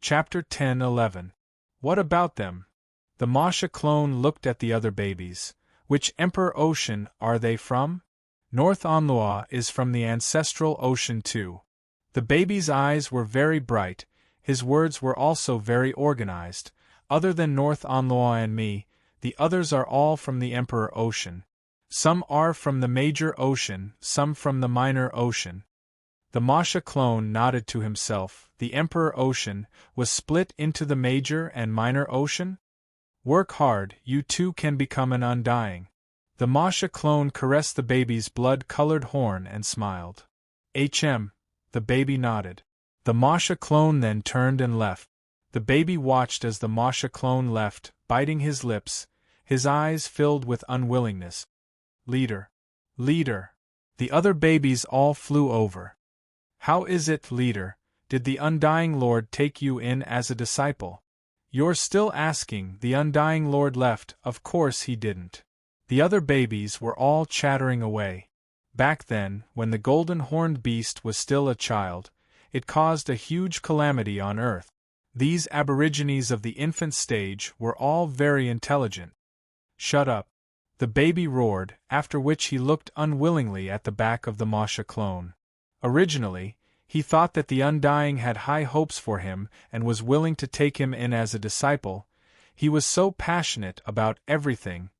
Chapter 10-11. What about them? The Masha clone looked at the other babies. Which Emperor Ocean are they from? North Onloa is from the ancestral ocean too. The baby's eyes were very bright, his words were also very organized. Other than North Onloa and me, the others are all from the Emperor Ocean. Some are from the major ocean, some from the minor ocean. The Masha clone nodded to himself. The Emperor Ocean was split into the major and minor ocean? Work hard, you too can become an undying. The Masha clone caressed the baby's blood-colored horn and smiled. The baby nodded. The Masha clone then turned and left. The baby watched as the Masha clone left, biting his lips, his eyes filled with unwillingness. Leader. Leader. The other babies all flew over. How is it, leader? Did the Undying Lord take you in as a disciple? You're still asking. The Undying Lord left. Of course he didn't. The other babies were all chattering away. Back then, when the golden-horned beast was still a child, it caused a huge calamity on Earth. These aborigines of the infant stage were all very intelligent. Shut up. The baby roared, after which he looked unwillingly at the back of the Masha clone. Originally, he thought that the Undying had high hopes for him and was willing to take him in as a disciple. He was so passionate about everything.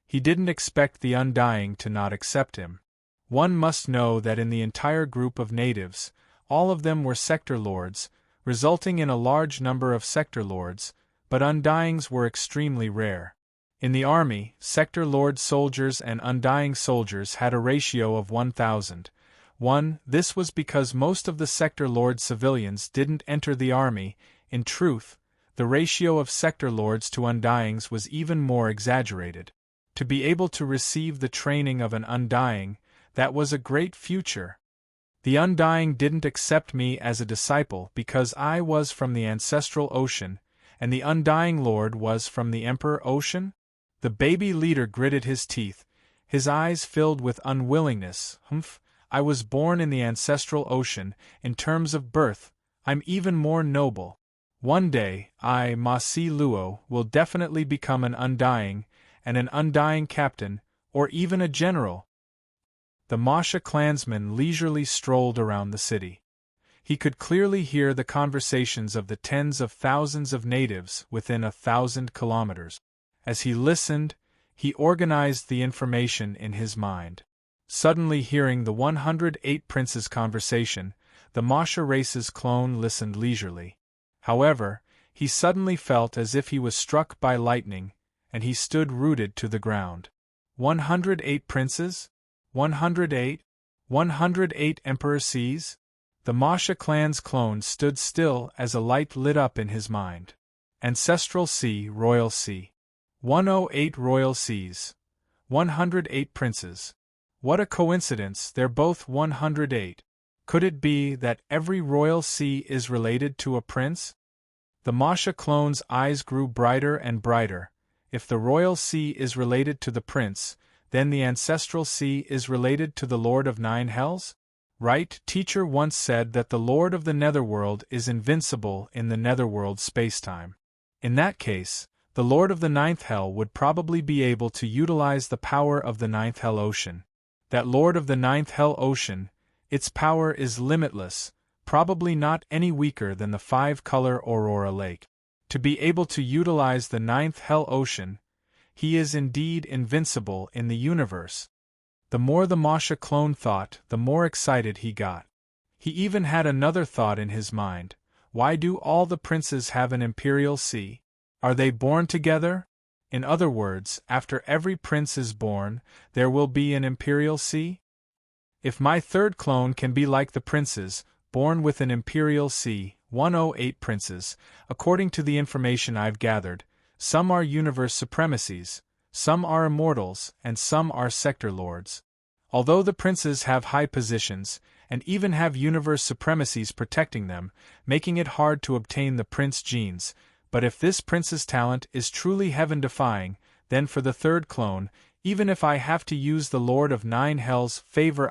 He didn't expect the Undying to not accept him. One must know that in the entire group of natives, all of them were sector lords, resulting in a large number of sector lords, but Undyings were extremely rare. In the army, sector lord soldiers and Undying soldiers had a ratio of 1,000. This was because most of the sector lord civilians didn't enter the army. In truth, the ratio of sector lords to Undyings was even more exaggerated. To be able to receive the training of an Undying, that was a great future. The Undying didn't accept me as a disciple because I was from the ancestral ocean, and the Undying Lord was from the Emperor Ocean? The baby leader gritted his teeth, his eyes filled with unwillingness. I was born in the ancestral ocean. In terms of birth, I'm even more noble. One day, I, Masi Luo, will definitely become an Undying, and an Undying captain, or even a general. The Masha clansman leisurely strolled around the city. He could clearly hear the conversations of the tens of thousands of natives within 1,000 kilometers. As he listened, he organized the information in his mind. Suddenly hearing the 108 princes' conversation, the Masha race's clone listened leisurely. However, he suddenly felt as if he was struck by lightning, and he stood rooted to the ground. 108 princes? 108? 108 Emperor Seas? The Masha clan's clone stood still as a light lit up in his mind. Ancestral Sea, Royal Sea. 108 Royal Seas. 108 princes. What a coincidence, they're both 108. Could it be that every royal sea is related to a prince? The Masha clone's eyes grew brighter and brighter. If the royal sea is related to the prince, then the ancestral sea is related to the Lord of Nine Hells? Right, teacher once said that the Lord of the Netherworld is invincible in the Netherworld spacetime. In that case, the Lord of the Ninth Hell would probably be able to utilize the power of the Ninth Hell Ocean. That Lord of the Ninth Hell Ocean, its power is limitless, probably not any weaker than the 5-color Aurora Lake. To be able to utilize the Ninth Hell Ocean, he is indeed invincible in the universe. The more the Masha clone thought, the more excited he got. He even had another thought in his mind. Why do all the princes have an imperial sea? Are they born together? In other words, after every prince is born, there will be an imperial sea? If my third clone can be like the princes, born with an imperial sea, 108 princes, according to the information I've gathered, some are universe supremacies, some are immortals, and some are sector lords. Although the princes have high positions, and even have universe supremacies protecting them, making it hard to obtain the prince genes, but if this prince's talent is truly heaven-defying, then for the third clone, even if I have to use the Lord of Nine Hells' favor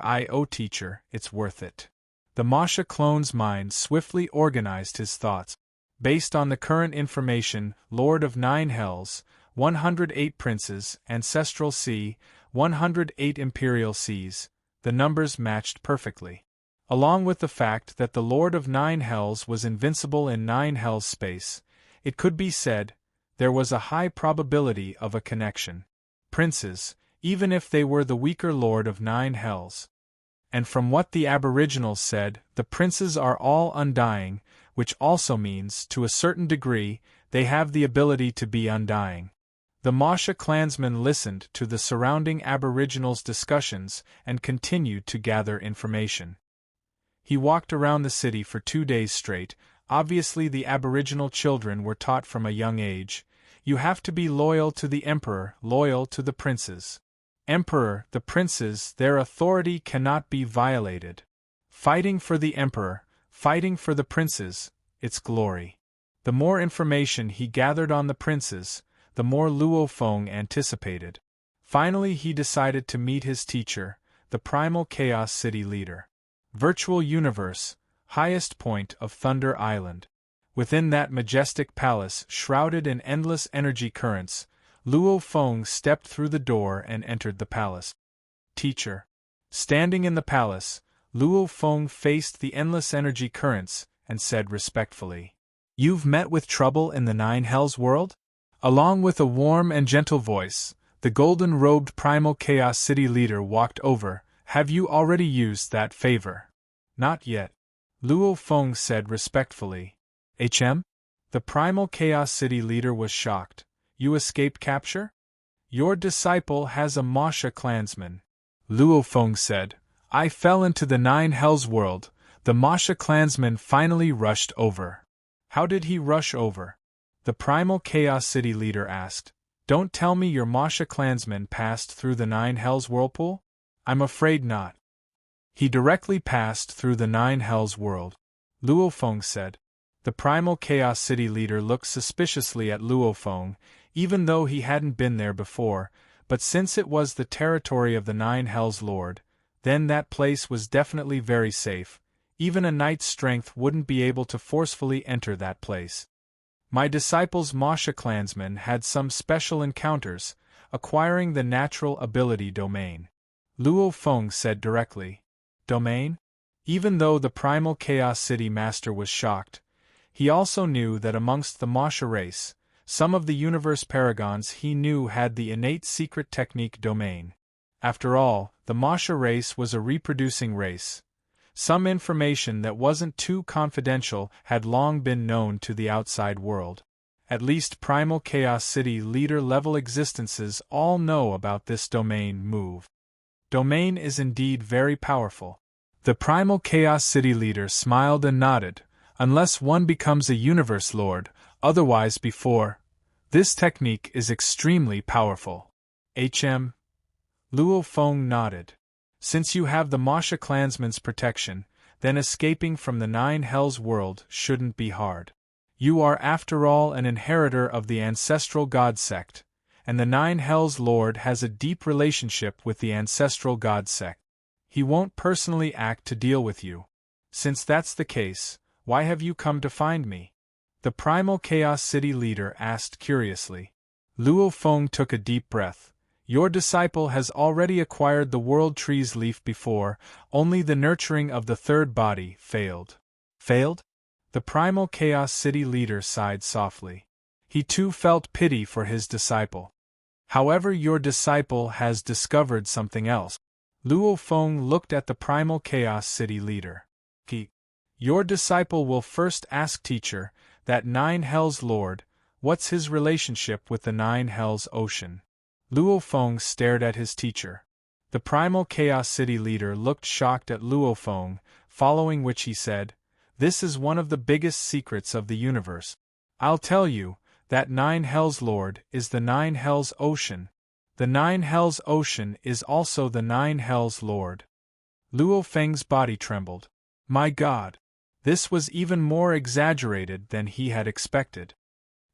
teacher, it's worth it. The Masha clone's mind swiftly organized his thoughts. Based on the current information, Lord of 9 Hells, 108 Princes, Ancestral Sea, 108 Imperial Seas, the numbers matched perfectly. Along with the fact that the Lord of 9 Hells was invincible in 9 Hells space, it could be said, there was a high probability of a connection. Princes, even if they were the weaker Lord of 9 Hells. And from what the Aboriginals said, the princes are all undying, which also means, to a certain degree, they have the ability to be undying. The Masha clansman listened to the surrounding Aboriginals' discussions and continued to gather information. He walked around the city for 2 days straight. Obviously the Aboriginal children were taught from a young age, you have to be loyal to the Emperor, loyal to the princes. Emperor, the princes, their authority cannot be violated. Fighting for the Emperor, fighting for the princes, its glory. The more information he gathered on the princes, the more Luo Feng anticipated. Finally he decided to meet his teacher, the Primal Chaos City leader. Virtual universe, highest point of Thunder Island. Within that majestic palace shrouded in endless energy currents, Luo Feng stepped through the door and entered the palace. Teacher. Standing in the palace, Luo Feng faced the endless energy currents and said respectfully, "You've met with trouble in the 9 Hells world?" Along with a warm and gentle voice, the golden-robed Primal Chaos City leader walked over. "Have you already used that favor?" "Not yet," Luo Feng said respectfully. "HM?" The Primal Chaos City leader was shocked. "You escaped capture?" "Your disciple has a Masha clansman," Luo Feng said. "I fell into the 9 Hells world." The Masha clansman finally rushed over. "How did he rush over?" the Primal Chaos City leader asked. "Don't tell me your Masha clansman passed through the 9 Hells whirlpool?" "I'm afraid not." "He directly passed through the 9 Hells world," Luo Feng said. The Primal Chaos City leader looked suspiciously at Luo Feng, even though he hadn't been there before, but since it was the territory of the 9 Hells Lord, then that place was definitely very safe. Even a knight's strength wouldn't be able to forcefully enter that place. "My disciple's Masha clansman had some special encounters, acquiring the natural ability domain," Luo Feng said directly. "Domain?" Even though the Primal Chaos City master was shocked, he also knew that amongst the Masha race, some of the universe paragons he knew had the innate secret technique domain. After all, the Masha race was a reproducing race. Some information that wasn't too confidential had long been known to the outside world. At least Primal Chaos City leader-level existences all know about this domain move. Domain is indeed very powerful. The Primal Chaos City leader smiled and nodded. "Unless one becomes a universe lord, otherwise before. This technique is extremely powerful." "HM?" Luo Feng nodded. "Since you have the Masha clansman's protection, then escaping from the 9 Hells world shouldn't be hard. You are after all an inheritor of the ancestral god sect, and the 9 Hells Lord has a deep relationship with the ancestral god sect. He won't personally act to deal with you. Since that's the case, why have you come to find me?" the Primal Chaos City leader asked curiously. Luo Feng took a deep breath. "Your disciple has already acquired the World Tree's leaf before, only the nurturing of the third body failed." "Failed?" The Primal Chaos City leader sighed softly. He too felt pity for his disciple. "However, your disciple has discovered something else." Luo Feng looked at the Primal Chaos City leader. "Your disciple will first ask teacher, that 9 Hells Lord, what's his relationship with the 9 Hells Ocean?" Luo Feng stared at his teacher. The Primal Chaos City leader looked shocked at Luo Feng, following which he said, "This is one of the biggest secrets of the universe. I'll tell you, that 9 Hells Lord is the 9 Hells Ocean. The 9 Hells Ocean is also the 9 Hells Lord." Luo Feng's body trembled. My God! This was even more exaggerated than he had expected.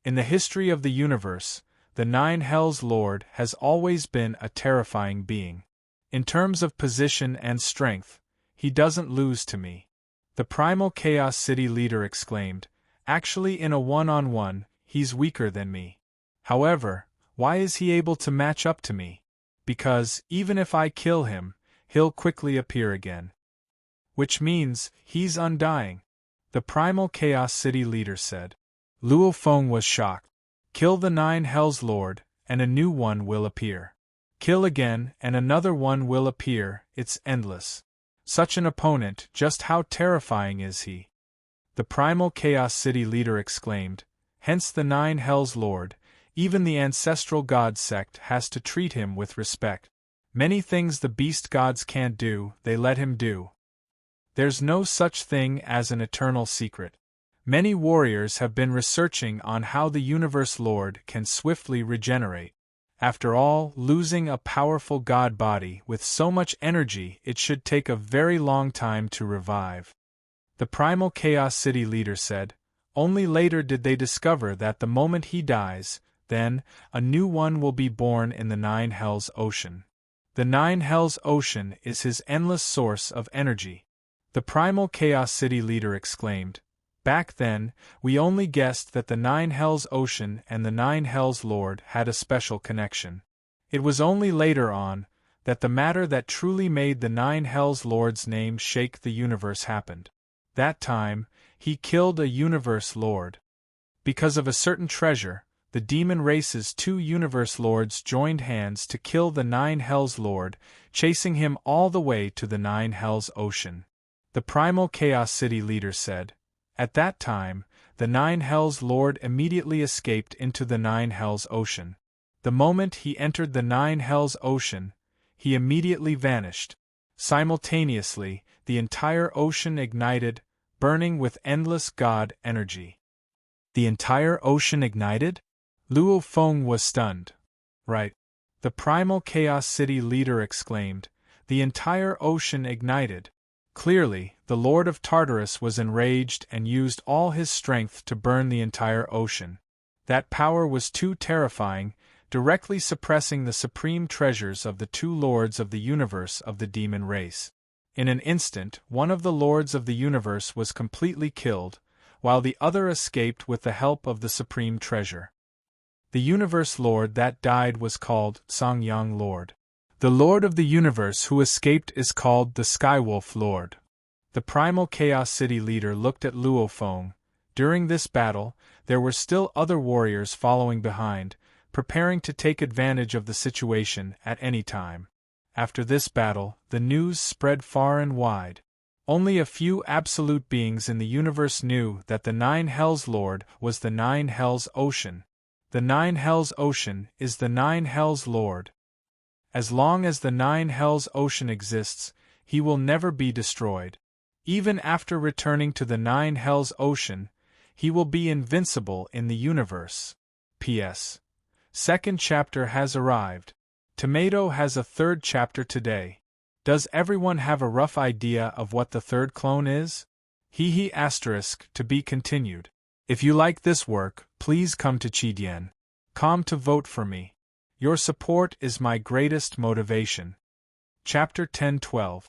In the history of the universe, the 9 Hells Lord has always been a terrifying being. In terms of position and strength, he doesn't lose to me. The Primal Chaos City leader exclaimed, Actually, in a one-on-one, he's weaker than me. However, why is he able to match up to me? Because, even if I kill him, he'll quickly appear again. Which means, he's undying, the primal Chaos City leader said. Luo Feng was shocked. Kill the 9 Hells Lord, and a new one will appear. Kill again, and another one will appear, it's endless. Such an opponent, just how terrifying is he? The primal Chaos City leader exclaimed, hence the 9 Hells Lord, even the ancestral god sect has to treat him with respect. Many things the beast gods can't do, they let him do. There's no such thing as an eternal secret. Many warriors have been researching on how the Universe Lord can swiftly regenerate. After all, losing a powerful god body with so much energy, it should take a very long time to revive. The primal Chaos City leader said, only later did they discover that the moment he dies, then, a new one will be born in the 9 Hells Ocean. The 9 Hells Ocean is his endless source of energy. The primal Chaos City leader exclaimed, back then, we only guessed that the 9 Hells Ocean and the 9 Hells Lord had a special connection. It was only later on, that the matter that truly made the 9 Hells Lord's name shake the universe happened. That time, he killed a Universe Lord. Because of a certain treasure, the demon race's 2 Universe Lords joined hands to kill the 9 Hells Lord, chasing him all the way to the 9 Hells Ocean. The primal Chaos City leader said, at that time, the 9 Hells Lord immediately escaped into the 9 Hells Ocean. The moment he entered the 9 Hells Ocean, he immediately vanished. Simultaneously, the entire ocean ignited, burning with endless god energy. The entire ocean ignited? Luo Feng was stunned. Right. The primal Chaos City leader exclaimed, the entire ocean ignited. Clearly, the Lord of Tartarus was enraged and used all his strength to burn the entire ocean. That power was too terrifying, directly suppressing the supreme treasures of the 2 lords of the universe of the demon race. In an instant, one of the lords of the universe was completely killed, while the other escaped with the help of the supreme treasure. The universe lord that died was called Songyang Lord. The Lord of the Universe who escaped is called the Skywolf Lord. The primal Chaos City leader looked at Luo Feng. During this battle, there were still other warriors following behind, preparing to take advantage of the situation at any time. After this battle, the news spread far and wide. Only a few absolute beings in the universe knew that the 9 Hells Lord was the 9 Hells Ocean. The 9 Hells Ocean is the 9 Hells Lord. As long as the 9 Hells Ocean exists, he will never be destroyed. Even after returning to the 9 Hells Ocean, he will be invincible in the universe. P.S. Second chapter has arrived. Tomato has a 3rd chapter today. Does everyone have a rough idea of what the 3rd clone is? To be continued. If you like this work, please come to Chidien.com to vote for me. Your support is my greatest motivation. Chapter 10-12.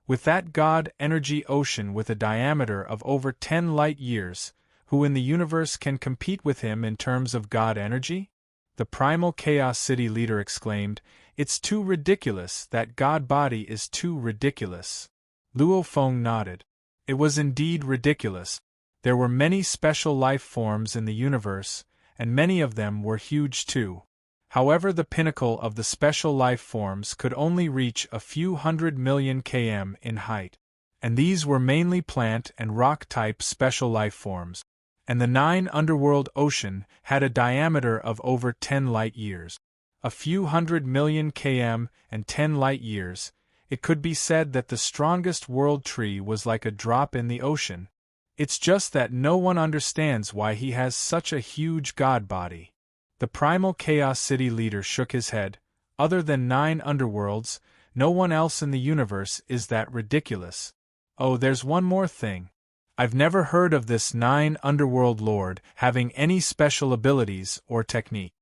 With that god energy ocean with a diameter of over 10 light years, who in the universe can compete with him in terms of god energy? The primal Chaos City leader exclaimed, it's too ridiculous, that god body is too ridiculous. Luo Feng nodded. It was indeed ridiculous. There were many special life forms in the universe, and many of them were huge too. However, the pinnacle of the special life forms could only reach a few 100 million km in height. And these were mainly plant and rock-type special life forms. And the 9 underworld ocean had a diameter of over 10 light years. A few 100 million km and 10 light years, it could be said that the strongest world tree was like a drop in the ocean. It's just that no one understands why he has such a huge god body. The primal Chaos City leader shook his head. Other than 9 underworlds, no one else in the universe is that ridiculous. Oh, there's one more thing. I've never heard of this 9 underworld lord having any special abilities or technique.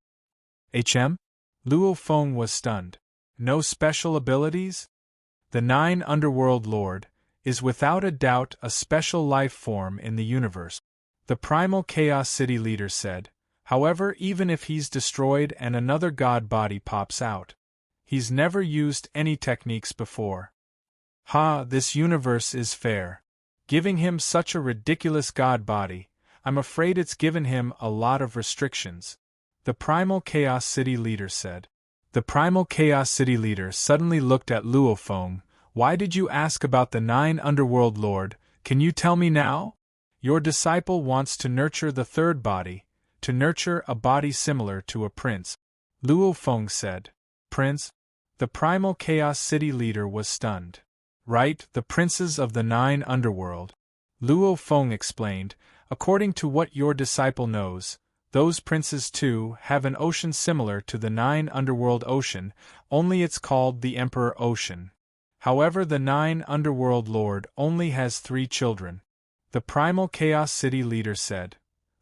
Luo Feng was stunned. No special abilities? The 9 underworld lord is without a doubt a special life form in the universe. the primal Chaos City leader said. However, even if he's destroyed and another god body pops out, he's never used any techniques before. This universe is fair. Giving him such a ridiculous god body, I'm afraid it's given him a lot of restrictions, the primal Chaos City leader said. The primal Chaos City leader suddenly looked at Luo Feng. Why did you ask about the 9 Underworld Lord? Can you tell me now? Your disciple wants to nurture the third body, to nurture a body similar to a prince. Luo Feng said. Prince? The primal Chaos City leader was stunned. Right, the princes of the 9 Underworld. Luo Feng explained. According to what your disciple knows, those princes too have an ocean similar to the 9 Underworld Ocean, only it's called the Emperor Ocean. However, the 9 Underworld Lord only has 3 children. The primal Chaos City leader said.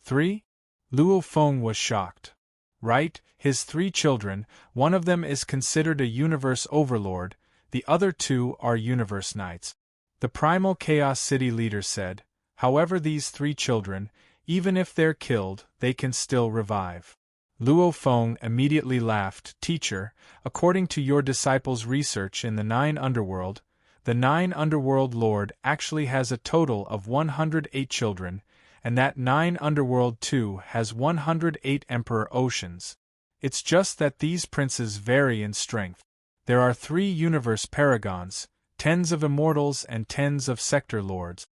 3? Luo Feng was shocked. Right, his 3 children, one of them is considered a universe overlord, the other 2 are universe knights. The primal Chaos City leader said. However, these 3 children, even if they're killed, they can still revive. Luo Feng immediately laughed. Teacher, according to your disciple's research in the 9 Underworld, the 9 Underworld Lord actually has a total of 108 children, and that 9 Underworld too has 108 Emperor Oceans. It's just that these princes vary in strength. There are 3 universe paragons, 10s of immortals and 10s of sector lords.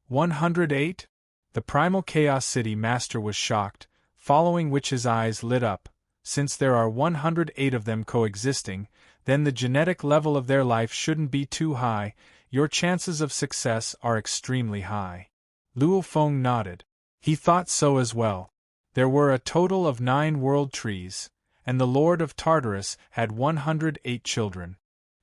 108? The primal Chaos City master was shocked, following which his eyes lit up. Since there are 108 of them coexisting, then the genetic level of their life shouldn't be too high. Your chances of success are extremely high. Luo Feng nodded. He thought so as well. There were a total of 9 world trees, and the Lord of Tartarus had 108 children.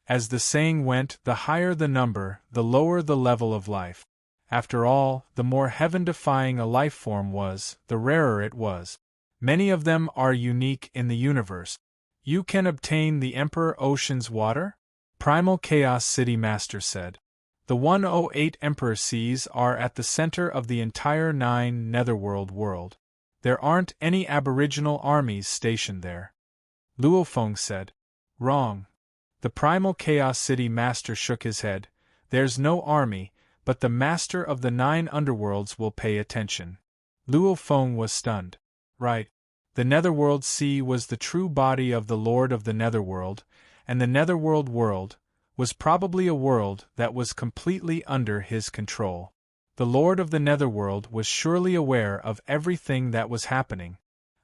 As the saying went, the higher the number, the lower the level of life. After all, the more heaven-defying a life form was, the rarer it was. Many of them are unique in the universe. You can obtain the Emperor Ocean's water? Primal Chaos City Master said. The 108 Emperor Seas are at the center of the entire 9 Netherworld world. There aren't any aboriginal armies stationed there. Luo Feng said. Wrong. The Primal Chaos City Master shook his head. There's no army, but the Master of the 9 Underworlds will pay attention. Luo Feng was stunned. Right. The Netherworld Sea was the true body of the Lord of the Netherworld, and the Netherworld world was probably a world that was completely under his control. The Lord of the Netherworld was surely aware of everything that was happening.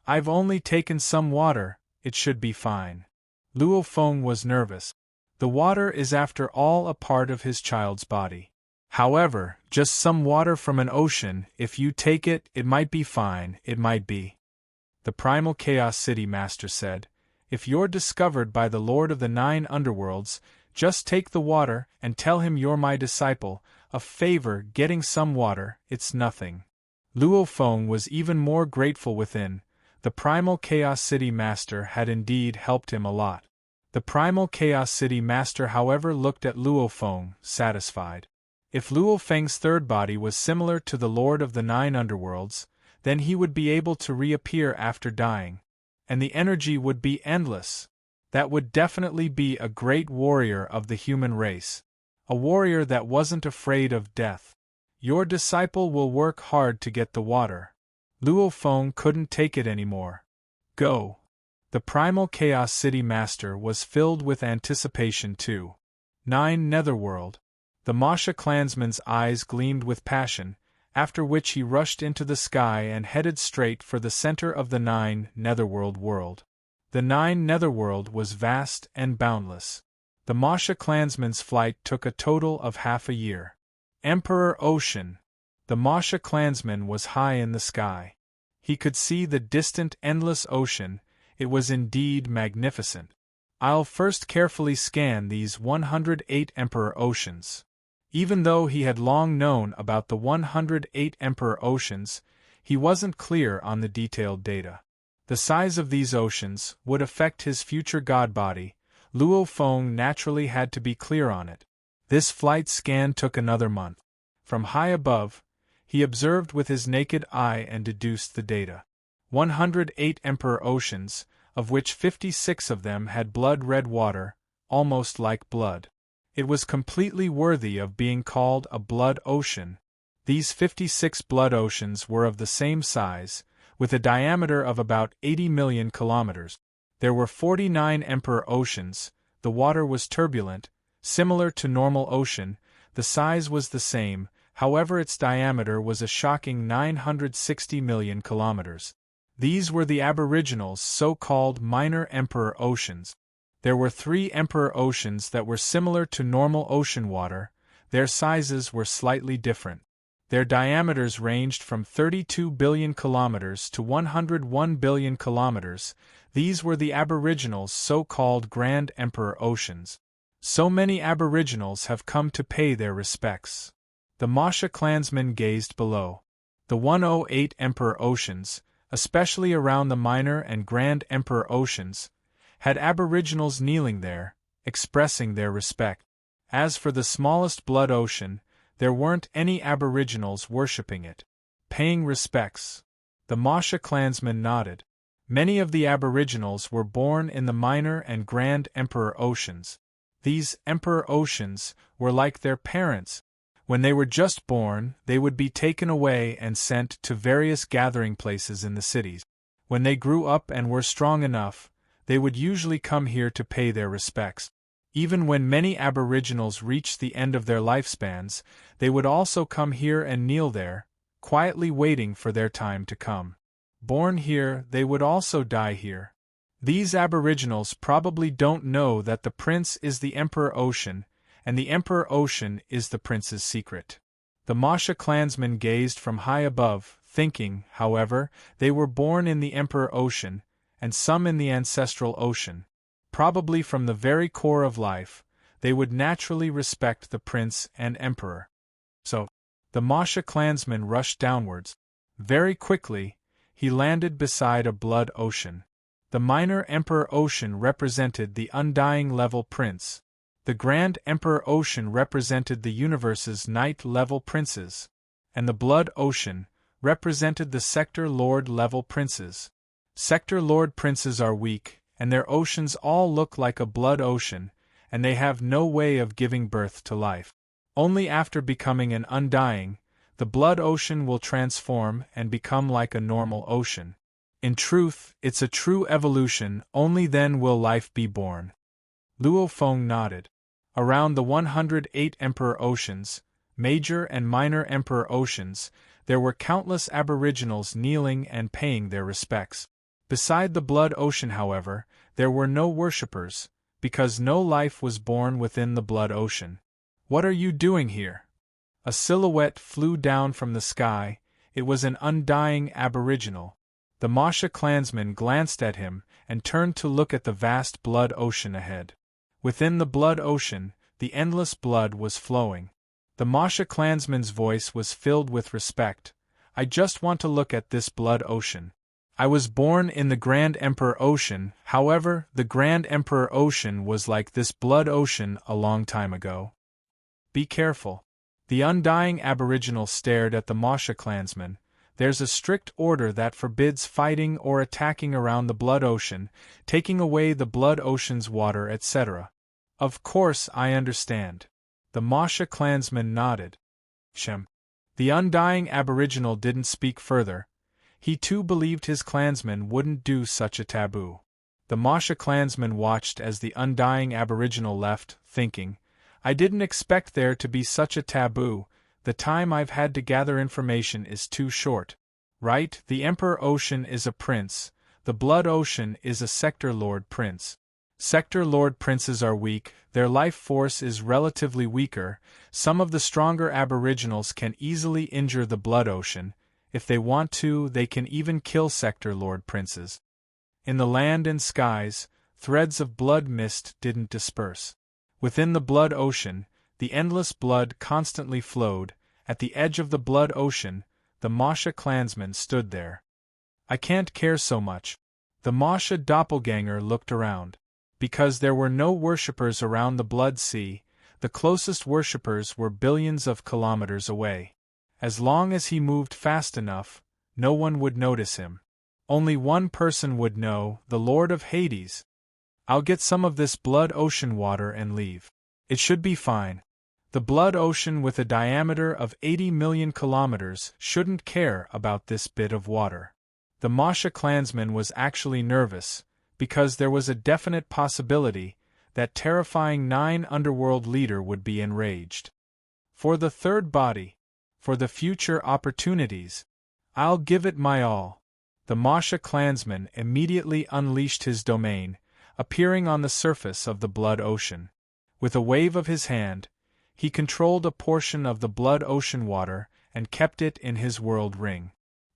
I've only taken some water, it should be fine. Luo Feng was nervous. The water is after all a part of his child's body. However, just some water from an ocean, if you take it, it might be fine, it might be. The Primal Chaos City Master said, if you're discovered by the Lord of the 9 Underworlds, just take the water and tell him you're my disciple. A favor, getting some water, it's nothing. Luo Feng was even more grateful within. The Primal Chaos City Master had indeed helped him a lot. The Primal Chaos City Master, however, looked at Luo Feng, satisfied. If Luo Feng's third body was similar to the Lord of the 9 Underworlds, then he would be able to reappear after dying. And the energy would be endless. That would definitely be a great warrior of the human race. A warrior that wasn't afraid of death. Your disciple will work hard to get the water. Luo Feng couldn't take it anymore. Go. The Primal Chaos City Master was filled with anticipation too. 9 Netherworld. The Masha clansman's eyes gleamed with passion, after which he rushed into the sky and headed straight for the center of the 9 Netherworld world. The 9 Netherworld was vast and boundless. The Masha clansman's flight took a total of half a year. Emperor Ocean. The Masha clansman was high in the sky. He could see the distant endless ocean. It was indeed magnificent. I'll first carefully scan these 108 Emperor Oceans. Even though he had long known about the 108 Emperor Oceans, he wasn't clear on the detailed data. The size of these oceans would affect his future god body. Luo Feng naturally had to be clear on it. This flight scan took another month. From high above, He observed with his naked eye and deduced the data. 108 emperor oceans, of which 56 of them had blood-red water, almost like blood. It was completely worthy of being called a blood ocean. These 56 blood oceans were of the same size, with a diameter of about 80 million kilometers. There were 49 emperor oceans. The water was turbulent, similar to normal ocean. The size was the same, however its diameter was a shocking 960 million kilometers. These were the aboriginals' so-called minor emperor oceans. There were 3 emperor oceans that were similar to normal ocean water. Their sizes were slightly different. Their diameters ranged from 32 billion kilometers to 101 billion kilometers. These were the aboriginals' so-called Grand Emperor Oceans. So many aboriginals have come to pay their respects. The Masha clansmen gazed below. The 108 Emperor Oceans, especially around the Minor and Grand Emperor Oceans, had aboriginals kneeling there, expressing their respect. As for the smallest blood ocean, there weren't any aboriginals worshipping it, paying respects. The Masha clansmen nodded. Many of the aboriginals were born in the Minor and Grand Emperor Oceans. These Emperor Oceans were like their parents. When they were just born, they would be taken away and sent to various gathering places in the cities. When they grew up and were strong enough, they would usually come here to pay their respects. Even when many aboriginals reached the end of their lifespans, they would also come here and kneel there, quietly waiting for their time to come. Born here, they would also die here. These aboriginals probably don't know that the prince is the Emperor Ocean, and the Emperor Ocean is the prince's secret. The Masha clansmen gazed from high above, thinking, however, they were born in the Emperor Ocean, and some in the ancestral ocean. Probably from the very core of life, they would naturally respect the prince and emperor. So, the Masha clansman rushed downwards. Very quickly, he landed beside a blood ocean. The Minor Emperor Ocean represented the undying level prince. The Grand Emperor Ocean represented the universe's night-level princes. And the Blood Ocean represented the Sector Lord level princes. Sector Lord princes are weak, and their oceans all look like a blood ocean, and they have no way of giving birth to life. Only after becoming an undying, the blood ocean will transform and become like a normal ocean. In truth, it's a true evolution, only then will life be born. Luo Feng nodded. Around the 108 Emperor Oceans, Major and Minor Emperor Oceans, there were countless aboriginals kneeling and paying their respects. Beside the blood ocean, however, there were no worshippers, because no life was born within the blood ocean. What are you doing here? A silhouette flew down from the sky. It was an undying aboriginal. The Masha clansman glanced at him and turned to look at the vast blood ocean ahead. Within the blood ocean, the endless blood was flowing. The Masha clansman's voice was filled with respect. I just want to look at this blood ocean. I was born in the Grand Emperor Ocean, however, the Grand Emperor Ocean was like this blood ocean a long time ago. Be careful. The undying aboriginal stared at the Masha clansman. There's a strict order that forbids fighting or attacking around the blood ocean, taking away the blood ocean's water, etc. Of course I understand. The Masha clansman nodded. Shem. The undying aboriginal didn't speak further. He too believed his clansmen wouldn't do such a taboo. The Masha clansman watched as the undying aboriginal left, thinking, I didn't expect there to be such a taboo. The time I've had to gather information is too short. Right, the Emperor Ocean is a prince, the Blood Ocean is a Sector Lord prince. Sector Lord princes are weak, their life force is relatively weaker. Some of the stronger aboriginals can easily injure the Blood Ocean. If they want to, they can even kill Sector Lord princes. In the land and skies, threads of blood mist didn't disperse. Within the Blood Ocean, the endless blood constantly flowed. At the edge of the Blood Ocean, the Masha clansman stood there. I can't care so much. The Masha doppelganger looked around. Because there were no worshippers around the Blood Sea, the closest worshippers were billions of kilometers away. As long as he moved fast enough, no one would notice him. Only one person would know, the Lord of Hades. I'll get some of this blood ocean water and leave. It should be fine. The blood ocean with a diameter of 80 million kilometers shouldn't care about this bit of water. The Masha clansman was actually nervous, because there was a definite possibility that terrifying 9 underworld leader would be enraged. For the third body, for the future opportunities, I'll give it my all. The Masha clansman immediately unleashed his domain, appearing on the surface of the blood ocean. With a wave of his hand, he controlled a portion of the blood ocean water and kept it in his world ring.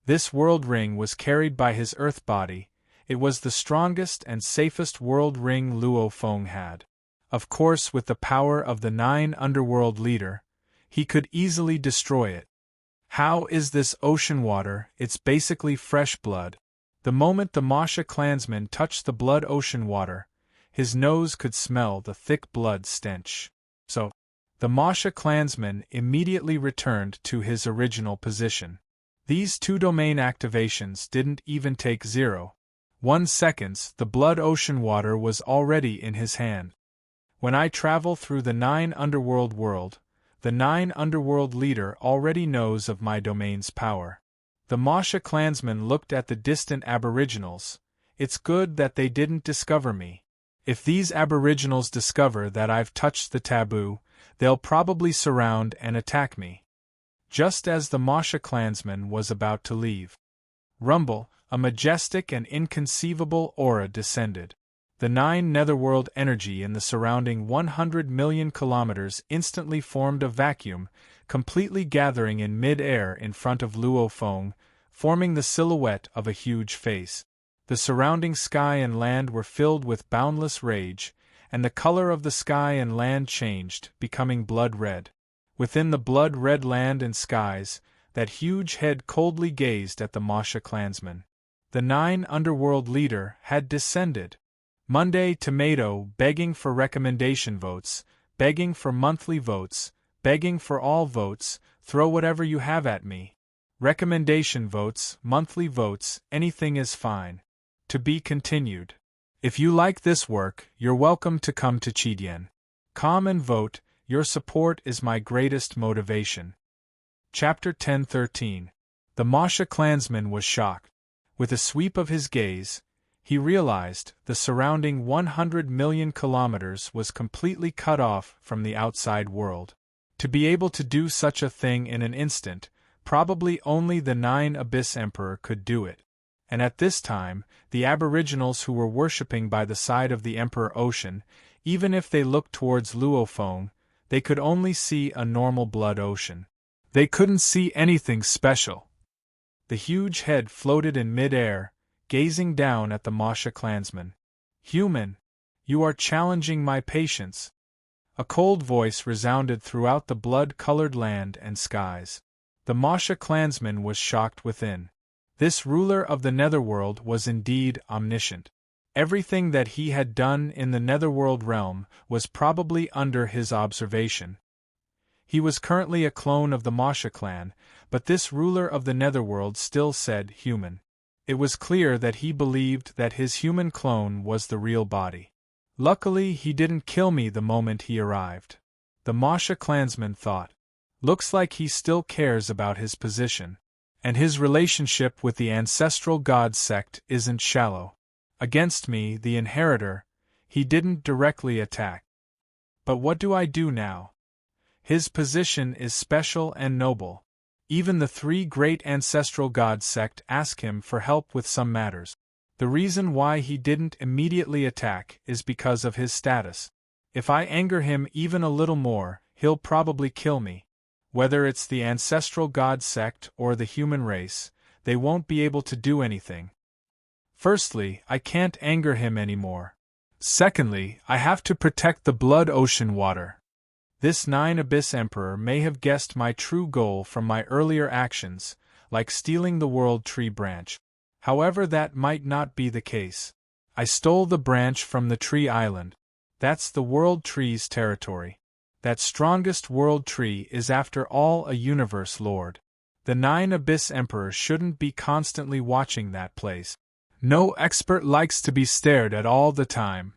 This world ring was carried by his earth body. It was the strongest and safest world ring Luo Feng had. Of course, with the power of the 9 underworld leader, he could easily destroy it. How is this ocean water? It's basically fresh blood. The moment the Masha clansman touched the blood ocean water, his nose could smell the thick blood stench. So, the Masha clansman immediately returned to his original position. These 2 domain activations didn't even take 0.1 seconds. The blood ocean water was already in his hand. When I travel through the 9 underworld world, the 9 underworld leader already knows of my domain's power. The Masha clansman looked at the distant aboriginals. It's good that they didn't discover me. If these aboriginals discover that I've touched the taboo, they'll probably surround and attack me. Just as the Masha clansman was about to leave, rumble, a majestic and inconceivable aura descended. The 9 netherworld energy in the surrounding 100 million kilometers instantly formed a vacuum, completely gathering in mid-air in front of Luo Feng, forming the silhouette of a huge face. The surrounding sky and land were filled with boundless rage, and the color of the sky and land changed, becoming blood red. Within the blood red land and skies, that huge head coldly gazed at the Masha clansman. The 9 underworld leader had descended. Monday Tomato begging for recommendation votes, begging for monthly votes, begging for all votes, throw whatever you have at me. Recommendation votes, monthly votes, anything is fine. To be continued. If you like this work, you're welcome to come to Chidien. Come and vote, your support is my greatest motivation. Chapter 1013. The Masha clansman was shocked. With a sweep of his gaze, he realized the surrounding 100 million kilometers was completely cut off from the outside world. To be able to do such a thing in an instant, probably only the 9 Abyss Emperor could do it. And at this time, the aboriginals who were worshipping by the side of the Emperor Ocean, even if they looked towards Luo Feng, they could only see a normal blood ocean. They couldn't see anything special. The huge head floated in mid-air, gazing down at the Masha clansman. Human, you are challenging my patience. A cold voice resounded throughout the blood-colored land and skies. The Masha clansman was shocked within. This ruler of the netherworld was indeed omniscient. Everything that he had done in the netherworld realm was probably under his observation. He was currently a clone of the Masha clan, but this ruler of the netherworld still said human. It was clear that he believed that his human clone was the real body. Luckily, he didn't kill me the moment he arrived. The Masha clansman thought. Looks like he still cares about his position. And his relationship with the ancestral god sect isn't shallow. Against me, the inheritor, he didn't directly attack. But what do I do now? His position is special and noble. Even the 3 great ancestral god sect ask him for help with some matters. The reason why he didn't immediately attack is because of his status. If I anger him even a little more, he'll probably kill me. Whether it's the ancestral god sect or the human race, they won't be able to do anything. Firstly, I can't anger him anymore. Secondly, I have to protect the blood ocean water. This 9 Abyss Emperor may have guessed my true goal from my earlier actions, like stealing the World Tree branch. However, that might not be the case. I stole the branch from the Tree Island. That's the World Tree's territory. That strongest World Tree is after all a universe lord. The 9 Abyss Emperor shouldn't be constantly watching that place. No expert likes to be stared at all the time.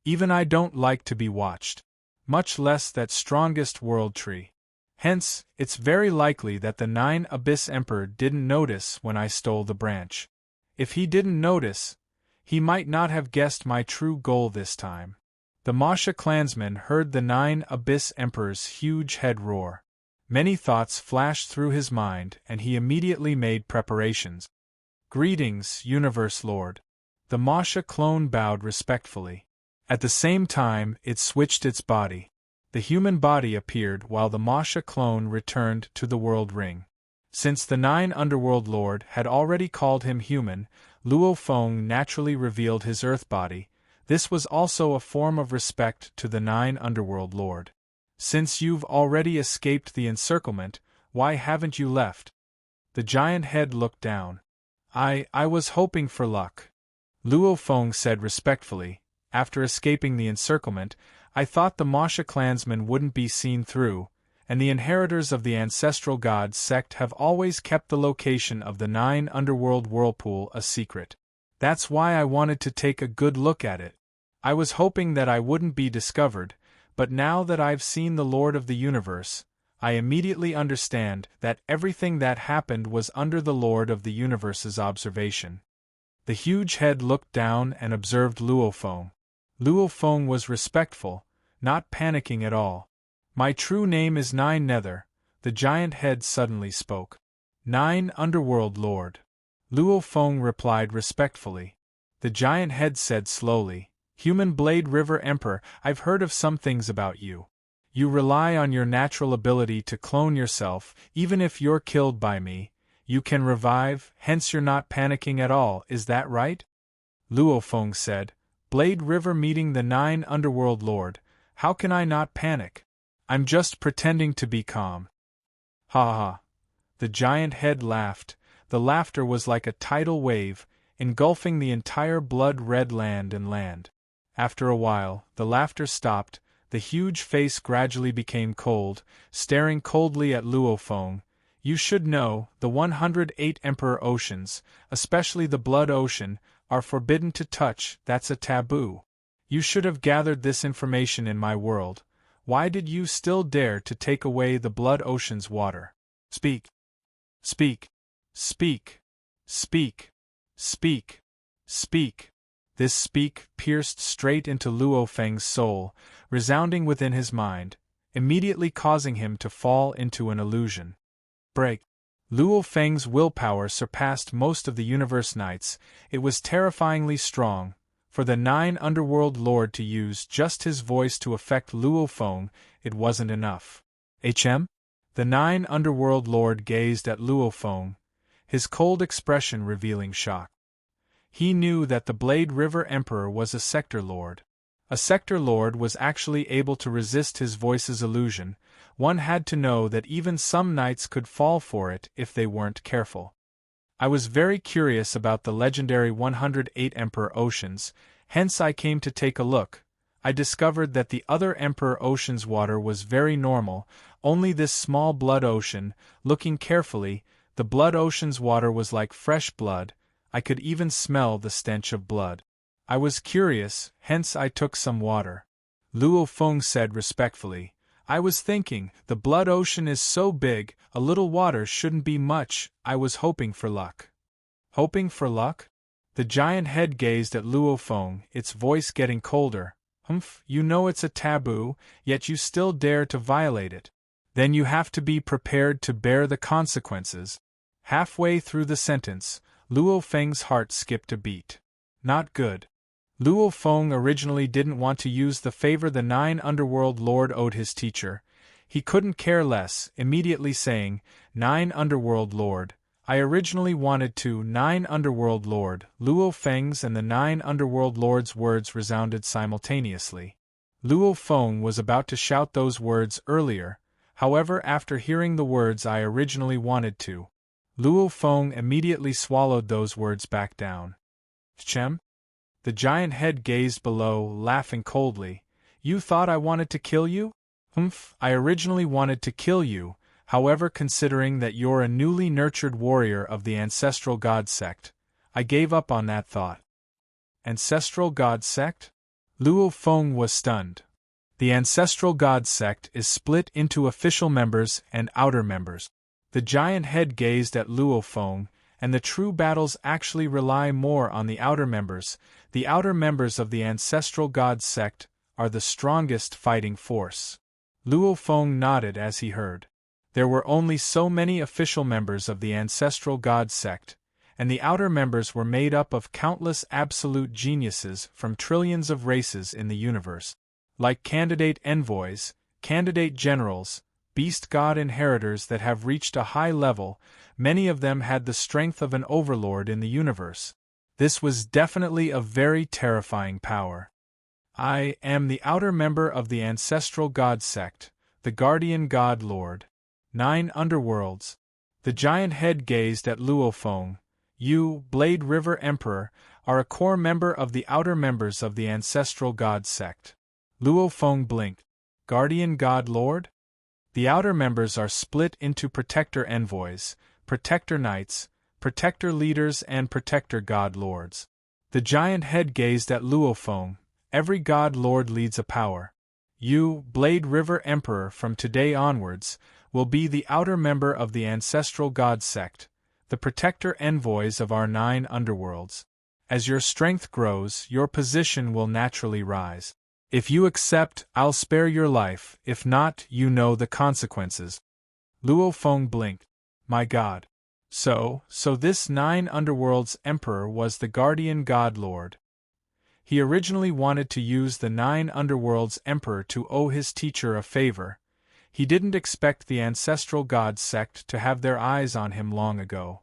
Even I don't like to be watched. Much less that strongest world tree. Hence, it's very likely that the 9 Abyss Emperor didn't notice when I stole the branch. If he didn't notice, he might not have guessed my true goal this time. The Masha clansman heard the 9 Abyss Emperor's huge head roar. Many thoughts flashed through his mind, and he immediately made preparations. Greetings, Universe Lord. The Masha clone bowed respectfully. At the same time, it switched its body. The human body appeared while the Masha clone returned to the world ring. Since the 9 Underworld Lord had already called him human, Luo Feng naturally revealed his earth body. This was also a form of respect to the 9 Underworld Lord. Since you've already escaped the encirclement, why haven't you left? The giant head looked down. I was hoping for luck. Luo Feng said respectfully. After escaping the encirclement, I thought the Masha clansmen wouldn't be seen through, and the inheritors of the ancestral god sect have always kept the location of the 9 Underworld Whirlpool a secret. That's why I wanted to take a good look at it. I was hoping that I wouldn't be discovered, but now that I've seen the Lord of the Universe, I immediately understand that everything that happened was under the Lord of the Universe's observation. The huge head looked down and observed Luo Feng. Luo Feng was respectful, not panicking at all. My true name is 9 Nether, the giant head suddenly spoke. 9 Underworld Lord. Luo Feng replied respectfully. The giant head said slowly, Human Blade River Emperor, I've heard of some things about you. You rely on your natural ability to clone yourself, even if you're killed by me. You can revive, hence you're not panicking at all, is that right? Luo Feng said, Blade River meeting the 9 Underworld Lord, how can I not panic? I'm just pretending to be calm. Ha ha. The giant head laughed. The laughter was like a tidal wave, engulfing the entire blood-red land and land. After a while, the laughter stopped, the huge face gradually became cold, staring coldly at Luo Feng. You should know, the 108 Emperor Oceans, especially the Blood Ocean, are forbidden to touch, that's a taboo. You should have gathered this information in my world. Why did you still dare to take away the Blood Ocean's water? Speak. Speak. Speak. Speak. Speak. Speak. This speak pierced straight into Luo Feng's soul, resounding within his mind, immediately causing him to fall into an illusion. Break. Luo Feng's willpower surpassed most of the Universe Knights. It was terrifyingly strong. For the 9 Underworld Lord to use just his voice to affect Luo Feng, it wasn't enough. The 9 Underworld Lord gazed at Luo Feng, his cold expression revealing shock. He knew that the Blade River Emperor was a Sector Lord. A Sector Lord was actually able to resist his voice's illusion. One had to know that even some knights could fall for it if they weren't careful. I was very curious about the legendary 108 Emperor Oceans, hence I came to take a look. I discovered that the other Emperor Ocean's water was very normal, only this small Blood Ocean, looking carefully, the Blood Ocean's water was like fresh blood. I could even smell the stench of blood. I was curious, hence I took some water. Luo Feng said respectfully, I was thinking, the Blood Ocean is so big, a little water shouldn't be much. I was hoping for luck. Hoping for luck? The giant head gazed at Luo Feng, its voice getting colder. Humph, you know it's a taboo, yet you still dare to violate it. Then you have to be prepared to bear the consequences. Halfway through the sentence, Luo Feng's heart skipped a beat. Not good. Luo Feng originally didn't want to use the favor the 9 Underworld Lord owed his teacher. He couldn't care less, immediately saying, 9 Underworld Lord. I originally wanted to 9 Underworld Lord. Luo Feng's and the 9 Underworld Lord's words resounded simultaneously. Luo Feng was about to shout those words earlier, however after hearing the words I originally wanted to, Luo Feng immediately swallowed those words back down. Chem? The giant head gazed below, laughing coldly. You thought I wanted to kill you? Humph, I originally wanted to kill you, However, considering that you're a newly nurtured warrior of the ancestral god sect, I gave up on that thought. Ancestral god sect? Luo Feng was stunned. The ancestral god sect is split into official members and outer members. The giant head gazed at Luo Feng, and the true battles actually rely more on the outer members. The outer members of the ancestral god sect are the strongest fighting force. Luo Feng nodded as he heard. There were only so many official members of the ancestral god sect, and the outer members were made up of countless absolute geniuses from trillions of races in the universe. Like candidate envoys, candidate generals, beast god inheritors that have reached a high level, many of them had the strength of an overlord in the universe. This was definitely a very terrifying power. I am the outer member of the ancestral god sect, the guardian god lord. 9 underworlds. The giant head gazed at Luo Feng. You, Blade River Emperor, are a core member of the outer members of the ancestral god sect. Luo Feng blinked. Guardian god lord? The outer members are split into protector envoys, protector knights, protector leaders and protector god lords. The giant head gazed at Luo Feng. Every god lord leads a power. You, Blade River Emperor, from today onwards, will be the outer member of the ancestral god sect, the protector envoys of our 9 underworlds. As your strength grows, your position will naturally rise. If you accept, I'll spare your life; if not, you know the consequences. Luo Feng blinked. My god. So this 9 underworlds emperor was the guardian god lord. He originally wanted to use the 9 underworlds emperor to owe his teacher a favor. He didn't expect the ancestral god sect to have their eyes on him long ago.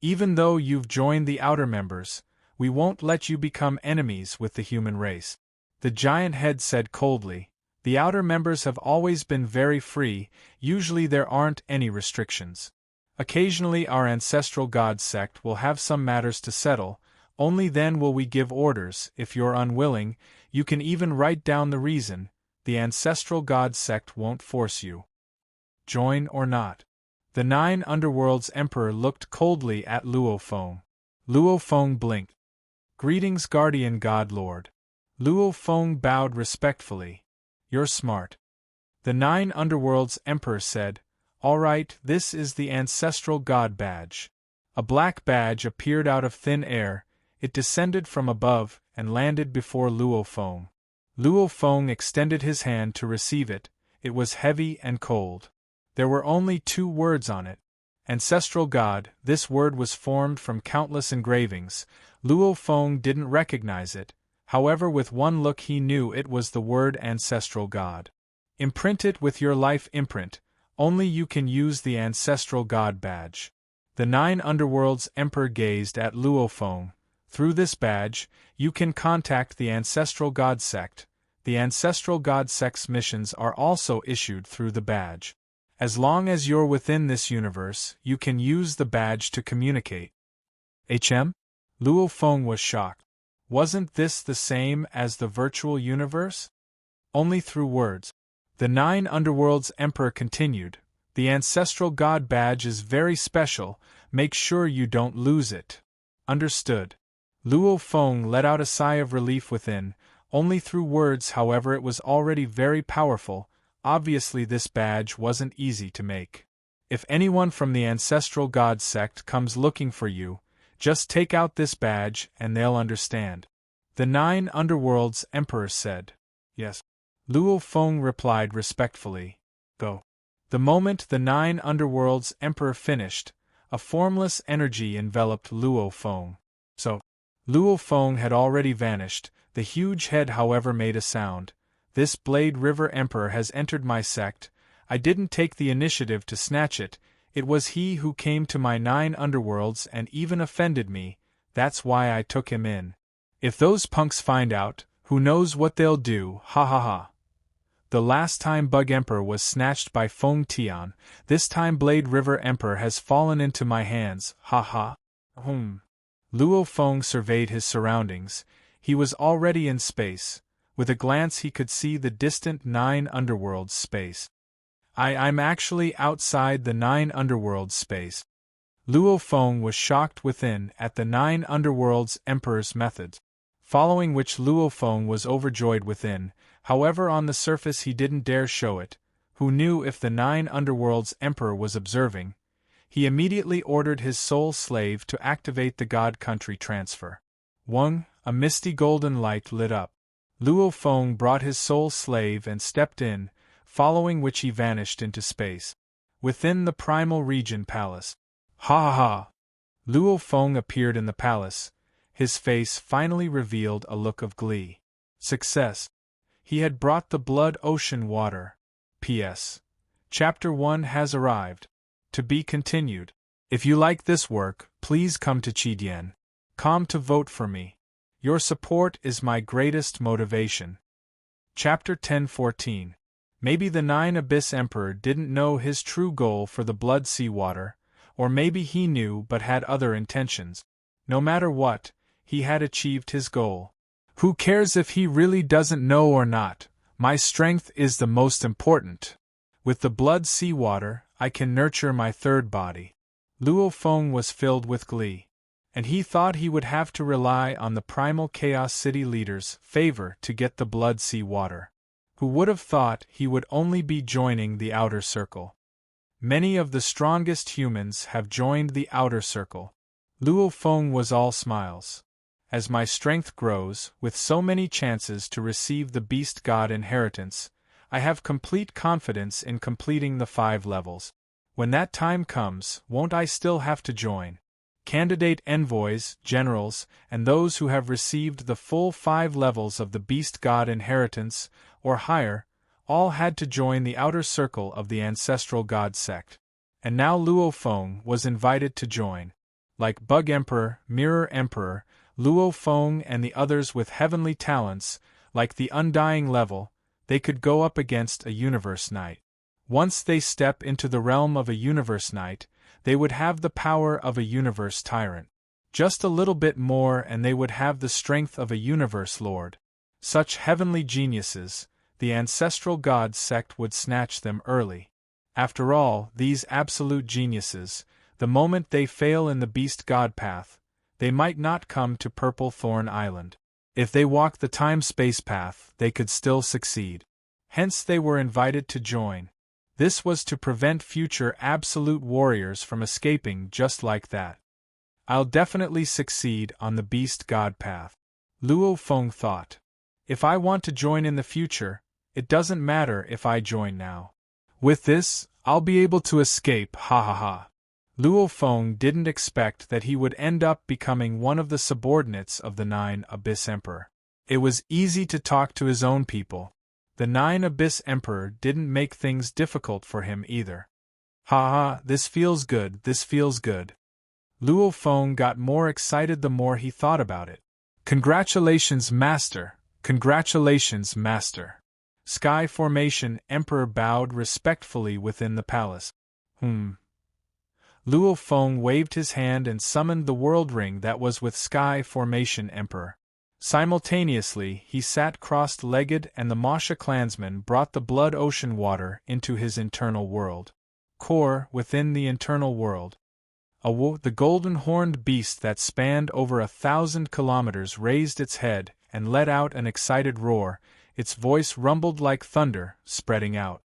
Even though you've joined the outer members, we won't let you become enemies with the human race. The giant head said coldly. The outer members have always been very free, usually there aren't any restrictions. Occasionally our ancestral god sect will have some matters to settle, only then will we give orders. If you're unwilling, you can even write down the reason. The ancestral god sect won't force you. Join or not. The 9 underworlds emperor looked coldly at Luo Feng. Luo Feng blinked. Greetings, guardian god lord. Luo Feng bowed respectfully. You're smart. The 9 underworlds emperor said, All right, this is the ancestral god badge. A black badge appeared out of thin air. It descended from above and landed before Luo Feng. Luo Feng extended his hand to receive it. It was heavy and cold. There were only 2 words on it. Ancestral God. This word was formed from countless engravings. Luo Feng didn't recognize it. However, with one look he knew it was the word Ancestral God. Imprint it with your life imprint. Only you can use the Ancestral God badge. The 9 underworlds emperor gazed at Luo Feng. Through this badge, you can contact the Ancestral God sect. The Ancestral God sect's missions are also issued through the badge. As long as you're within this universe, you can use the badge to communicate. Luo Feng was shocked. Wasn't this the same as the virtual universe? Only through words. The 9 underworlds emperor continued. The Ancestral God badge is very special. Make sure you don't lose it. Understood. Luo Feng let out a sigh of relief within. Only through words, however, it was already very powerful. Obviously this badge wasn't easy to make. If anyone from the Ancestral God sect comes looking for you, just take out this badge and they'll understand. The 9 underworlds emperor said. Yes. Luo Feng replied respectfully. Go. The moment the 9 underworlds emperor finished, a formless energy enveloped Luo Feng. Luo Feng had already vanished. The huge head, however, made a sound. This Blade River Emperor has entered my sect. I didn't take the initiative to snatch it. It was he who came to my 9 underworlds and even offended me. That's why I took him in. If those punks find out, who knows what they'll do, ha ha ha. The last time Bug Emperor was snatched by Feng Tian, this time Blade River Emperor has fallen into my hands, ha ha. Luo Feng surveyed his surroundings. He was already in space. With a glance he could see the distant 9 underworlds space. I'm actually outside the 9 underworlds space. Luo Feng was shocked within at the 9 underworlds Emperor's methods, following which Luo Feng was overjoyed within. However, on the surface he didn't dare show it. Who knew if the 9 underworlds Emperor was observing? He immediately ordered his soul slave to activate the God Country transfer. Wang, a misty golden light lit up. Luo Feng brought his soul slave and stepped in, following which he vanished into space. Within the Primal Region Palace. Ha ha ha! Luo Feng appeared in the palace. His face finally revealed a look of glee. Success! He had brought the blood ocean water. P.S. Chapter 1 has arrived. To be continued. If you like this work, please come to Chidian.com to vote for me. Your support is my greatest motivation. Chapter 10:14. Maybe the 9 Abyss Emperor didn't know his true goal for the Blood Sea Water, or maybe he knew but had other intentions. No matter what, he had achieved his goal. Who cares if he really doesn't know or not? My strength is the most important. With the Blood Sea Water, I can nurture my third body. Luo Feng was filled with glee. And he thought he would have to rely on the Primal Chaos City leader's favor to get the Blood Sea Water. Who would have thought he would only be joining the Outer Circle? Many of the strongest humans have joined the Outer Circle. Luo Feng was all smiles. As my strength grows, with so many chances to receive the Beast God inheritance, I have complete confidence in completing the 5 levels. When that time comes, won't I still have to join? Candidate envoys, generals, and those who have received the full 5 levels of the Beast God inheritance, or higher, all had to join the outer circle of the ancestral god sect. And now Luo Feng was invited to join. Like Bug Emperor, Mirror Emperor, Luo Feng and the others with heavenly talents, like the Undying level, they could go up against a Universe Knight. Once they step into the realm of a Universe Knight, they would have the power of a Universe Tyrant. Just a little bit more and they would have the strength of a Universe Lord. Such heavenly geniuses, the ancestral god sect would snatch them early. After all, these absolute geniuses, the moment they fail in the Beast God path, they might not come to Purple Thorn Island. If they walk the time-space path, they could still succeed. Hence they were invited to join. This was to prevent future absolute warriors from escaping just like that. I'll definitely succeed on the Beast God path. Luo Feng thought. If I want to join in the future, it doesn't matter if I join now. With this, I'll be able to escape, ha ha ha. Luo Feng didn't expect that he would end up becoming one of the subordinates of the 9 Abyss Emperor. It was easy to talk to his own people. The 9 Abyss Emperor didn't make things difficult for him either. Ha ha, this feels good, this feels good. Luo Feng got more excited the more he thought about it. Congratulations, Master! Congratulations, Master! Sky Formation Emperor bowed respectfully within the palace. Luo Feng waved his hand and summoned the world ring that was with Sky Formation Emperor. Simultaneously, he sat crossed-legged and the Masha clansman brought the blood ocean water into his internal world. Core within the internal world. The golden-horned beast that spanned over 1,000 kilometers raised its head and let out an excited roar. Its voice rumbled like thunder, spreading out.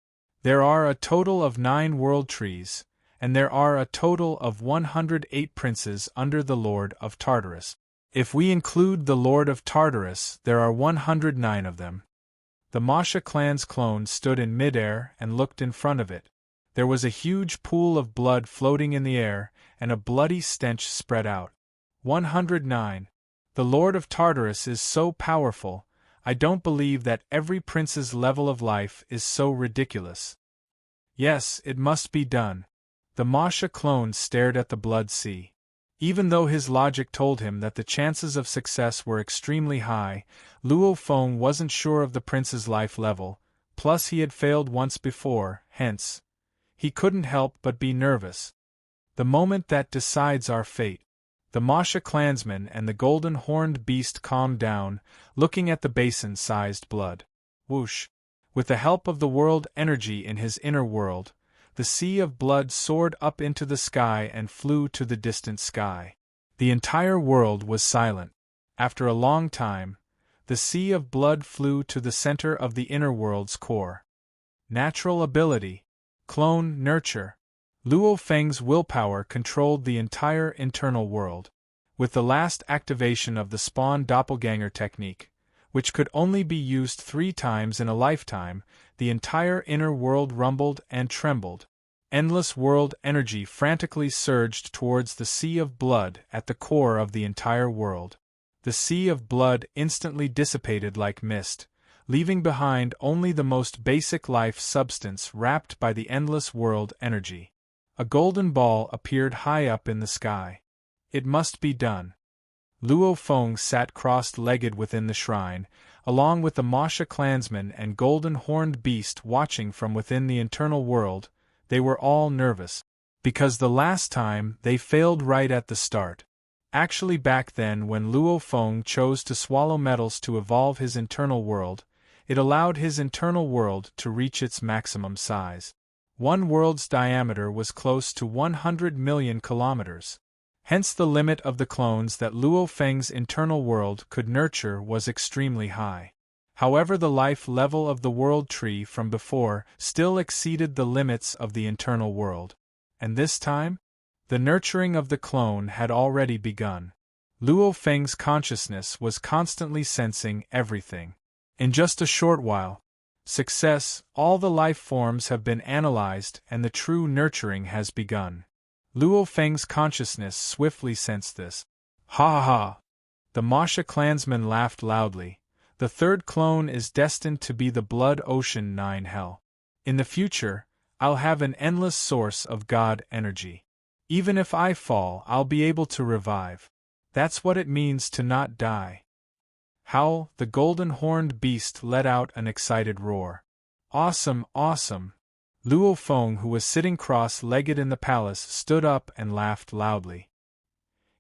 There are a total of 9 world trees, and there are a total of 108 princes under the Lord of Tartarus. If we include the Lord of Tartarus, there are 109 of them. The Masha clan's clone stood in midair and looked in front of it. There was a huge pool of blood floating in the air, and a bloody stench spread out. 109. The Lord of Tartarus is so powerful, I don't believe that every prince's level of life is so ridiculous. Yes, it must be done. The Masha clone stared at the blood sea. Even though his logic told him that the chances of success were extremely high, Luo Feng wasn't sure of the prince's life level, plus he had failed once before, hence, he couldn't help but be nervous. The moment that decides our fate. The Masha clansman and the golden-horned beast calmed down, looking at the basin-sized blood. Whoosh! With the help of the world energy in his inner world, the sea of blood soared up into the sky and flew to the distant sky. The entire world was silent. After a long time, the sea of blood flew to the center of the inner world's core. Natural ability, clone nurture. Luo Feng's willpower controlled the entire internal world. With the last activation of the spawn doppelganger technique, which could only be used 3 times in a lifetime, the entire inner world rumbled and trembled. Endless world energy frantically surged towards the sea of blood at the core of the entire world. The sea of blood instantly dissipated like mist, leaving behind only the most basic life substance wrapped by the endless world energy. A golden ball appeared high up in the sky. It must be done. Luo Feng sat cross-legged within the shrine, along with the Masha clansman and golden-horned beast watching from within the internal world. They were all nervous, because the last time they failed right at the start. Actually back then when Luo Feng chose to swallow metals to evolve his internal world, it allowed his internal world to reach its maximum size. One world's diameter was close to 100 million kilometers. Hence the limit of the clones that Luo Feng's internal world could nurture was extremely high. However, the life level of the world tree from before still exceeded the limits of the internal world. And this time, the nurturing of the clone had already begun. Luo Feng's consciousness was constantly sensing everything. In just a short while, all the life forms have been analyzed and the true nurturing has begun. Luo Feng's consciousness swiftly sensed this. Ha ha ha! The Masha clansman laughed loudly. The 3rd clone is destined to be the Blood Ocean 9 Hell. In the future, I'll have an endless source of God energy. Even if I fall, I'll be able to revive. That's what it means to not die. Howl, the golden-horned beast let out an excited roar. Awesome, awesome! Luo Feng, who was sitting cross-legged in the palace, stood up and laughed loudly.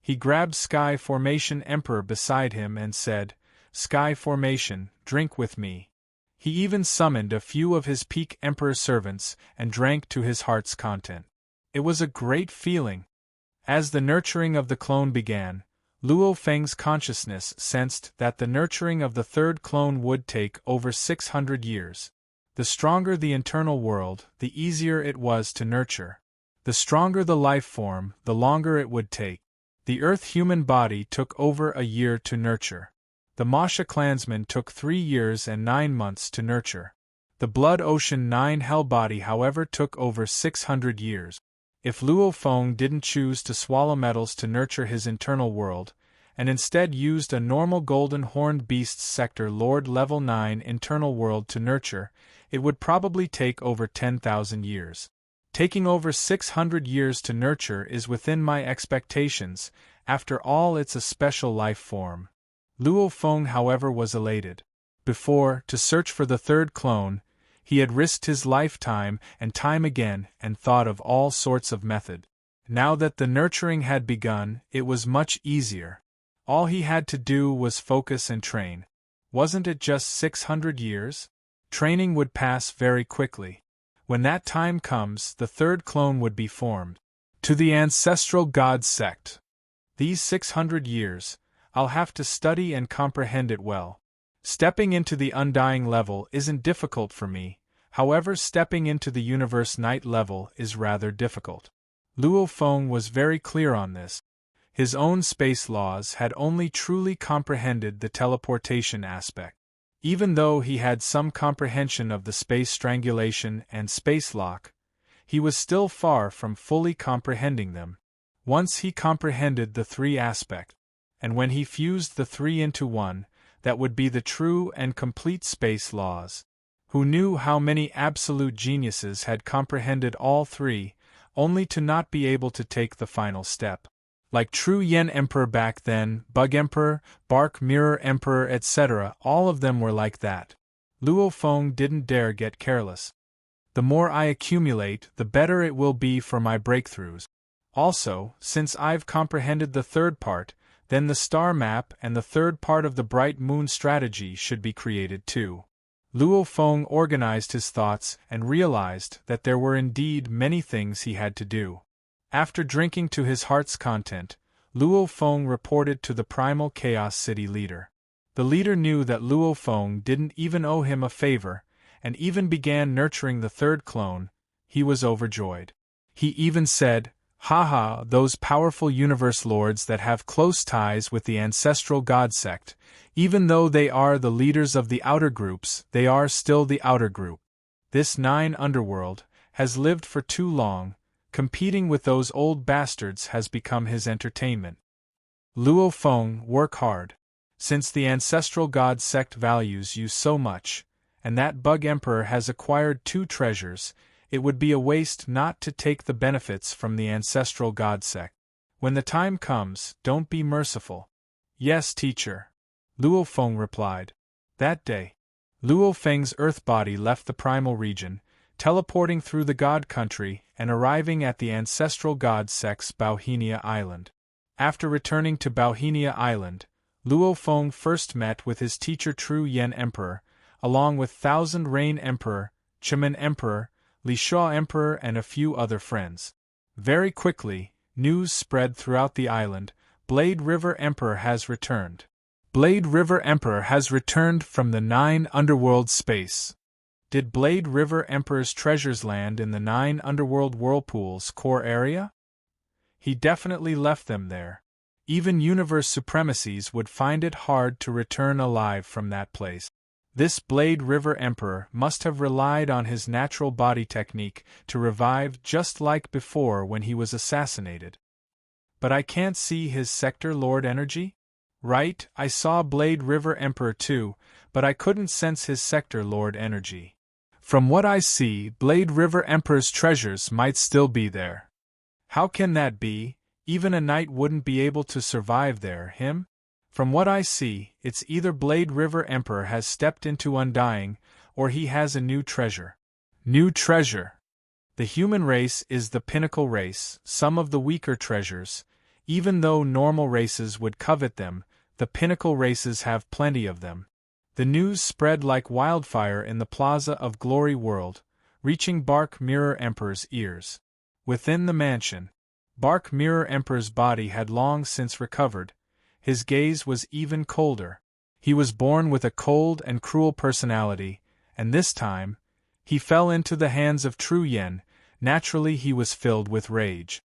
He grabbed Sky Formation Emperor beside him and said, "Sky Formation, drink with me." He even summoned a few of his peak Emperor servants and drank to his heart's content. It was a great feeling. As the nurturing of the clone began, Luo Feng's consciousness sensed that the nurturing of the 3rd clone would take over 600 years. The stronger the internal world, the easier it was to nurture. The stronger the life form, the longer it would take. The Earth human body took over a year to nurture. The Masha clansman took 3 years and 9 months to nurture. The Blood Ocean 9 Hell body, however, took over 600 years. If Luo Feng didn't choose to swallow metals to nurture his internal world, and instead used a normal golden-horned beast's sector Lord level 9 internal world to nurture, it would probably take over 10,000 years. Taking over 600 years to nurture is within my expectations. After all, it's a special life form. Luo Feng, however, was elated. Before, to search for the 3rd clone, he had risked his lifetime and time again and thought of all sorts of method. Now that the nurturing had begun, it was much easier. All he had to do was focus and train. Wasn't it just 600 years? Training would pass very quickly. When that time comes, the 3rd clone would be formed. To the ancestral god sect. These 600 years, I'll have to study and comprehend it well. Stepping into the undying level isn't difficult for me, however stepping into the universe night level is rather difficult. Luo Feng was very clear on this. His own space laws had only truly comprehended the teleportation aspect. Even though he had some comprehension of the space strangulation and space lock, he was still far from fully comprehending them. Once he comprehended the 3 aspect, and when he fused the 3 into one, that would be the true and complete space laws. Who knew how many absolute geniuses had comprehended all 3, only to not be able to take the final step. Like true Yen Emperor back then, Bug Emperor, Bark Mirror Emperor, etc., all of them were like that. Luo Feng didn't dare get careless. The more I accumulate, the better it will be for my breakthroughs. Also, since I've comprehended the 3rd part, then the star map and the 3rd part of the bright moon strategy should be created too. Luo Feng organized his thoughts and realized that there were indeed many things he had to do. After drinking to his heart's content, Luo Feng reported to the primal Chaos City leader. The leader knew that Luo Feng didn't even owe him a favor, and even began nurturing the third clone. He was overjoyed. He even said, "Haha, those powerful universe lords that have close ties with the ancestral god sect, even though they are the leaders of the outer groups, they are still the outer group. This 9 underworld has lived for too long, competing with those old bastards has become his entertainment. Luo Feng, work hard. Since the ancestral god sect values you so much, and that bug emperor has acquired 2 treasures, it would be a waste not to take the benefits from the ancestral god sect. When the time comes, don't be merciful." "Yes, teacher," Luo Feng replied. That day, Luo Feng's earth body left the primal region, teleporting through the god country and arriving at the ancestral god sect's Bauhinia Island. After returning to Bauhinia Island, Luo Feng first met with his teacher True Yen Emperor, along with Thousand Rain Emperor, Chemin Emperor, Li Sha Emperor and a few other friends. Very quickly, news spread throughout the island: Blade River Emperor has returned. Blade River Emperor has returned from the 9 underworld space. Did Blade River Emperor's treasures land in the 9 underworld whirlpools core area? He definitely left them there. Even universe supremacies would find it hard to return alive from that place. This Blade River Emperor must have relied on his natural body technique to revive just like before when he was assassinated. But I can't see his Sector Lord energy? Right, I saw Blade River Emperor too, but I couldn't sense his Sector Lord energy. From what I see, Blade River Emperor's treasures might still be there. How can that be? Even a knight wouldn't be able to survive there, him? From what I see, it's either Blade River Emperor has stepped into Undying, or he has a new treasure. New treasure. The human race is the pinnacle race, some of the weaker treasures. Even though normal races would covet them, the pinnacle races have plenty of them. The news spread like wildfire in the plaza of Glory World, reaching Bark Mirror Emperor's ears. Within the mansion, Bark Mirror Emperor's body had long since recovered. His gaze was even colder. He was born with a cold and cruel personality, and this time, he fell into the hands of True Yen. Naturally he was filled with rage.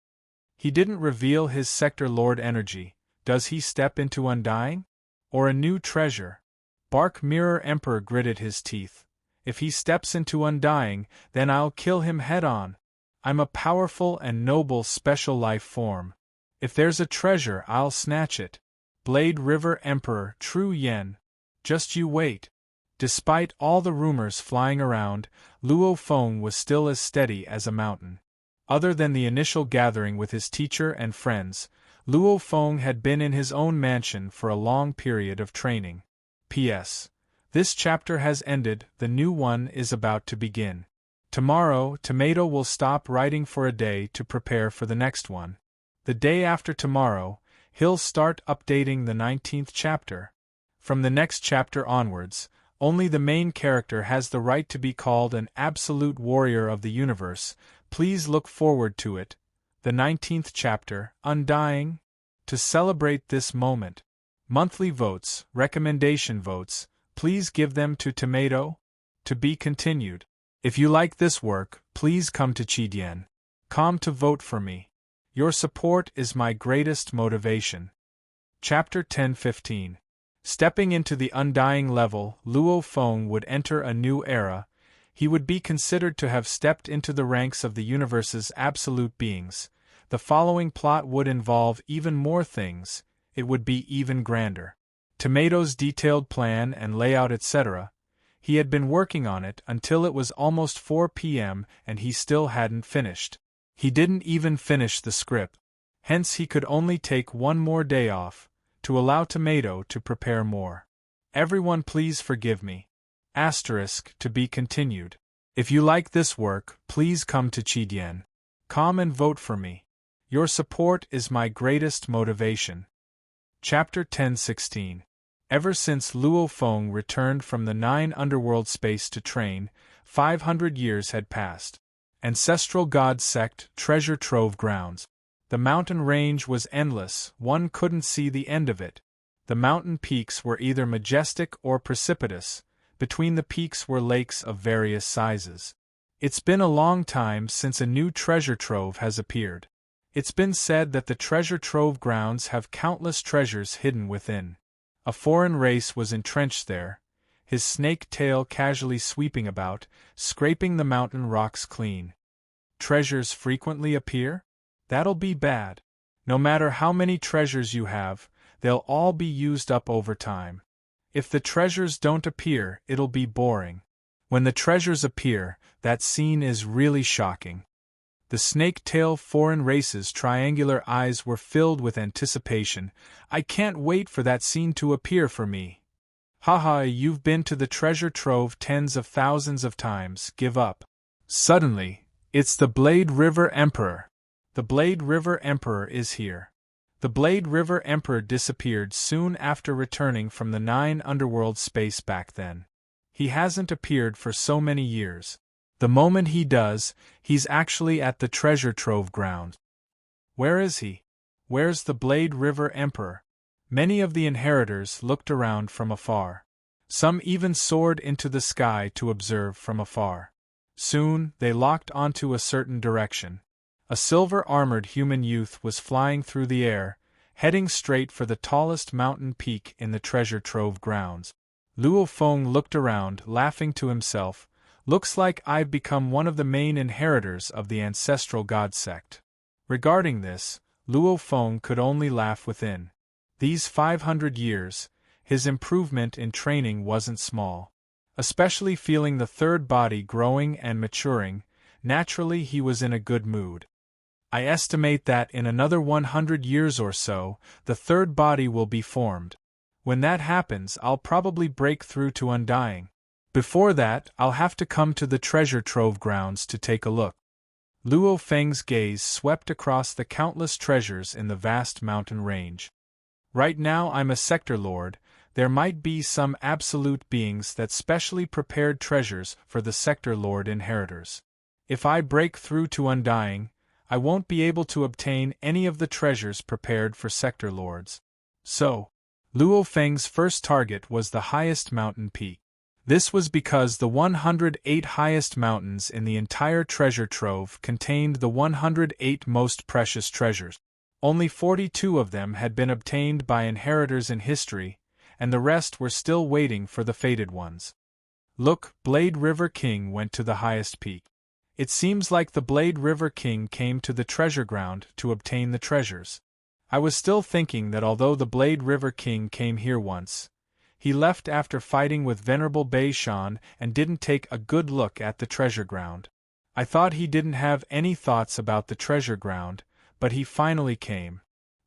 He didn't reveal his Sector Lord energy. Does he step into Undying? Or a new treasure? Bark Mirror Emperor gritted his teeth. If he steps into Undying, then I'll kill him head-on. I'm a powerful and noble special life form. If there's a treasure, I'll snatch it. Blade River Emperor True Yen. Just you wait. Despite all the rumors flying around, Luo Feng was still as steady as a mountain. Other than the initial gathering with his teacher and friends, Luo Feng had been in his own mansion for a long period of training. P.S. This chapter has ended, the new one is about to begin. Tomorrow, Tomato will stop writing for a day to prepare for the next one. The day after tomorrow, he'll start updating the 19th chapter. From the next chapter onwards, only the main character has the right to be called an absolute warrior of the universe. Please look forward to it. The 19th chapter, Undying. To celebrate this moment, monthly votes, recommendation votes, please give them to Tomato. To be continued. If you like this work, please come to Chidien.com to vote for me. Your support is my greatest motivation. Chapter 10-15. Stepping into the Undying level, Luo Feng would enter a new era. He would be considered to have stepped into the ranks of the universe's absolute beings. The following plot would involve even more things. It would be even grander. Tomato's detailed plan and layout, etc. He had been working on it until it was almost 4 p.m. and he still hadn't finished. He didn't even finish the script. Hence he could only take one more day off, to allow Tomato to prepare more. Everyone please forgive me. Asterisk to be continued. If you like this work, please come to Chidien.com and vote for me. Your support is my greatest motivation. Chapter 10-16. Ever since Luo Feng returned from the 9 underworld space to train, 500 years had passed. Ancestral God Sect Treasure Trove Grounds. The mountain range was endless, one couldn't see the end of it. The mountain peaks were either majestic or precipitous, between the peaks were lakes of various sizes. It's been a long time since a new treasure trove has appeared. It's been said that the treasure trove grounds have countless treasures hidden within. A foreign race was entrenched there, his snake tail casually sweeping about, scraping the mountain rocks clean. Treasures frequently appear? That'll be bad. No matter how many treasures you have, they'll all be used up over time. If the treasures don't appear, it'll be boring. When the treasures appear, that scene is really shocking. The snake-tail foreign race's triangular eyes were filled with anticipation. I can't wait for that scene to appear for me. Haha, you've been to the treasure trove tens of thousands of times, give up. Suddenly, it's the Blade River Emperor. The Blade River Emperor is here. The Blade River Emperor disappeared soon after returning from the 9 underworld space back then. He hasn't appeared for so many years. The moment he does, he's actually at the treasure trove ground. Where is he? Where's the Blade River Emperor? Many of the inheritors looked around from afar. Some even soared into the sky to observe from afar. Soon, they locked onto a certain direction. A silver-armored human youth was flying through the air, heading straight for the tallest mountain peak in the treasure trove grounds. Luo Feng looked around, laughing to himself. Looks like I've become one of the main inheritors of the ancestral god sect. Regarding this, Luo Feng could only laugh within. These 500 years, his improvement in training wasn't small. Especially feeling the third body growing and maturing, naturally he was in a good mood. I estimate that in another 100 years or so, the third body will be formed. When that happens, I'll probably break through to undying. Before that, I'll have to come to the treasure trove grounds to take a look. Luo Feng's gaze swept across the countless treasures in the vast mountain range. Right now I'm a sector lord. There might be some absolute beings that specially prepared treasures for the sector lord inheritors. If I break through to undying, I won't be able to obtain any of the treasures prepared for sector lords. So, Luo Feng's first target was the highest mountain peak. This was because the 108 highest mountains in the entire treasure trove contained the 108 most precious treasures. Only 42 of them had been obtained by inheritors in history, and the rest were still waiting for the fated ones. Look, Blade River King went to the highest peak. It seems like the Blade River King came to the treasure ground to obtain the treasures. I was still thinking that although the Blade River King came here once, he left after fighting with Venerable Bei Shan and didn't take a good look at the treasure ground. I thought he didn't have any thoughts about the treasure ground, but he finally came.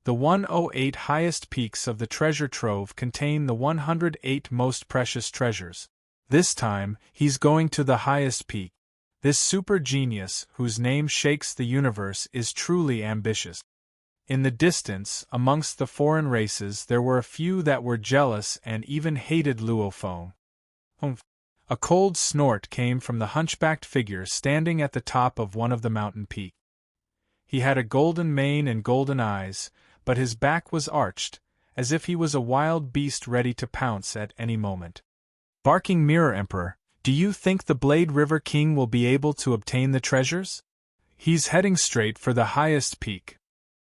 The 108 highest peaks of the treasure trove contain the 108 most precious treasures. This time, he's going to the highest peak. This super genius, whose name shakes the universe, is truly ambitious. In the distance, amongst the foreign races, there were a few that were jealous and even hated Luo Feng. Humph! A cold snort came from the hunchbacked figure standing at the top of one of the mountain peaks. He had a golden mane and golden eyes, but his back was arched, as if he was a wild beast ready to pounce at any moment. Barking Mirror Emperor, do you think the Blade River King will be able to obtain the treasures? He's heading straight for the highest peak.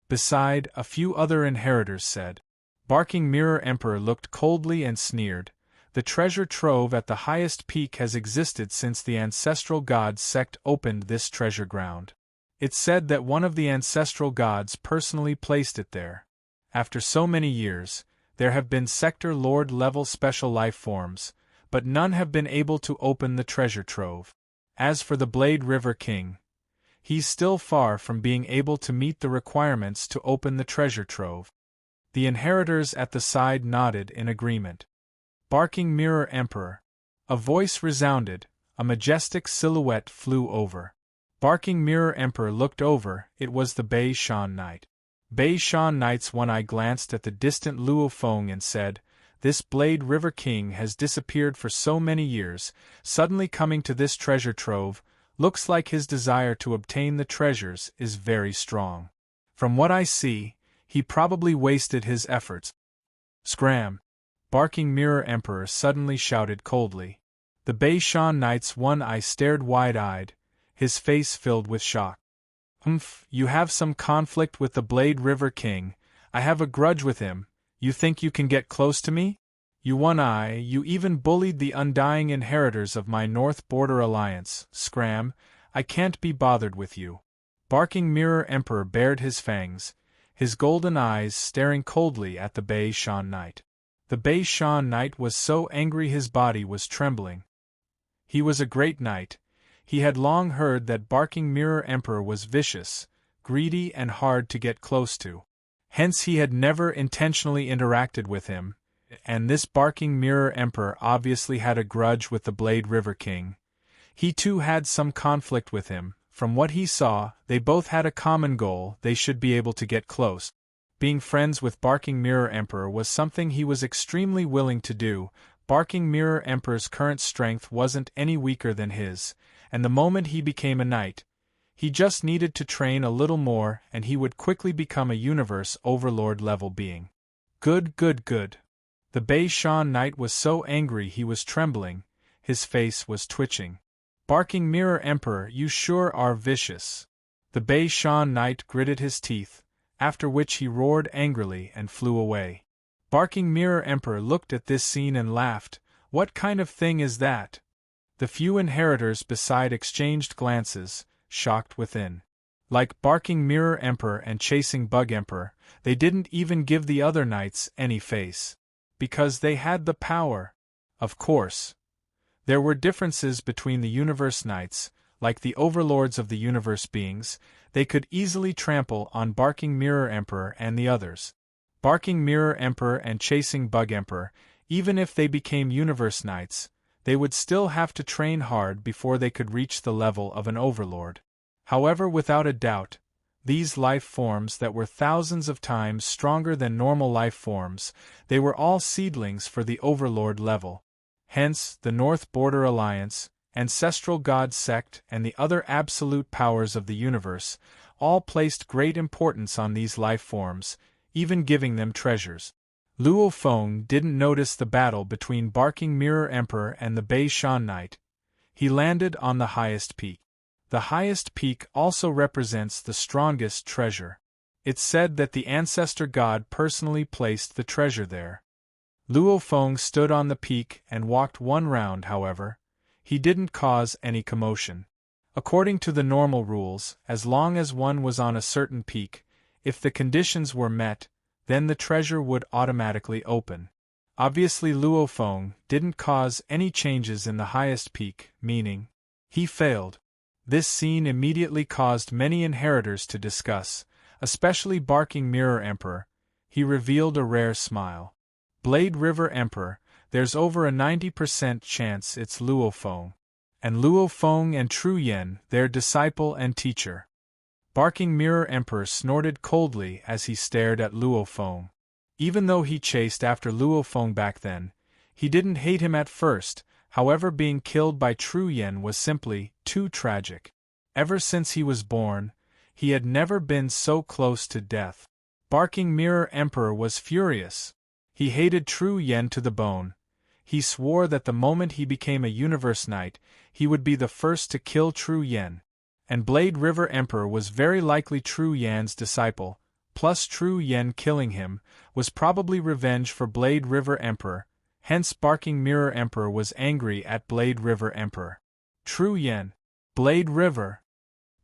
Beside, a few other inheritors said. Barking Mirror Emperor looked coldly and sneered. The treasure trove at the highest peak has existed since the ancestral god sect opened this treasure ground. It's said that one of the ancestral gods personally placed it there. After so many years, there have been sector lord level special life forms, but none have been able to open the treasure trove. As for the Blade River King, he's still far from being able to meet the requirements to open the treasure trove. The inheritors at the side nodded in agreement. Barking Mirror Emperor. A voice resounded, a majestic silhouette flew over. Barking Mirror Emperor looked over, it was the Bei Shan Knight. Bei Shan Knight's one eye glanced at the distant Luo Feng and said, this Blade River King has disappeared for so many years, suddenly coming to this treasure trove, looks like his desire to obtain the treasures is very strong. From what I see, he probably wasted his efforts. Scram! Barking Mirror Emperor suddenly shouted coldly. The Bei Shan Knight's one eye stared wide-eyed, his face filled with shock. You have some conflict with the Blade River King. I have a grudge with him. You think you can get close to me? You one-eye, you even bullied the undying inheritors of my North Border Alliance. Scram! I can't be bothered with you. Barking Mirror Emperor bared his fangs, his golden eyes staring coldly at the Bei Shan Knight. The Bei Shan Knight was so angry his body was trembling. He was a great knight. He had long heard that Barking Mirror Emperor was vicious, greedy and hard to get close to. Hence he had never intentionally interacted with him, and this Barking Mirror Emperor obviously had a grudge with the Blade River King. He too had some conflict with him. From what he saw, they both had a common goal: they should be able to get close. Being friends with Barking Mirror Emperor was something he was extremely willing to do. Barking Mirror Emperor's current strength wasn't any weaker than his, and the moment he became a knight, he just needed to train a little more and he would quickly become a universe overlord level being. Good. The Bei Shan Knight was so angry he was trembling, his face was twitching. Barking Mirror Emperor, you sure are vicious. The Bei Shan Knight gritted his teeth, after which he roared angrily and flew away. Barking Mirror Emperor looked at this scene and laughed. What kind of thing is that? The few inheritors beside exchanged glances, shocked within. Like Barking Mirror Emperor and Chasing Bug Emperor, they didn't even give the other knights any face. Because they had the power. Of course. There were differences between the universe knights, like the overlords of the universe beings. They could easily trample on Barking Mirror Emperor and the others. Barking Mirror Emperor and Chasing Bug Emperor, even if they became universe knights, they would still have to train hard before they could reach the level of an overlord. However, without a doubt, these life forms that were thousands of times stronger than normal life forms, they were all seedlings for the overlord level. Hence, the North Border Alliance, Ancestral God Sect and the other absolute powers of the universe, all placed great importance on these life forms, even giving them treasures. Luo Feng didn't notice the battle between Barking Mirror Emperor and the Bei Shan Knight. He landed on the highest peak. The highest peak also represents the strongest treasure. It's said that the ancestor god personally placed the treasure there. Luo Feng stood on the peak and walked one round. However, he didn't cause any commotion. According to the normal rules, as long as one was on a certain peak, if the conditions were met, then the treasure would automatically open. Obviously Luo Feng didn't cause any changes in the highest peak, meaning he failed. This scene immediately caused many inheritors to discuss, especially Barking Mirror Emperor. He revealed a rare smile. Blade River Emperor, there's over a 90% chance it's Luo Feng. And Luo Feng and Tru Yen, their disciple and teacher. Barking Mirror Emperor snorted coldly as he stared at Luo Feng. Even though he chased after Luo Feng back then, he didn't hate him at first. However, being killed by Tru Yen was simply too tragic. Ever since he was born, he had never been so close to death. Barking Mirror Emperor was furious. He hated Tru Yen to the bone. He swore that the moment he became a universe knight, he would be the first to kill Tru Yen. And Blade River Emperor was very likely Tru Yan's disciple, plus Tru Yen killing him was probably revenge for Blade River Emperor. Hence Barking Mirror Emperor was angry at Blade River Emperor. Tru Yen, Blade River.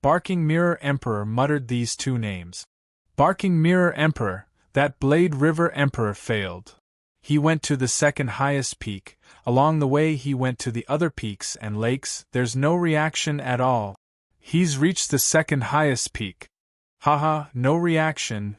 Barking Mirror Emperor muttered these two names. Barking Mirror Emperor, that Blade River Emperor failed. He went to the second highest peak. Along the way he went to the other peaks and lakes. There's no reaction at all. He's reached the second highest peak. Haha, no reaction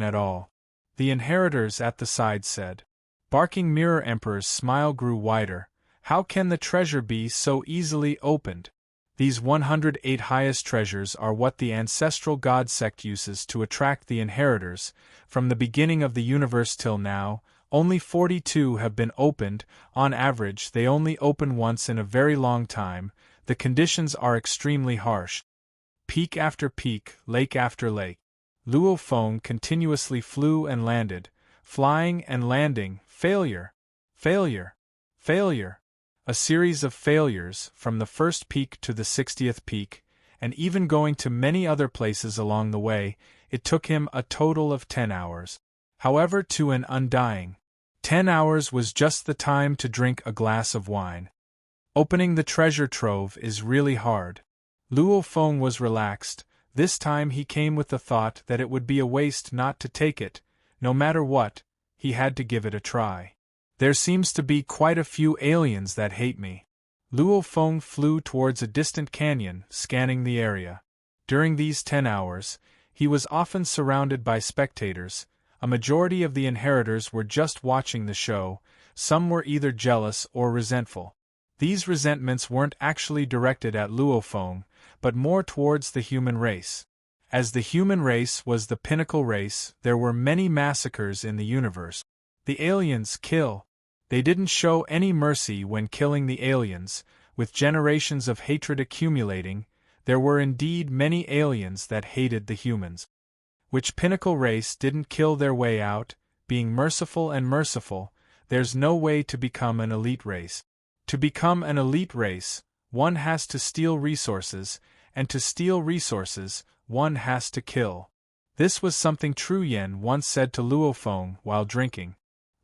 at all. The inheritors at the side said. Barking Mirror Emperor's smile grew wider. How can the treasure be so easily opened? These 108 highest treasures are what the Ancestral God Sect uses to attract the inheritors. From the beginning of the universe till now, Only 42 have been opened. On average they only open once in a very long time. The conditions are extremely harsh. Peak after peak, lake after lake. Luo Feng continuously flew and landed, flying and landing, failure, failure, failure. A series of failures, from the first peak to the 60th peak, and even going to many other places along the way. It took him a total of 10 hours. However, to an undying 10 hours was just the time to drink a glass of wine. Opening the treasure trove is really hard. Luo Feng was relaxed. This time he came with the thought that it would be a waste not to take it. No matter what, he had to give it a try. There seems to be quite a few aliens that hate me. Luo Feng flew towards a distant canyon, scanning the area. During these 10 hours, he was often surrounded by spectators. A majority of the inheritors were just watching the show. Some were either jealous or resentful. These resentments weren't actually directed at Luo Feng, but more towards the human race. As the human race was the pinnacle race, there were many massacres in the universe. The aliens kill. They didn't show any mercy when killing the aliens. With generations of hatred accumulating, there were indeed many aliens that hated the humans. Which pinnacle race didn't kill their way out? Being merciful and merciful, there's no way to become an elite race. To become an elite race, one has to steal resources, and to steal resources, one has to kill. This was something Tru Yen once said to Luo Feng while drinking.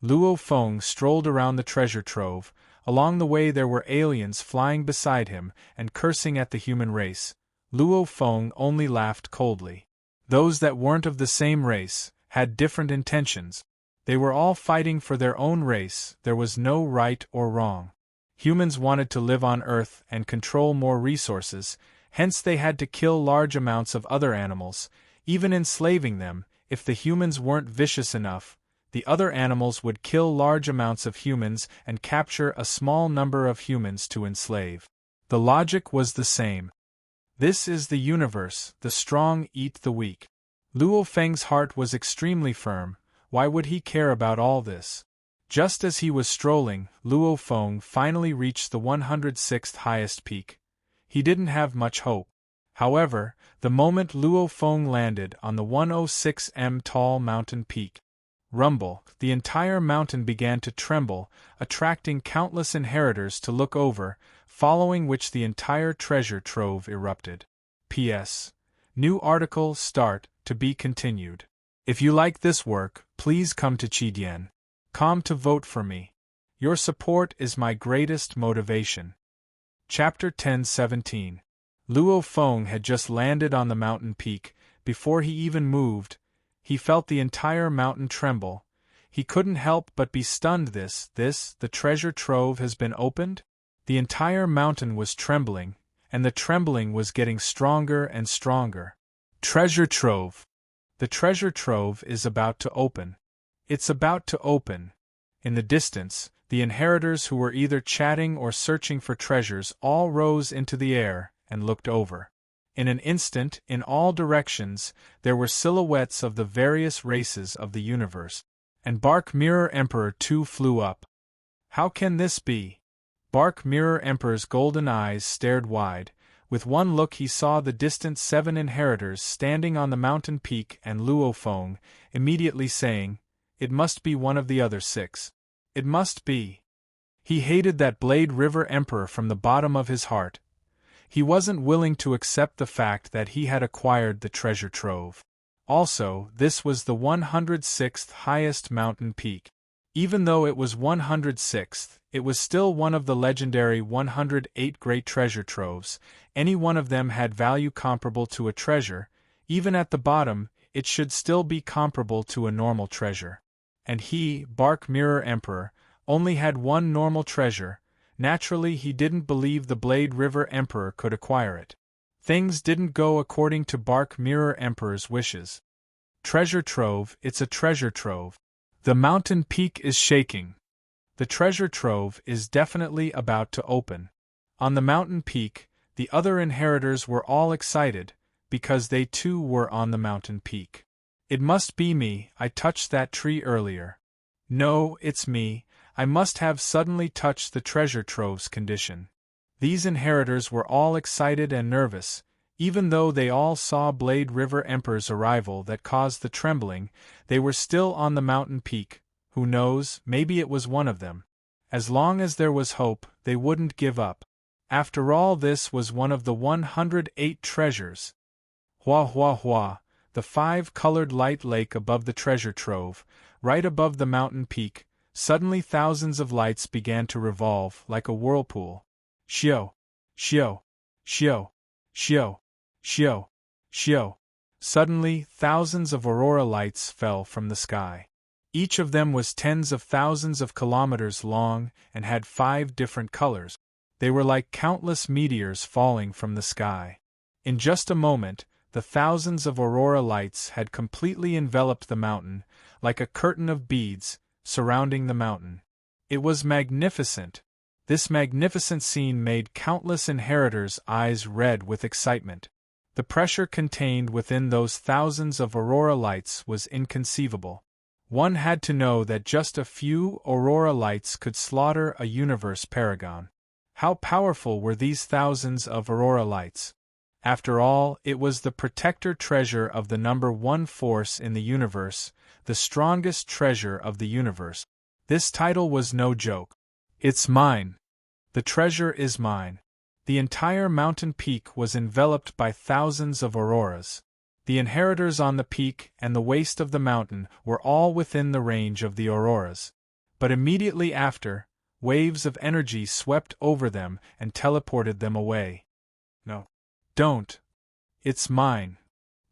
Luo Feng strolled around the treasure trove. Along the way there were aliens flying beside him and cursing at the human race. Luo Feng only laughed coldly. Those that weren't of the same race had different intentions. They were all fighting for their own race. There was no right or wrong. Humans wanted to live on Earth and control more resources, hence they had to kill large amounts of other animals, even enslaving them. If the humans weren't vicious enough, the other animals would kill large amounts of humans and capture a small number of humans to enslave. The logic was the same. This is the universe, the strong eat the weak. Luo Feng's heart was extremely firm. Why would he care about all this? Just as he was strolling, Luo Feng finally reached the 106th highest peak. He didn't have much hope. However, the moment Luo Feng landed on the 106m tall mountain peak, rumble, the entire mountain began to tremble, attracting countless inheritors to look over, following which the entire treasure trove erupted. P.S. New article start, to be continued. If you like this work, please come to Chidien.com to vote for me. Your support is my greatest motivation. Chapter 1017. Luo Feng had just landed on the mountain peak. Before he even moved, he felt the entire mountain tremble. He couldn't help but be stunned. The treasure trove has been opened? The entire mountain was trembling, and the trembling was getting stronger and stronger. Treasure trove. The treasure trove is about to open. It's about to open. In the distance, the inheritors who were either chatting or searching for treasures all rose into the air and looked over. In an instant, in all directions, there were silhouettes of the various races of the universe. And Bark Mirror Emperor too flew up. How can this be? Bark Mirror Emperor's golden eyes stared wide. With one look he saw the distant 7 inheritors standing on the mountain peak and Luo Feng, immediately saying, "It must be one of the other 6. It must be." He hated that Blade River Emperor from the bottom of his heart. He wasn't willing to accept the fact that he had acquired the treasure trove. Also, this was the 106th highest mountain peak. Even though it was 106th, it was still one of the legendary 108 great treasure troves. Any one of them had value comparable to a treasure. Even at the bottom, it should still be comparable to a normal treasure. And he, Bark Mirror Emperor, only had one normal treasure. Naturally, he didn't believe the Blade River Emperor could acquire it. Things didn't go according to Bark Mirror Emperor's wishes. Treasure trove, it's a treasure trove. The mountain peak is shaking. The treasure trove is definitely about to open. On the mountain peak, the other inheritors were all excited, because they too were on the mountain peak. It must be me, I touched that tree earlier. No, it's me, I must have suddenly touched the treasure trove's condition. These inheritors were all excited and nervous, even though they all saw Blade River Emperor's arrival that caused the trembling. They were still on the mountain peak. Who knows, maybe it was one of them. As long as there was hope, they wouldn't give up. After all, this was one of the 108 treasures. Hua hua hua, the 5-colored light lake above the treasure trove, right above the mountain peak. Suddenly thousands of lights began to revolve like a whirlpool. Shio! Shio! Shio! Shio! Shio! Shio! Suddenly, thousands of aurora lights fell from the sky. Each of them was tens of thousands of kilometers long and had 5 different colors. They were like countless meteors falling from the sky. In just a moment, the thousands of aurora lights had completely enveloped the mountain, like a curtain of beads, surrounding the mountain. It was magnificent. This magnificent scene made countless inheritors' eyes red with excitement. The pressure contained within those thousands of aurora lights was inconceivable. One had to know that just a few aurora lights could slaughter a universe paragon. How powerful were these thousands of aurora lights? After all, it was the protector treasure of the number 1 force in the universe, the strongest treasure of the universe. This title was no joke. It's mine. The treasure is mine. The entire mountain peak was enveloped by thousands of auroras. The inheritors on the peak and the waist of the mountain were all within the range of the auroras. But immediately after, waves of energy swept over them and teleported them away. No. Don't. It's mine.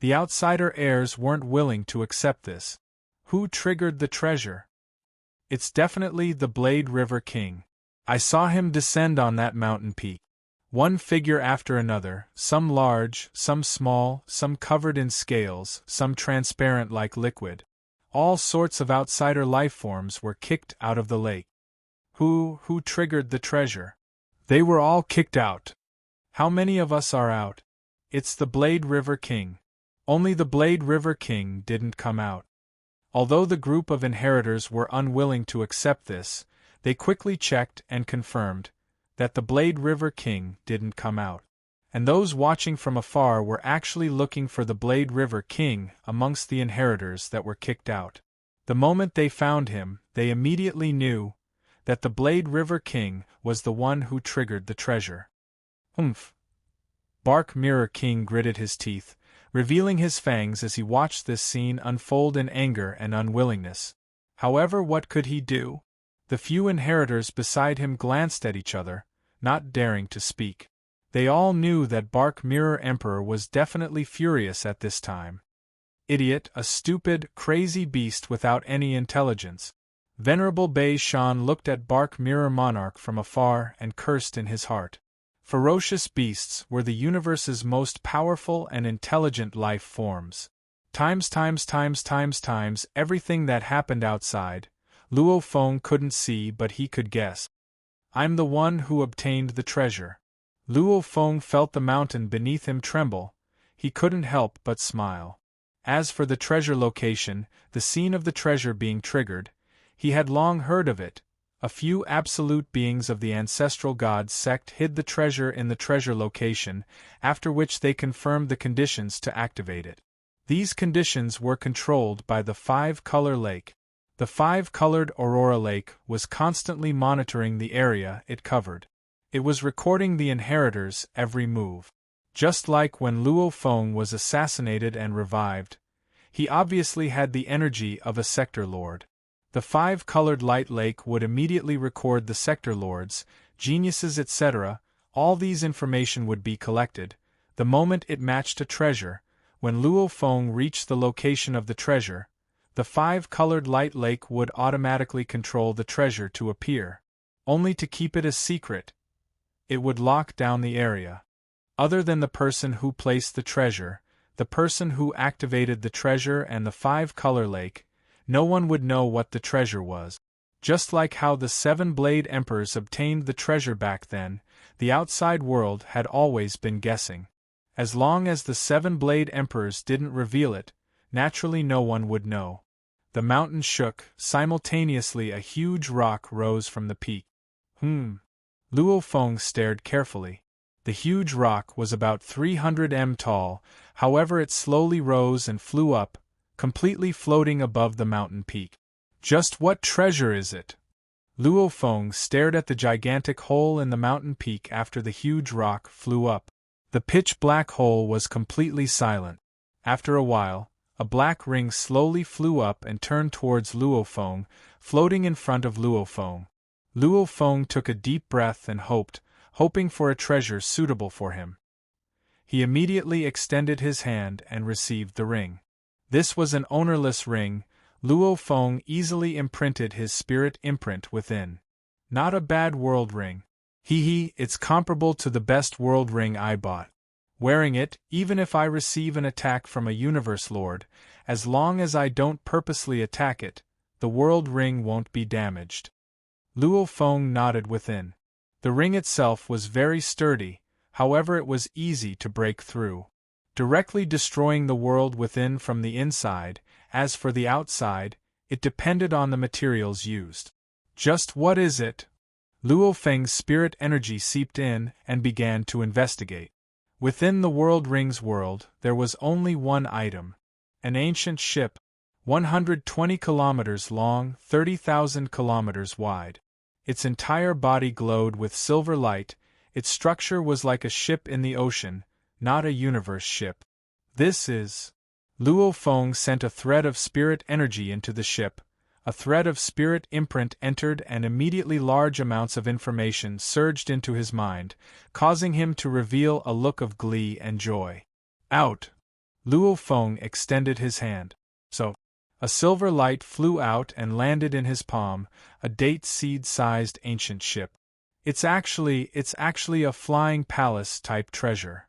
The outsider heirs weren't willing to accept this. Who triggered the treasure? It's definitely the Blade River King. I saw him descend on that mountain peak. One figure after another, some large, some small, some covered in scales, some transparent like liquid. All sorts of outsider life forms were kicked out of the lake. Who triggered the treasure? They were all kicked out. How many of us are out? It's the Blade River King. Only the Blade River King didn't come out. Although the group of inheritors were unwilling to accept this, they quickly checked and confirmed that the Blade River King didn't come out. And those watching from afar were actually looking for the Blade River King amongst the inheritors that were kicked out. The moment they found him, they immediately knew that the Blade River King was the one who triggered the treasure. Humph! Bark Mirror King gritted his teeth, revealing his fangs as he watched this scene unfold in anger and unwillingness. However, what could he do? The few inheritors beside him glanced at each other, not daring to speak. They all knew that Bark Mirror Emperor was definitely furious at this time. Idiot, a stupid, crazy beast without any intelligence. Venerable Bei Shan looked at Bark Mirror Monarch from afar and cursed in his heart. Ferocious beasts were the universe's most powerful and intelligent life forms. Times everything that happened outside, Luo Feng couldn't see but he could guess. I'm the one who obtained the treasure. Luo Feng felt the mountain beneath him tremble. He couldn't help but smile. As for the treasure location, the scene of the treasure being triggered, he had long heard of it. A few absolute beings of the ancestral god sect hid the treasure in the treasure location, after which they confirmed the conditions to activate it. These conditions were controlled by the 5-color lake. The 5-colored Aurora Lake was constantly monitoring the area it covered. It was recording the inheritors' every move. Just like when Luo Feng was assassinated and revived, he obviously had the energy of a sector lord. The 5-colored light lake would immediately record the sector lords, geniuses, etc. All these information would be collected. The moment it matched a treasure, when Luo Feng reached the location of the treasure, the 5-colored light lake would automatically control the treasure to appear. Only to keep it a secret, it would lock down the area. Other than the person who placed the treasure, the person who activated the treasure and the 5-color lake, no one would know what the treasure was. Just like how the 7 Blade Emperors obtained the treasure back then, the outside world had always been guessing. As long as the 7 Blade Emperors didn't reveal it, naturally no one would know. The mountain shook, simultaneously a huge rock rose from the peak. Luo Feng stared carefully. The huge rock was about 300 m tall, however it slowly rose and flew up, completely floating above the mountain peak. Just what treasure is it? Luo Feng stared at the gigantic hole in the mountain peak after the huge rock flew up. The pitch-black hole was completely silent. After a while, a black ring slowly flew up and turned towards Luo Feng, floating in front of Luo Feng. Luo Feng took a deep breath and hoping for a treasure suitable for him. He immediately extended his hand and received the ring. This was an ownerless ring. Luo Feng easily imprinted his spirit imprint within. Not a bad world ring. It's comparable to the best world ring I bought. Wearing it, even if I receive an attack from a universe lord, as long as I don't purposely attack it, the world ring won't be damaged. Luo Feng nodded within. The ring itself was very sturdy, however it was easy to break through, directly destroying the world within from the inside. As for the outside, it depended on the materials used. Just what is it? Luo Feng's spirit energy seeped in and began to investigate. Within the world ring's world, there was only one item. An ancient ship, 120 kilometers long, 30,000 kilometers wide. Its entire body glowed with silver light. Its structure was like a ship in the ocean, not a universe ship. This is... Luo Feng sent a thread of spirit energy into the ship. A thread of spirit imprint entered and immediately large amounts of information surged into his mind, causing him to reveal a look of glee and joy. Out! Luo Feng extended his hand. So, a silver light flew out and landed in his palm, a date seed-sized ancient ship. It's actually a flying palace-type treasure.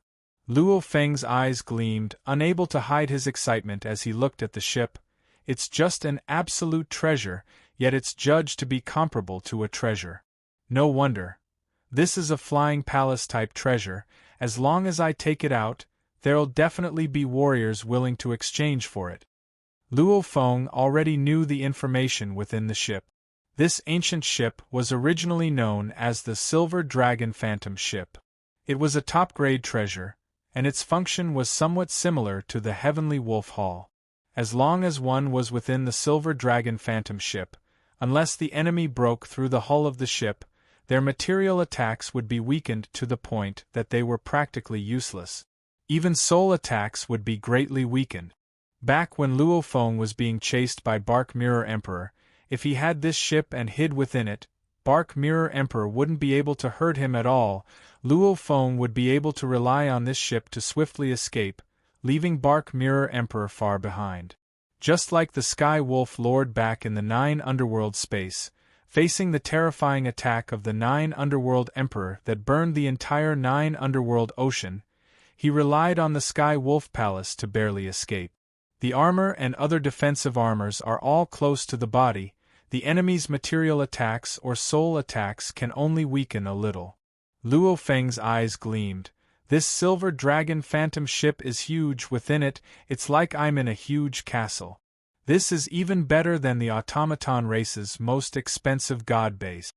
Luo Feng's eyes gleamed, unable to hide his excitement as he looked at the ship. It's just an absolute treasure, yet it's judged to be comparable to a treasure. No wonder. This is a flying palace-type treasure. As long as I take it out, there'll definitely be warriors willing to exchange for it. Luo Feng already knew the information within the ship. This ancient ship was originally known as the Silver Dragon Phantom Ship. It was a top-grade treasure, and its function was somewhat similar to the Heavenly Wolf Hall. As long as one was within the Silver Dragon Phantom Ship, unless the enemy broke through the hull of the ship, their material attacks would be weakened to the point that they were practically useless. Even soul attacks would be greatly weakened. Back when Luo Feng was being chased by Bark Mirror Emperor, if he had this ship and hid within it, Bark Mirror Emperor wouldn't be able to hurt him at all. Luo Feng would be able to rely on this ship to swiftly escape, leaving Bark Mirror Emperor far behind. Just like the Sky Wolf Lord back in the 9 Underworld space, facing the terrifying attack of the 9 Underworld Emperor that burned the entire 9 Underworld ocean, he relied on the Sky Wolf Palace to barely escape. The armor and other defensive armors are all close to the body. The enemy's material attacks or soul attacks can only weaken a little. Luo Feng's eyes gleamed. This Silver Dragon Phantom Ship is huge. Within it, it's like I'm in a huge castle. This is even better than the automaton race's most expensive god base.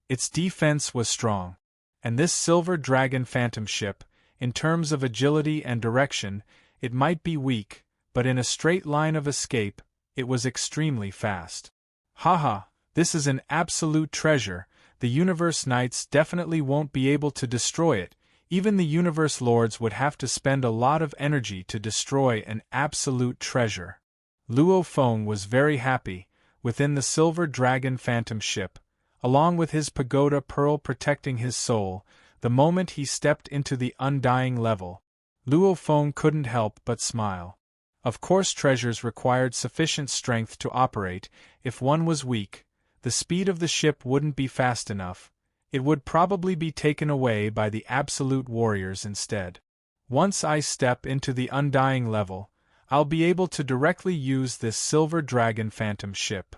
Its defense was strong. And this Silver Dragon Phantom Ship, in terms of agility and direction, it might be weak, but in a straight line of escape, it was extremely fast. Haha, this is an absolute treasure. The Universe Knights definitely won't be able to destroy it. Even the Universe Lords would have to spend a lot of energy to destroy an absolute treasure. Luo Feng was very happy, within the Silver Dragon Phantom Ship, along with his pagoda pearl protecting his soul. The moment he stepped into the undying level, Luo Feng couldn't help but smile. Of course, treasures required sufficient strength to operate. If one was weak, the speed of the ship wouldn't be fast enough. It would probably be taken away by the absolute warriors instead. Once I step into the undying level, I'll be able to directly use this Silver Dragon Phantom Ship.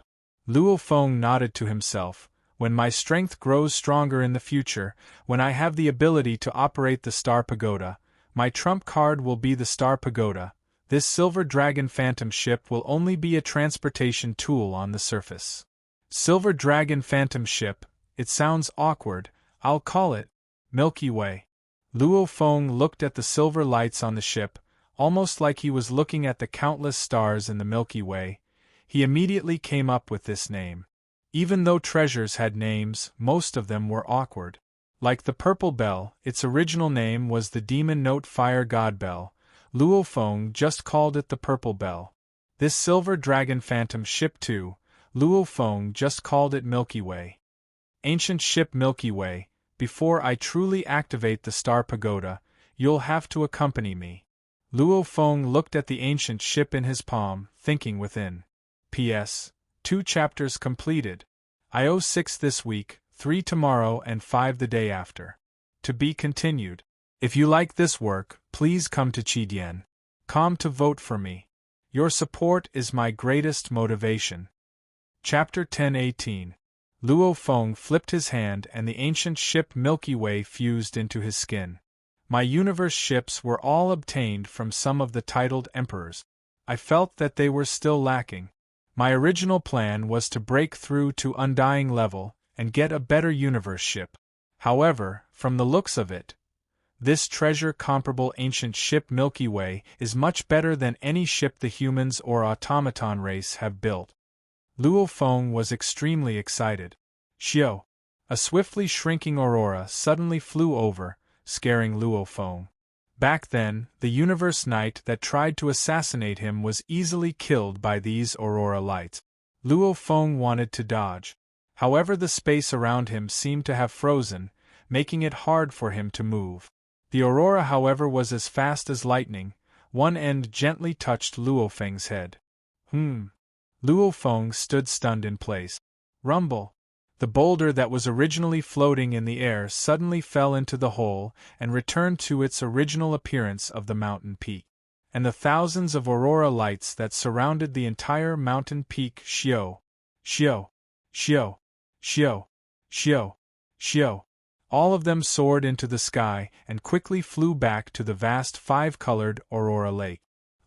Luo Feng nodded to himself. When my strength grows stronger in the future, when I have the ability to operate the Star Pagoda, my trump card will be the Star Pagoda. This Silver Dragon Phantom ship will only be a transportation tool on the surface. Silver Dragon Phantom ship, it sounds awkward, I'll call it Milky Way. Luo Feng looked at the silver lights on the ship, almost like he was looking at the countless stars in the Milky Way. He immediately came up with this name. Even though treasures had names, most of them were awkward. Like the Purple Bell, its original name was the Demon Note Fire God Bell. Luo Feng just called it the Purple Bell. This Silver Dragon Phantom ship too, Luo Feng just called it Milky Way. Ancient ship Milky Way, before I truly activate the Star Pagoda, you'll have to accompany me. Luo Feng looked at the ancient ship in his palm, thinking within. P.S. 2 chapters completed. I owe 6 this week, 3 tomorrow and 5 the day after. To be continued. If you like this work, please come to Chidian.com to vote for me. Your support is my greatest motivation. Chapter 1018. Luo Feng flipped his hand and the ancient ship Milky Way fused into his skin. My universe ships were all obtained from some of the titled emperors. I felt that they were still lacking. My original plan was to break through to Undying level and get a better universe ship. However, from the looks of it, this treasure-comparable ancient ship Milky Way is much better than any ship the humans or automaton race have built. Luo Feng was extremely excited. Xiao! A swiftly shrinking aurora suddenly flew over, scaring Luo Feng. Back then, the universe knight that tried to assassinate him was easily killed by these aurora lights. Luo Feng wanted to dodge. However, the space around him seemed to have frozen, making it hard for him to move. The aurora, however, was as fast as lightning. One end gently touched Luo Feng's head. Luo Feng stood stunned in place. Rumble! The boulder that was originally floating in the air suddenly fell into the hole and returned to its original appearance of the mountain peak. And the thousands of aurora lights that surrounded the entire mountain peak Xiao, Xiao, Xiao, Xiao, Xiao, Xiao. All of them soared into the sky and quickly flew back to the vast 5-colored aurora lake.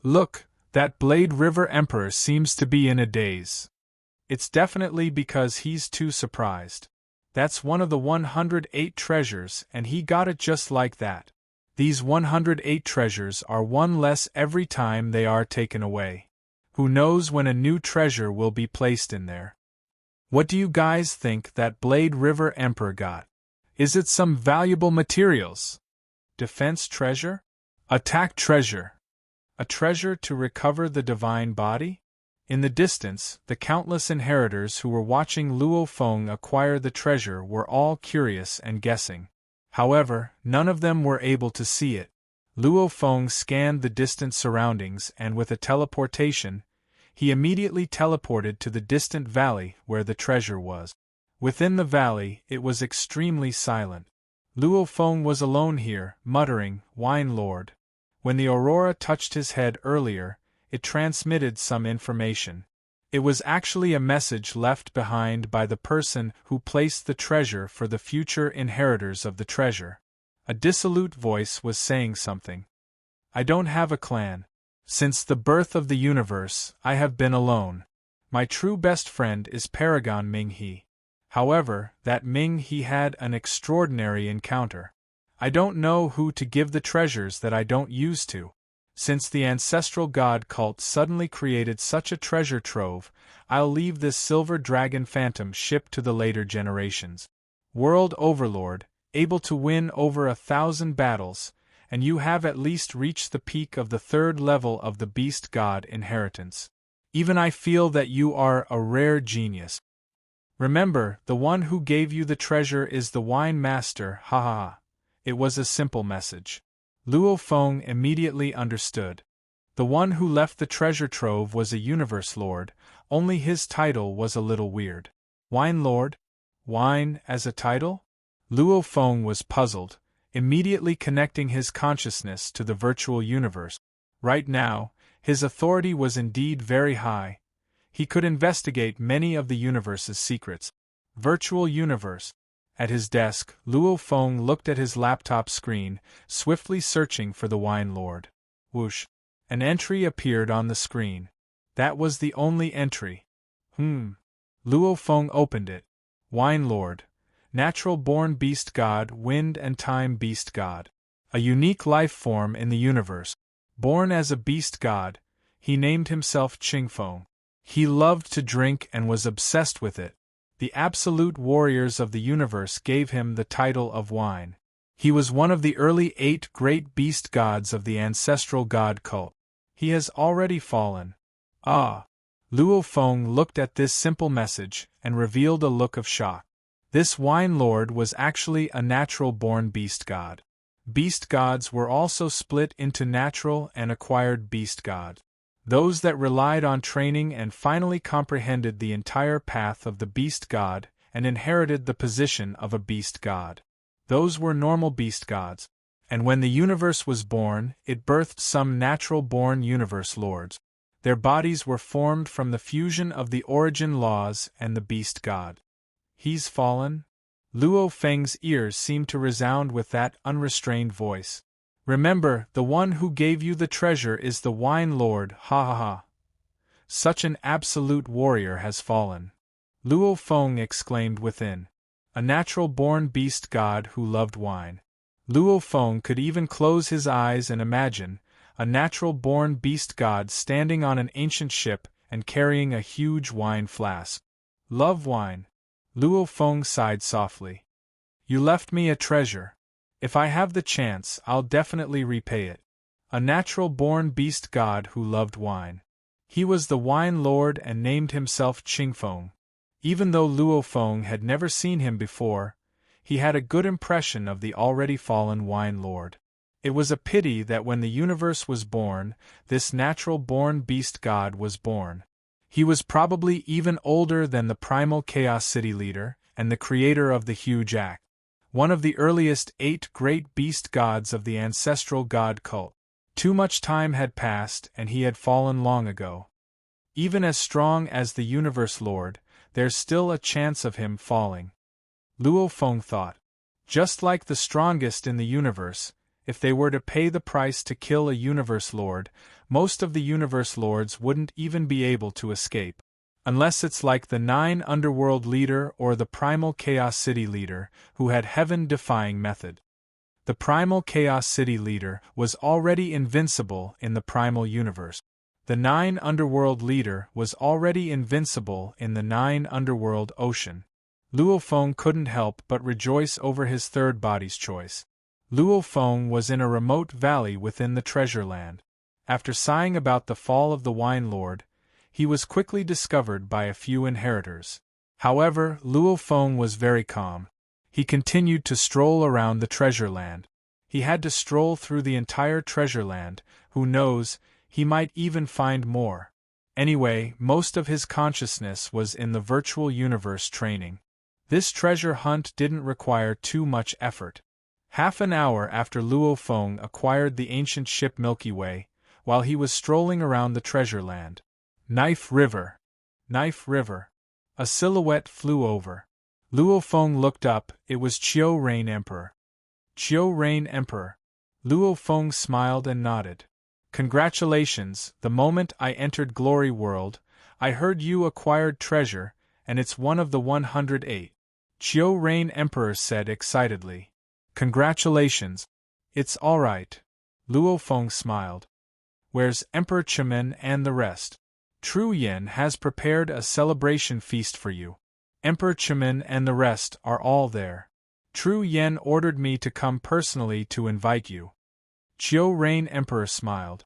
Look, that Blade River Emperor seems to be in a daze. It's definitely because he's too surprised. That's one of the 108 treasures and he got it just like that. These 108 treasures are one less every time they are taken away. Who knows when a new treasure will be placed in there? What do you guys think that Blade River Emperor got? Is it some valuable materials? Defense treasure? Attack treasure? A treasure to recover the divine body? In the distance, the countless inheritors who were watching Luo Feng acquire the treasure were all curious and guessing. However, none of them were able to see it. Luo Feng scanned the distant surroundings and with a teleportation, he immediately teleported to the distant valley where the treasure was. Within the valley, it was extremely silent. Luo Feng was alone here, muttering, "Wine Lord." When the aurora touched his head earlier, it transmitted some information. It was actually a message left behind by the person who placed the treasure for the future inheritors of the treasure. A dissolute voice was saying something. I don't have a clan. Since the birth of the universe, I have been alone. My true best friend is Paragon Ming He. However, that Ming He had an extraordinary encounter. I don't know who to give the treasures that I don't use to. Since the ancestral god cult suddenly created such a treasure trove, I'll leave this Silver Dragon Phantom ship to the later generations. World Overlord, able to win over 1,000 battles, and you have at least reached the peak of the 3rd level of the Beast God inheritance. Even I feel that you are a rare genius. Remember, the one who gave you the treasure is the Wine Master, ha ha ha. It was a simple message. Luo Feng immediately understood. The one who left the treasure trove was a Universe Lord, only his title was a little weird. Wine Lord? Wine as a title? Luo Feng was puzzled, immediately connecting his consciousness to the virtual universe. Right now, his authority was indeed very high. He could investigate many of the universe's secrets. Virtual universe. At his desk, Luo Feng looked at his laptop screen, swiftly searching for the Wine Lord. Whoosh! An entry appeared on the screen. That was the only entry. Luo Feng opened it. Wine Lord. Natural-born beast god, wind and time beast god. A unique life form in the universe. Born as a beast god, he named himself Qingfeng. He loved to drink and was obsessed with it. The absolute warriors of the universe gave him the title of wine. He was one of the early 8 great beast gods of the ancestral god cult. He has already fallen. Ah! Luo Feng looked at this simple message and revealed a look of shock. This wine lord was actually a natural-born beast god. Beast gods were also split into natural and acquired beast gods. Those that relied on training and finally comprehended the entire path of the beast god and inherited the position of a beast god. Those were normal beast gods. And when the universe was born, it birthed some natural-born universe lords. Their bodies were formed from the fusion of the origin laws and the beast god. He's fallen? Luo Feng's ears seemed to resound with that unrestrained voice. Remember, the one who gave you the treasure is the wine lord, ha ha ha. Such an absolute warrior has fallen. Luo Feng exclaimed within. A natural-born beast god who loved wine. Luo Feng could even close his eyes and imagine a natural-born beast god standing on an ancient ship and carrying a huge wine flask. Love wine. Luo Feng sighed softly. You left me a treasure. If I have the chance, I'll definitely repay it. A natural-born beast god who loved wine. He was the wine lord and named himself Qingfeng. Even though Luo Feng had never seen him before, he had a good impression of the already fallen wine lord. It was a pity that when the universe was born, this natural-born beast god was born. He was probably even older than the primal Chaos City leader and the creator of the huge axe. One of the earliest 8 great beast gods of the ancestral god cult. Too much time had passed and he had fallen long ago. Even as strong as the universe lord, there's still a chance of him falling. Luo Feng thought. Just like the strongest in the universe, if they were to pay the price to kill a universe lord, most of the universe lords wouldn't even be able to escape. Unless it's like the 9 underworld leader or the primal Chaos City leader, who had heaven-defying method. The primal Chaos City leader was already invincible in the primal universe. The 9 underworld leader was already invincible in the 9 underworld ocean. Luo Feng couldn't help but rejoice over his third body's choice. Luo Feng was in a remote valley within the treasure land. After sighing about the fall of the wine lord, he was quickly discovered by a few inheritors. However, Luo Feng was very calm. He continued to stroll around the treasure land. He had to stroll through the entire treasure land, who knows, he might even find more. Anyway, most of his consciousness was in the virtual universe training. This treasure hunt didn't require too much effort. Half an hour after Luo Feng acquired the ancient ship Milky Way, while he was strolling around the treasure land. Knife River. Knife River. A silhouette flew over. Luo Feng looked up, it was Qiu Rain Emperor. Qiu Rain Emperor. Luo Feng smiled and nodded. Congratulations, the moment I entered Glory World, I heard you acquired treasure, and it's one of the 108. Qiu Rain Emperor said excitedly. Congratulations. It's all right. Luo Feng smiled. Where's Emperor Chemin and the rest? Tru Yen has prepared a celebration feast for you. Emperor Chemin and the rest are all there. Tru Yen ordered me to come personally to invite you. Qiu Rain Emperor smiled.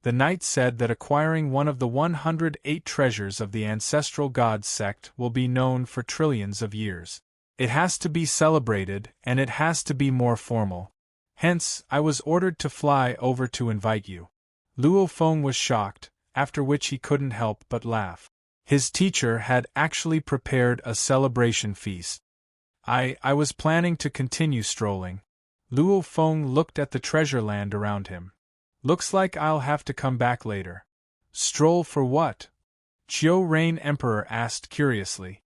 The knight said that acquiring one of the 108 treasures of the ancestral god sect will be known for trillions of years. It has to be celebrated, and it has to be more formal. Hence, I was ordered to fly over to invite you. Luo Feng was shocked, after which he couldn't help but laugh. His teacher had actually prepared a celebration feast. I was planning to continue strolling. Luo Feng looked at the treasure land around him. Looks like I'll have to come back later. Stroll for what? Qiu Rain Emperor asked curiously.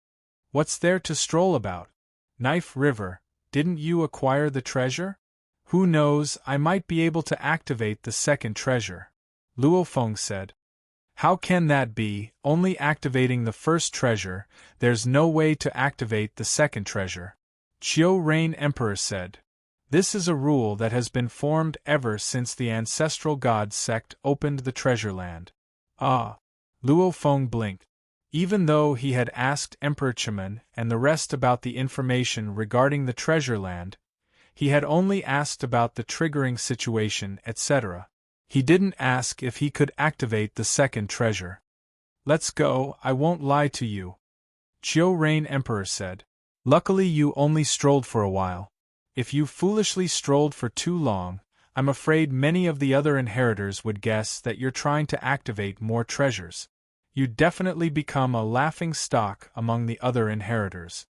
What's there to stroll about? Knife River, didn't you acquire the treasure? Who knows, I might be able to activate the second treasure. Luo Feng said. How can that be, only activating the first treasure, there's no way to activate the second treasure? Qiu Rain Emperor said. This is a rule that has been formed ever since the ancestral god sect opened the treasure land. Ah! Luo Feng blinked. Even though he had asked Emperor Chemin and the rest about the information regarding the treasure land, he had only asked about the triggering situation, etc. He didn't ask if he could activate the second treasure. Let's go, I won't lie to you, Qiu Rain Emperor said. Luckily you only strolled for a while. If you foolishly strolled for too long, I'm afraid many of the other inheritors would guess that you're trying to activate more treasures. You'd definitely become a laughing stock among the other inheritors.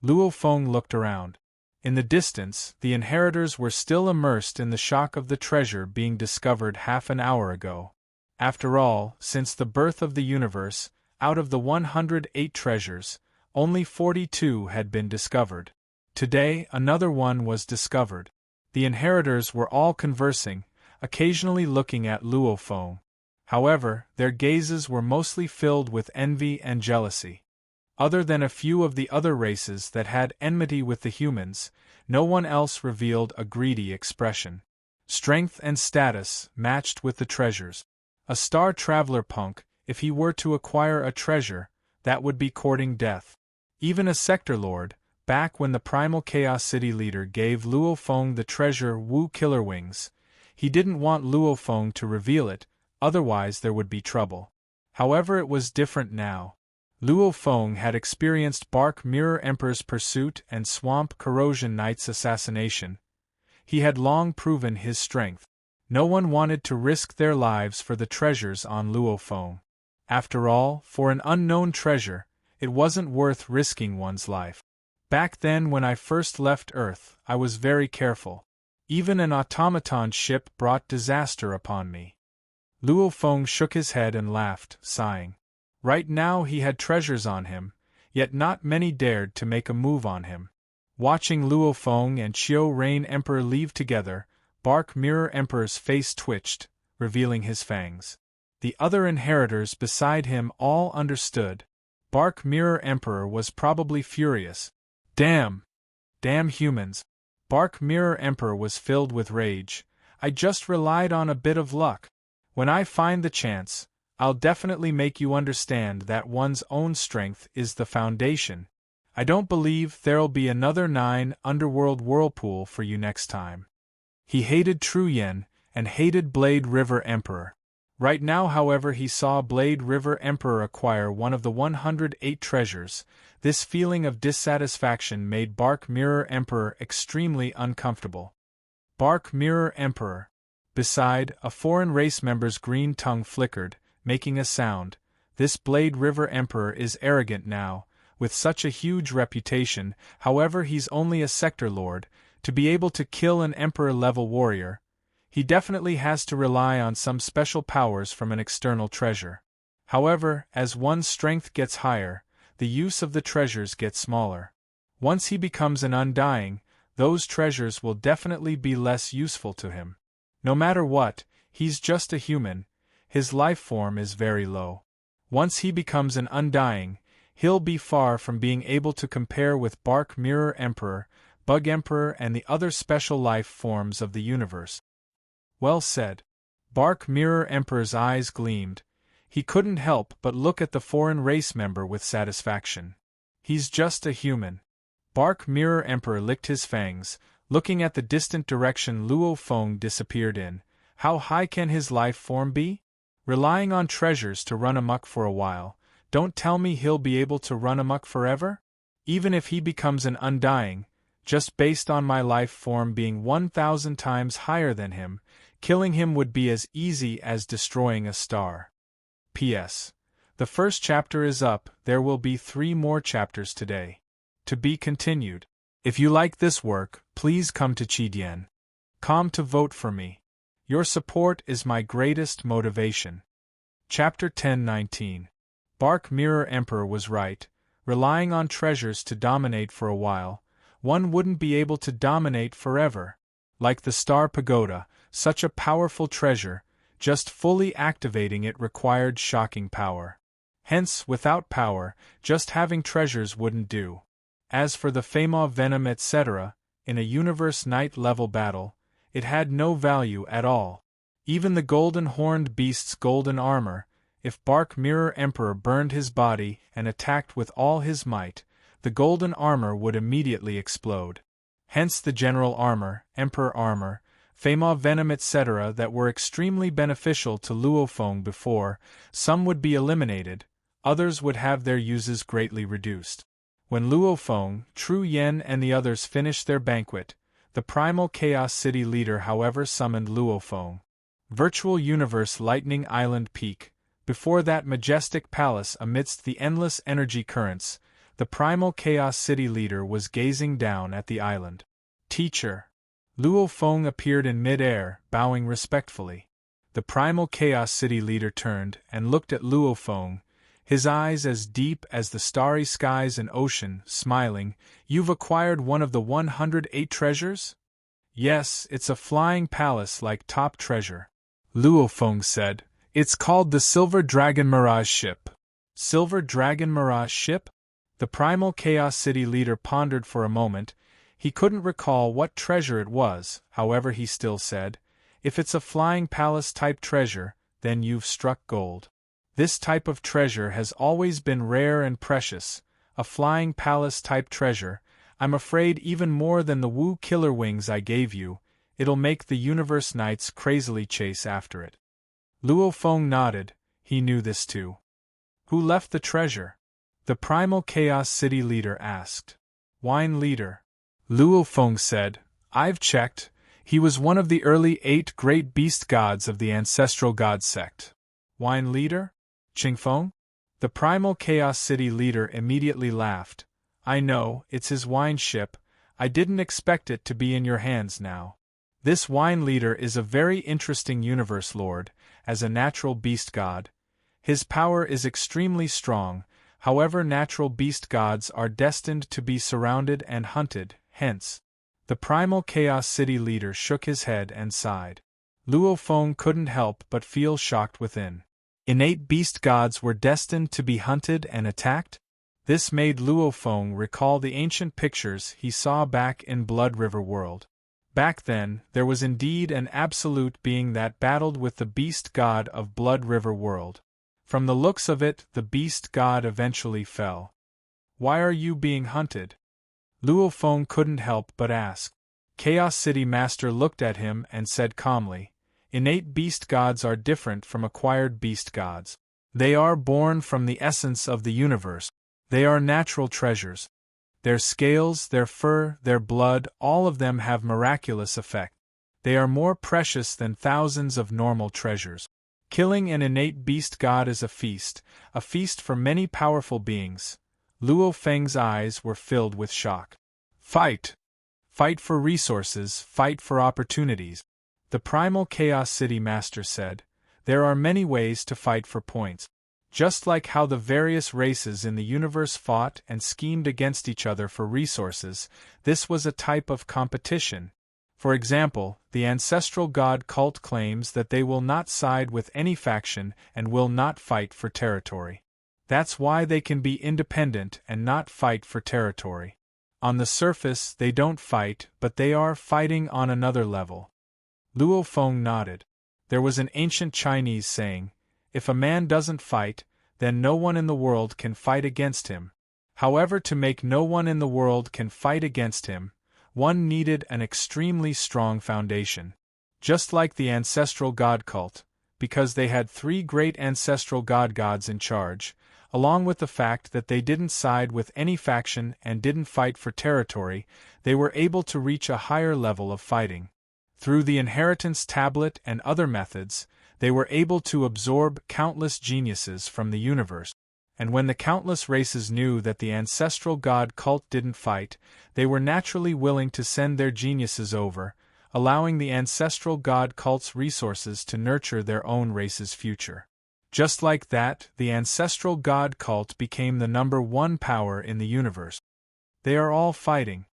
Luo Feng looked around. In the distance, the inheritors were still immersed in the shock of the treasure being discovered half an hour ago. After all, since the birth of the universe, out of the 108 treasures, only 42 had been discovered. Today, another one was discovered. The inheritors were all conversing, occasionally looking at Luo Feng. However, their gazes were mostly filled with envy and jealousy. Other than a few of the other races that had enmity with the humans, no one else revealed a greedy expression. Strength and status matched with the treasures. A star traveler punk, if he were to acquire a treasure, that would be courting death. Even a sector lord, back when the primal Chaos City leader gave Luo Feng the treasure Wu Killer Wings, he didn't want Luo Feng to reveal it, otherwise there would be trouble. However, it was different now. Luo Feng had experienced Bark Mirror Emperor's pursuit and Swamp Corrosion Knight's assassination. He had long proven his strength. No one wanted to risk their lives for the treasures on Luo Feng. After all, for an unknown treasure, it wasn't worth risking one's life. Back then when I first left Earth, I was very careful. Even an automaton ship brought disaster upon me. Luo Feng shook his head and laughed, sighing. Right now he had treasures on him, yet not many dared to make a move on him. Watching Luo Feng and Qiu Rain Emperor leave together, Bark Mirror Emperor's face twitched, revealing his fangs. The other inheritors beside him all understood. Bark Mirror Emperor was probably furious. Damn! Damn humans! Bark Mirror Emperor was filled with rage. I just relied on a bit of luck. When I find the chance, I'll definitely make you understand that one's own strength is the foundation. I don't believe there'll be another 9 underworld whirlpool for you next time. He hated Truyen, and hated Blade River Emperor. Right now, however, he saw Blade River Emperor acquire one of the 108 treasures. This feeling of dissatisfaction made Bark Mirror Emperor extremely uncomfortable. Bark Mirror Emperor. Beside, a foreign race member's green tongue flickered, making a sound. This Blade River Emperor is arrogant now, with such a huge reputation. However, he's only a sector lord. To be able to kill an emperor-level warrior, he definitely has to rely on some special powers from an external treasure. However, as one's strength gets higher, the use of the treasures gets smaller. Once he becomes an undying, those treasures will definitely be less useful to him. No matter what, he's just a human. His life form is very low. Once he becomes an undying, he'll be far from being able to compare with Bark Mirror Emperor, Bug Emperor and the other special life forms of the universe. Well said. Bark Mirror Emperor's eyes gleamed. He couldn't help but look at the foreign race member with satisfaction. He's just a human. Bark Mirror Emperor licked his fangs, looking at the distant direction Luo Feng disappeared in. How high can his life form be? Relying on treasures to run amok for a while, don't tell me he'll be able to run amok forever? Even if he becomes an undying, just based on my life form being 1,000 times higher than him, killing him would be as easy as destroying a star. P.S. The first chapter is up, there will be 3 more chapters today. To be continued. If you like this work, please come to Chidian.com to vote for me. Your support is my greatest motivation. Chapter 10:19. Bark Mirror Emperor was right. Relying on treasures to dominate for a while, one wouldn't be able to dominate forever. Like the Star Pagoda, such a powerful treasure, Just fully activating it required shocking power. Hence, without power, just having treasures wouldn't do. As for the Fama venom etc., in a universe night level battle, it had no value at all. Even the golden horned beast's golden armor, if Bark Mirror Emperor burned his body and attacked with all his might, the golden armor would immediately explode. Hence the general armor, Emperor armor, Fama venom etc. that were extremely beneficial to Luofeng before, some would be eliminated, others would have their uses greatly reduced. When Luofeng, True Yen and the others finished their banquet, the Primal Chaos City leader however summoned Luofeng. Virtual Universe Lightning Island Peak, before that majestic palace amidst the endless energy currents, the Primal Chaos City leader was gazing down at the island. Teacher. Luofeng appeared in mid-air, bowing respectfully. The Primal Chaos City leader turned and looked at Luofeng, his eyes as deep as the starry skies and ocean, smiling. You've acquired one of the 108 treasures? Yes, it's a flying palace like top treasure. Luofeng said, it's called the Silver Dragon Mirage Ship. Silver Dragon Mirage Ship? The Primal Chaos City leader pondered for a moment. He couldn't recall what treasure it was, however he still said, if it's a flying palace type treasure, then you've struck gold. This type of treasure has always been rare and precious, a flying palace type treasure, I'm afraid even more than the Wu killer wings I gave you, it'll make the Universe Knights crazily chase after it. Luofeng nodded, he knew this too. Who left the treasure? The Primal Chaos City leader asked. Wine leader. Luofeng said, I've checked, he was one of the early 8 great beast gods of the ancestral god sect. Wine leader? Qingfeng? The Primal Chaos City leader immediately laughed. I know, it's his wine ship, I didn't expect it to be in your hands now. This wine leader is a very interesting universe lord, as a natural beast god. His power is extremely strong, however natural beast gods are destined to be surrounded and hunted, hence. The Primal Chaos City leader shook his head and sighed. Luofeng couldn't help but feel shocked within. Innate beast gods were destined to be hunted and attacked? This made Luofeng recall the ancient pictures he saw back in Blood River World. Back then, there was indeed an absolute being that battled with the beast god of Blood River World. From the looks of it, the beast god eventually fell. Why are you being hunted? Luofeng couldn't help but ask. Chaos City Master looked at him and said calmly, Innate beast gods are different from acquired beast gods. They are born from the essence of the universe. They are natural treasures. Their scales, their fur, their blood, all of them have miraculous effect. They are more precious than thousands of normal treasures. Killing an innate beast god is a feast for many powerful beings. Luofeng's eyes were filled with shock. Fight! Fight for resources, fight for opportunities. The Primal Chaos City Master said, there are many ways to fight for points. Just like how the various races in the universe fought and schemed against each other for resources, this was a type of competition. For example, the ancestral god cult claims that they will not side with any faction and will not fight for territory. That's why they can be independent and not fight for territory. On the surface, they don't fight, but they are fighting on another level. Luofeng nodded. There was an ancient Chinese saying, if a man doesn't fight, then no one in the world can fight against him. However, to make no one in the world can fight against him, one needed an extremely strong foundation. Just like the ancestral god cult, because they had 3 great ancestral gods in charge, along with the fact that they didn't side with any faction and didn't fight for territory, they were able to reach a higher level of fighting. Through the inheritance tablet and other methods, they were able to absorb countless geniuses from the universe. And when the countless races knew that the ancestral god cult didn't fight, they were naturally willing to send their geniuses over, allowing the ancestral god cult's resources to nurture their own race's future. Just like that, the ancestral god cult became the #1 power in the universe. They are all fighting.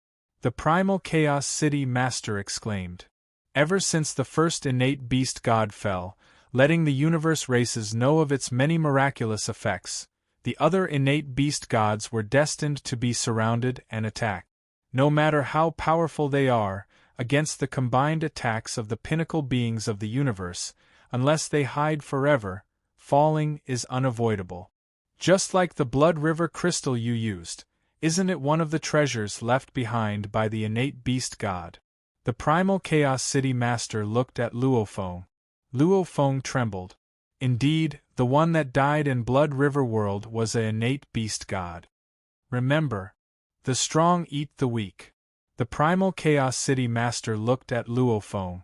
The Primal Chaos City Master exclaimed. Ever since the first innate beast god fell, letting the universe races know of its many miraculous effects. The other innate beast gods were destined to be surrounded and attacked. No matter how powerful they are, against the combined attacks of the pinnacle beings of the universe, unless they hide forever, falling is unavoidable. Just like the blood river crystal you used, isn't it one of the treasures left behind by the innate beast god? The primal Chaos City Master looked at Luo Feng. Luo Feng trembled. Indeed, the one that died in Blood River World was an innate beast god. Remember, the strong eat the weak. The primal Chaos City Master looked at Luo Feng.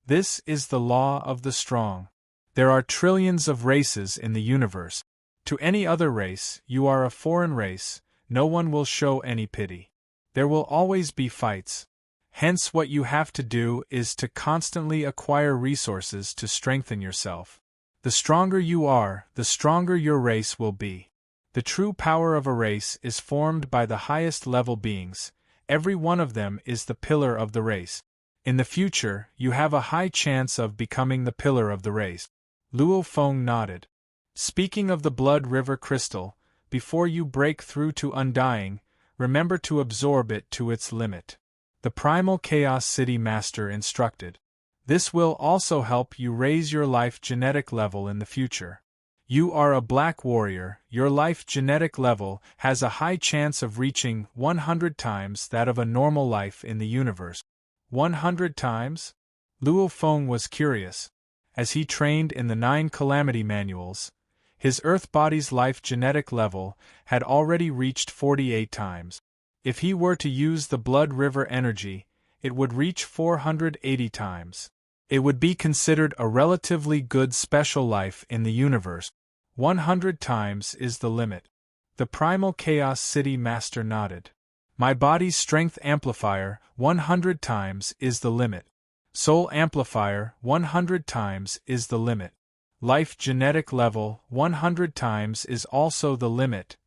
This is the law of the strong. There are trillions of races in the universe. To any other race, you are a foreign race, no one will show any pity. There will always be fights. Hence what you have to do is to constantly acquire resources to strengthen yourself. The stronger you are, the stronger your race will be. The true power of a race is formed by the highest level beings. Every one of them is the pillar of the race. In the future, you have a high chance of becoming the pillar of the race. Luo Feng nodded. Speaking of the Blood River Crystal, before you break through to undying, remember to absorb it to its limit. The primal Chaos City Master instructed. This will also help you raise your life genetic level in the future. You are a black warrior, your life genetic level has a high chance of reaching 100 times that of a normal life in the universe. 100 times? Luo Feng was curious. As he trained in the 9 Calamity Manuals, his Earth body's life genetic level had already reached 48 times. If he were to use the Blood River energy, it would reach 480 times. It would be considered a relatively good special life in the universe. 100 times is the limit. The primal Chaos City Master nodded. My body's strength amplifier, 100 times is the limit. Soul amplifier, 100 times is the limit. Life genetic level, 100 times is also the limit.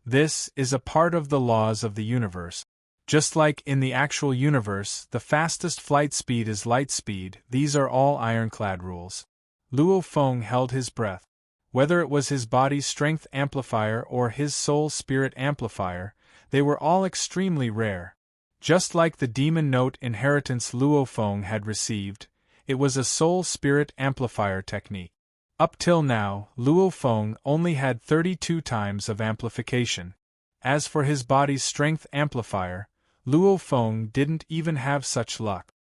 This is a part of the laws of the universe. Just like in the actual universe, the fastest flight speed is light speed, these are all ironclad rules. Luo Feng held his breath. Whether it was his body's strength amplifier or his soul spirit amplifier, they were all extremely rare. Just like the demon note inheritance Luo Feng had received, it was a soul spirit amplifier technique. Up till now, Luo Feng only had 32 times of amplification. As for his body's strength amplifier, Luo Feng didn't even have such luck.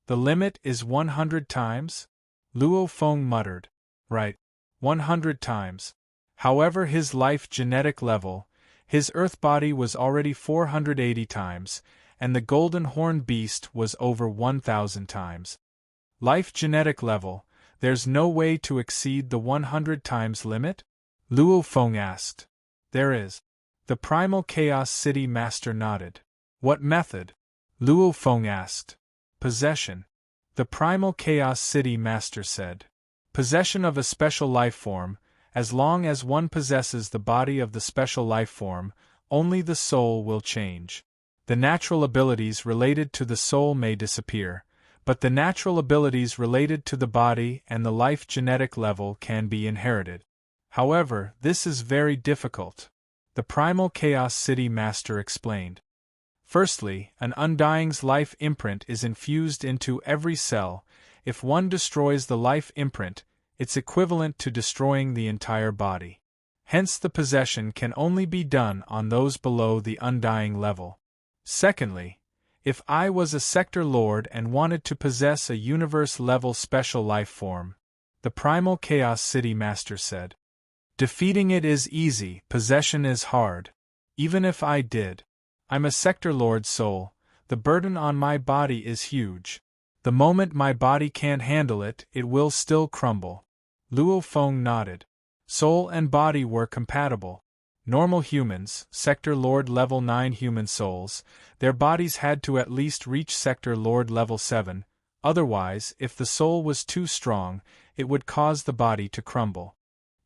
The limit is 100 times? Luo Feng muttered. Right. 100 times. However, his life genetic level, his Earth body was already 480 times, and the Golden Horn Beast was over 1,000 times. Life genetic level, there's no way to exceed the 100 times limit? Luo Feng asked. There is. The primal Chaos City Master nodded. What method? Luo Feng asked. Possession. The primal Chaos City Master said. Possession of a special life form, as long as one possesses the body of the special life form, only the soul will change. The natural abilities related to the soul may disappear, but the natural abilities related to the body and the life genetic level can be inherited. However, this is very difficult. The primal Chaos City Master explained. Firstly, an undying's life imprint is infused into every cell. If one destroys the life imprint, it's equivalent to destroying the entire body. Hence the possession can only be done on those below the undying level. Secondly, if I was a sector lord and wanted to possess a universe-level special life form, the primal Chaos City Master said. Defeating it is easy, possession is hard. Even if I did. I'm a sector lord soul, the burden on my body is huge. The moment my body can't handle it, it will still crumble. Luo Feng nodded. Soul and body were compatible. Normal humans, Sector Lord Level 9 human souls, their bodies had to at least reach Sector Lord Level 7, otherwise, if the soul was too strong, it would cause the body to crumble.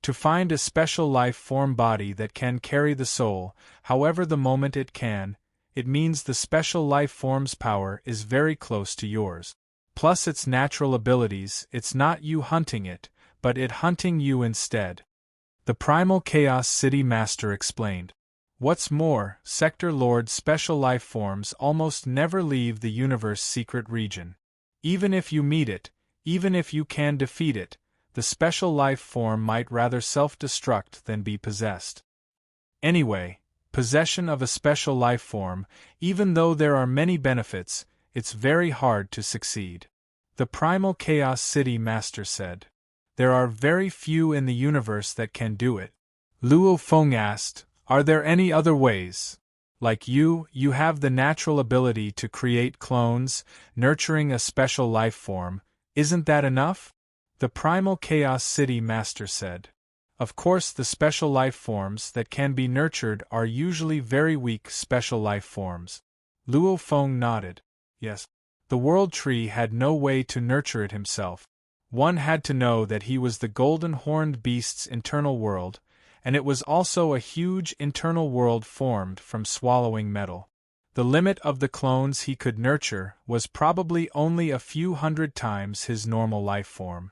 To find a special life form body that can carry the soul, however the moment it can, it means the special life form's power is very close to yours. Plus its natural abilities, it's not you hunting it, but it hunting you instead. The Primal Chaos City Master explained. What's more, Sector Lord's special life forms almost never leave the universe's secret region. Even if you meet it, even if you can defeat it, the special life form might rather self-destruct than be possessed. Anyway, possession of a special life form, even though there are many benefits, it's very hard to succeed. The Primal Chaos City Master said. There are very few in the universe that can do it. Luo Feng asked, are there any other ways? Like you have the natural ability to create clones, nurturing a special life form, isn't that enough? The Primal Chaos City Master said. Of course, the special life forms that can be nurtured are usually very weak special life forms. Luo Feng nodded. Yes. The World Tree had no way to nurture it himself. One had to know that he was the golden horned beast's internal world, and it was also a huge internal world formed from swallowing metal. The limit of the clones he could nurture was probably only a few hundred times his normal life form.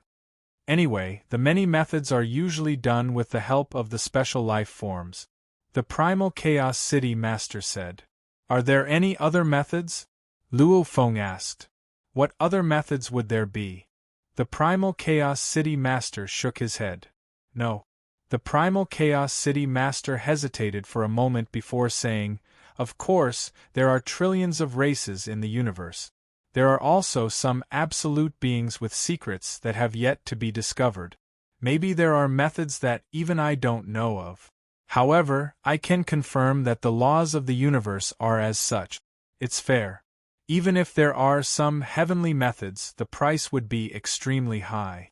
Anyway, the many methods are usually done with the help of the special life forms. The Primal Chaos City Master said. Are there any other methods? Luo Feng asked. What other methods would there be? The Primal Chaos City Master shook his head. No. The Primal Chaos City Master hesitated for a moment before saying, of course, there are trillions of races in the universe. There are also some absolute beings with secrets that have yet to be discovered. Maybe there are methods that even I don't know of. However, I can confirm that the laws of the universe are as such. It's fair. Even if there are some heavenly methods, the price would be extremely high.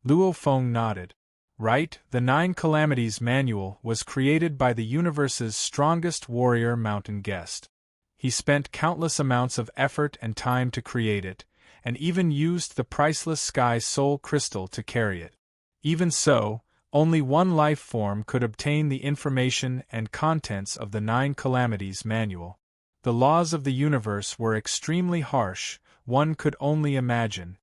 Luo Feng nodded. Right, the 9 Calamities Manual was created by the universe's strongest warrior mountain guest. He spent countless amounts of effort and time to create it, and even used the priceless Sky Soul Crystal to carry it. Even so, only one life form could obtain the information and contents of the 9 Calamities Manual. The laws of the universe were extremely harsh, one could only imagine.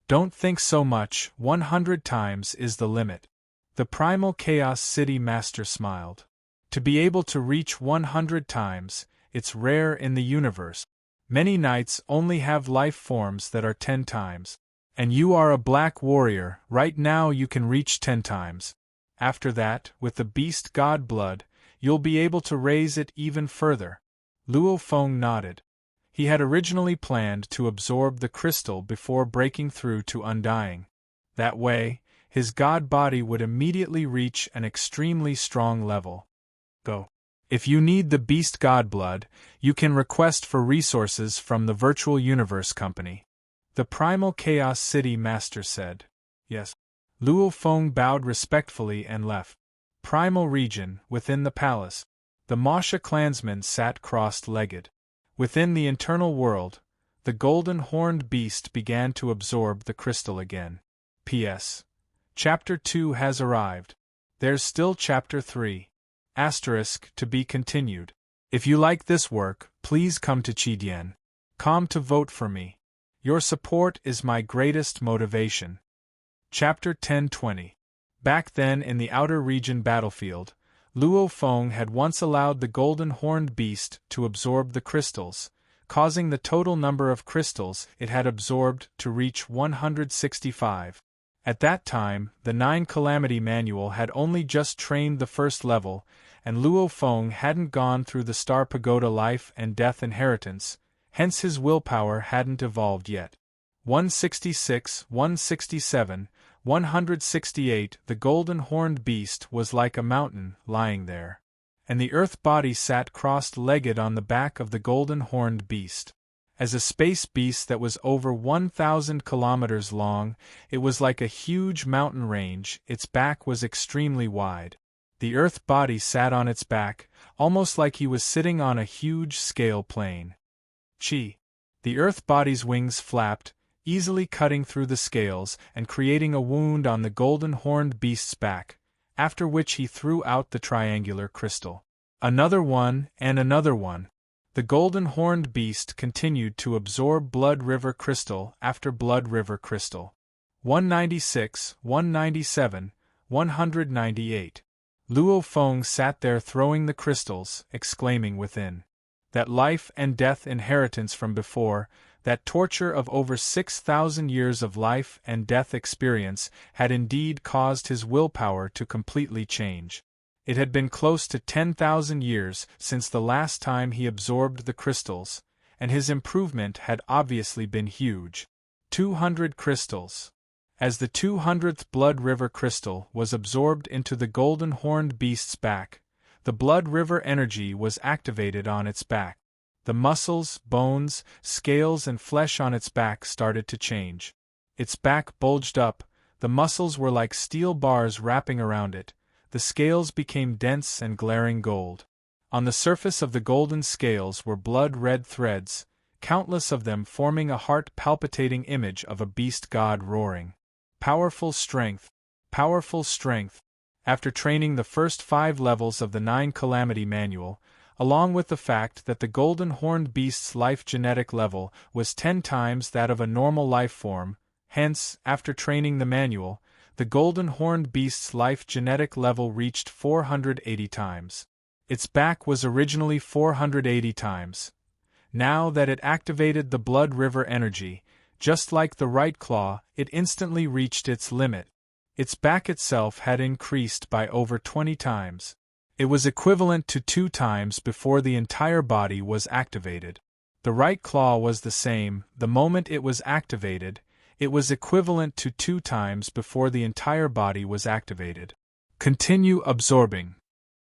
Don't think so much, 100 times is the limit. The Primal Chaos City Master smiled. To be able to reach 100 times, it's rare in the universe. Many knights only have life forms that are 10 times. And you are a black warrior, right now you can reach 10 times. After that, with the beast god blood, you'll be able to raise it even further. Luo Feng nodded. He had originally planned to absorb the crystal before breaking through to undying. That way, his god body would immediately reach an extremely strong level. Go. If you need the beast god blood, you can request for resources from the Virtual Universe Company. The Primal Chaos City Master said. Yes. Luo Feng bowed respectfully and left. Primal region, within the palace. The Masha clansmen sat crossed-legged. Within the internal world, the golden horned beast began to absorb the crystal again. P.S. Chapter 2 has arrived. There's still Chapter 3. * to be continued. If you like this work, please come to Chidian.com to vote for me. Your support is my greatest motivation. Chapter 10:20. Back then in the outer region battlefield, Luo Feng had once allowed the golden horned beast to absorb the crystals, causing the total number of crystals it had absorbed to reach 165. At that time, the 9 Calamity Manual had only just trained the first level, and Luo Feng hadn't gone through the Star Pagoda life and death inheritance, hence his willpower hadn't evolved yet. 166, 167, 168 The golden horned beast was like a mountain lying there. And the earth body sat crossed-legged on the back of the golden horned beast. As a space beast that was over 1,000 kilometers long, it was like a huge mountain range, its back was extremely wide. The earth body sat on its back, almost like he was sitting on a huge scale plane. Chi. The earth body's wings flapped, easily cutting through the scales and creating a wound on the golden horned beast's back, after which he threw out the triangular crystal. Another one, and another one. The golden horned beast continued to absorb blood river crystal after blood river crystal. 196, 197, 198. Luo Feng sat there throwing the crystals, exclaiming within. That life and death inheritance from before, that torture of over 6,000 years of life and death experience, had indeed caused his willpower to completely change. It had been close to 10,000 years since the last time he absorbed the crystals, and his improvement had obviously been huge. 200 crystals. As the 200th blood river crystal was absorbed into the golden horned beast's back, the blood river energy was activated on its back. The muscles, bones, scales and flesh on its back started to change. Its back bulged up, the muscles were like steel bars wrapping around it, the scales became dense and glaring gold. On the surface of the golden scales were blood-red threads, countless of them forming a heart-palpitating image of a beast god roaring. Powerful strength, powerful strength. After training the first 5 levels of the 9 Calamity Manual, along with the fact that the golden horned beast's life genetic level was 10 times that of a normal life form, hence, after training the manual, the golden horned beast's life genetic level reached 480 times. Its back was originally 480 times. Now that it activated the blood river energy, just like the right claw, it instantly reached its limit. Its back itself had increased by over 20 times. It was equivalent to 2 times before the entire body was activated. The right claw was the same. The moment it was activated, it was equivalent to 2 times before the entire body was activated. Continue absorbing.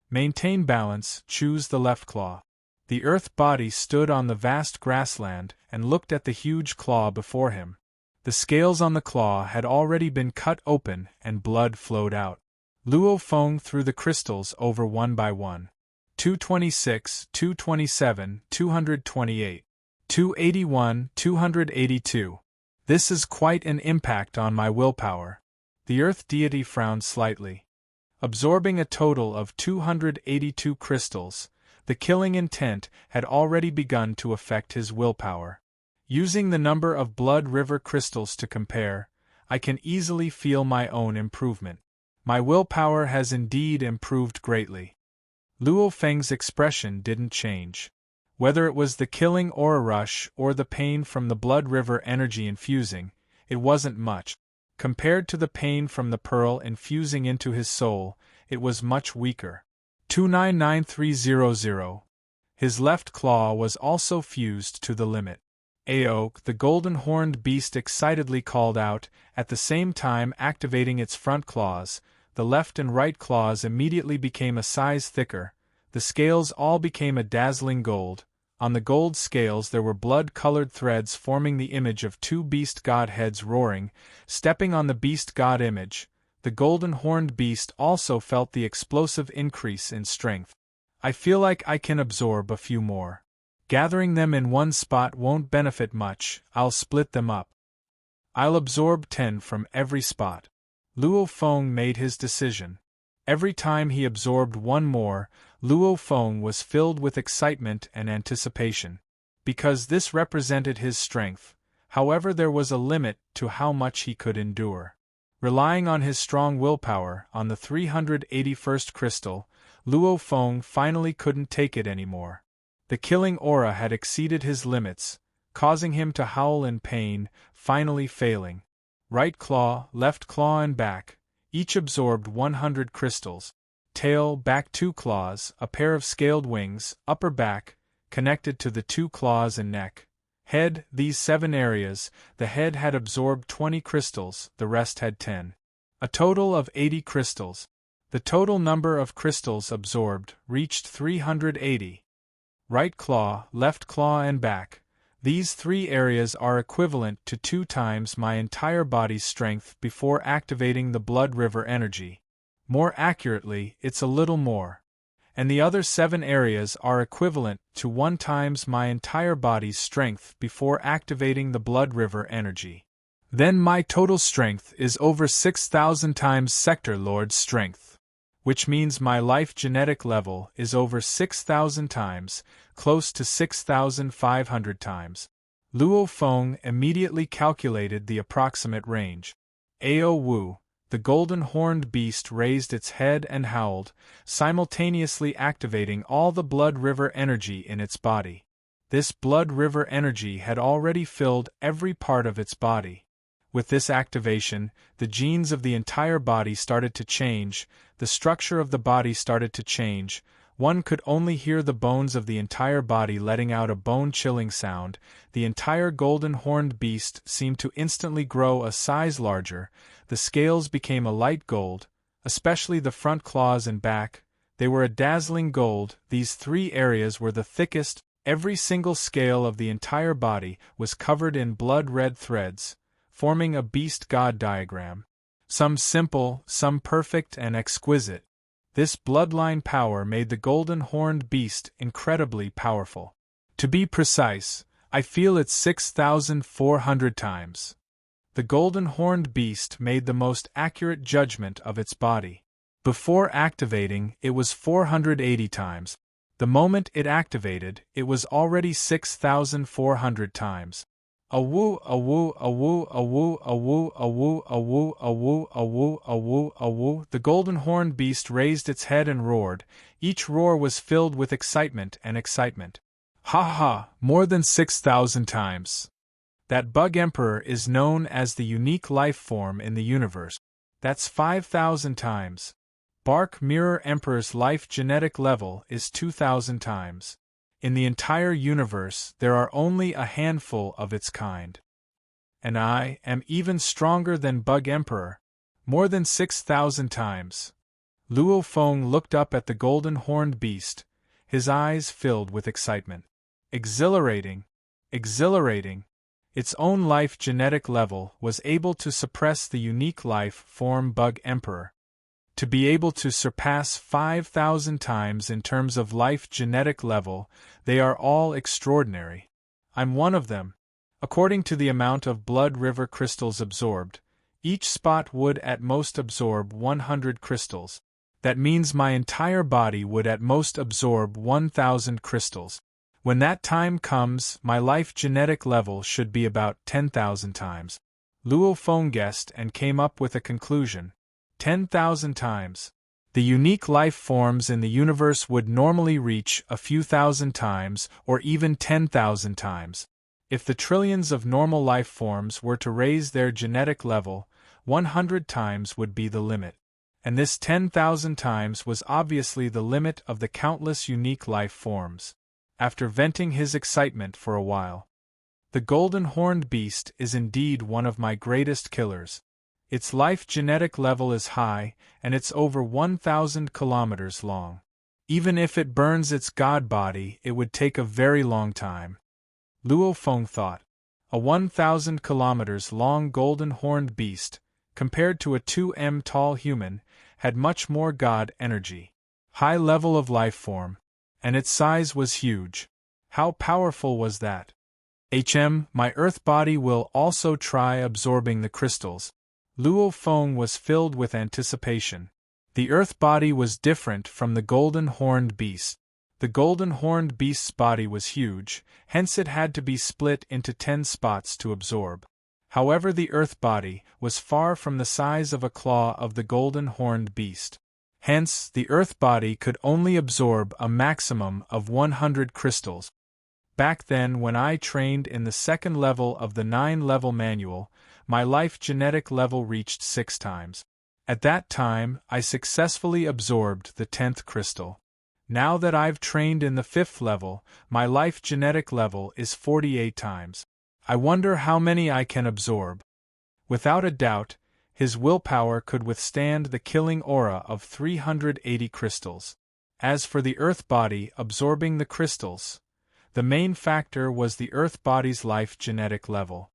Maintain balance, choose the left claw. The earth body stood on the vast grassland and looked at the huge claw before him. The scales on the claw had already been cut open and blood flowed out. Luo Feng threw the crystals over one by one. 226, 227, 228. 281, 282. This is quite an impact on my willpower. The earth deity frowned slightly. Absorbing a total of 282 crystals, the killing intent had already begun to affect his willpower. Using the number of blood river crystals to compare, I can easily feel my own improvement. My willpower has indeed improved greatly. Luo Feng's expression didn't change. Whether it was the killing aura rush or the pain from the blood river energy infusing, it wasn't much. Compared to the pain from the pearl infusing into his soul, it was much weaker. 299300. His left claw was also fused to the limit. Aok, the golden horned beast, excitedly called out, at the same time activating its front claws. The left and right claws immediately became a size thicker. The scales all became a dazzling gold. On the gold scales there were blood-colored threads forming the image of 2 beast god heads roaring. Stepping on the beast god image, the golden horned beast also felt the explosive increase in strength. I feel like I can absorb a few more. Gathering them in one spot won't benefit much. I'll split them up. I'll absorb 10 from every spot. Luo Feng made his decision. Every time he absorbed one more, Luo Feng was filled with excitement and anticipation. Because this represented his strength, however, there was a limit to how much he could endure. Relying on his strong willpower, on the 381st crystal, Luo Feng finally couldn't take it anymore. The killing aura had exceeded his limits, causing him to howl in pain, finally failing. Right claw, left claw and back, each absorbed 100 crystals. Tail, back 2 claws, a pair of scaled wings, upper back, connected to the 2 claws and neck. Head, these 7 areas, the head had absorbed 20 crystals, the rest had 10. A total of 80 crystals. The total number of crystals absorbed reached 380. Right claw, left claw and back. These 3 areas are equivalent to 2 times my entire body's strength before activating the blood river energy. More accurately, it's a little more. And the other 7 areas are equivalent to 1 times my entire body's strength before activating the blood river energy. Then my total strength is over 6,000 times Sector Lord's strength. which means my life genetic level is over 6,000 times, close to 6,500 times. Luo Feng immediately calculated the approximate range. Ao Wu, the golden horned beast, raised its head and howled, simultaneously activating all the blood river energy in its body. This blood river energy had already filled every part of its body. With this activation, the genes of the entire body started to change, the structure of the body started to change. One could only hear the bones of the entire body letting out a bone-chilling sound. The entire golden horned beast seemed to instantly grow a size larger. The scales became a light gold, especially the front claws and back. They were a dazzling gold. These three areas were the thickest. Every single scale of the entire body was covered in blood-red threads, forming a beast-god diagram. Some simple, some perfect and exquisite. This bloodline power made the golden horned beast incredibly powerful. To be precise, I feel it 6,400 times. The golden horned beast made the most accurate judgment of its body. Before activating, it was 480 times. The moment it activated, it was already 6,400 times. Awoo, awoo, awoo, awoo, awoo, awoo, awoo, awoo, awoo, awoo, awoo. The golden horned beast raised its head and roared. Each roar was filled with excitement and excitement. Ha ha, more than 6,000 times. That bug emperor is known as the unique life form in the universe. That's 5,000 times. Bark Mirror Emperor's life genetic level is 2,000 times. In the entire universe, there are only a handful of its kind. And I am even stronger than Bug Emperor, more than 6,000 times. Luo Feng looked up at the golden horned beast, his eyes filled with excitement. Exhilarating, exhilarating. Its own life genetic level was able to suppress the unique life form Bug Emperor. To be able to surpass 5,000 times in terms of life genetic level, they are all extraordinary. I'm one of them. According to the amount of blood river crystals absorbed, each spot would at most absorb 100 crystals. That means my entire body would at most absorb 1,000 crystals. When that time comes, my life genetic level should be about 10,000 times. Luo Feng guessed and came up with a conclusion. 10,000 times. The unique life forms in the universe would normally reach a few thousand times or even 10,000 times. If the trillions of normal life forms were to raise their genetic level, 100 times would be the limit. And this 10,000 times was obviously the limit of the countless unique life forms. After venting his excitement for a while, the golden horned beast is indeed one of my greatest killers. Its life genetic level is high, and it's over 1,000 kilometers long. Even if it burns its god body, it would take a very long time. Luo Feng thought. A 1,000 kilometers long golden horned beast, compared to a 2m tall human, had much more god energy. High level of life form. And its size was huge. How powerful was that? My earth body will also try absorbing the crystals. Luo Feng was filled with anticipation. The earth body was different from the golden horned beast. The golden horned beast's body was huge, hence it had to be split into 10 spots to absorb. However, the earth body was far from the size of a claw of the golden horned beast. Hence, the earth body could only absorb a maximum of 100 crystals. Back then, when I trained in the second level of the 9-level manual, my life genetic level reached 6 times. At that time, I successfully absorbed the 10th crystal. Now that I've trained in the 5th level, my life genetic level is 48 times. I wonder how many I can absorb. Without a doubt, his willpower could withstand the killing aura of 380 crystals. As for the earth body absorbing the crystals, the main factor was the earth body's life genetic level.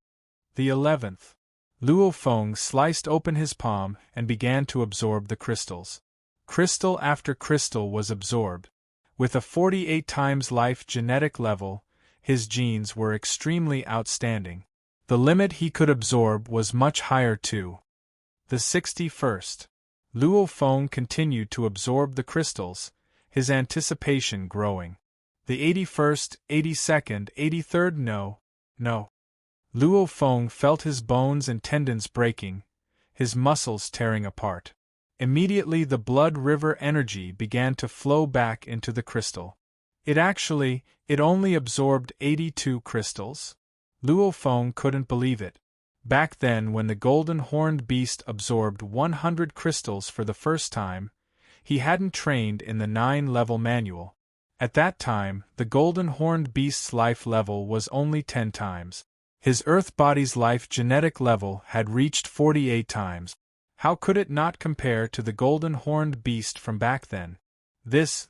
The 11th. Luo Feng sliced open his palm and began to absorb the crystals. Crystal after crystal was absorbed. With a 48 times life genetic level, his genes were extremely outstanding. The limit he could absorb was much higher too. The 61st. Luo Feng continued to absorb the crystals, his anticipation growing. The 81st, 82nd, 83rd, no. Luo Feng felt his bones and tendons breaking, his muscles tearing apart. Immediately the blood river energy began to flow back into the crystal. It only absorbed 82 crystals? Luo Feng couldn't believe it. Back then, when the golden horned beast absorbed 100 crystals for the first time, he hadn't trained in the 9-level manual. At that time, the golden horned beast's life level was only 10 times. His Earth body's life genetic level had reached 48 times. How could it not compare to the golden horned beast from back then? Is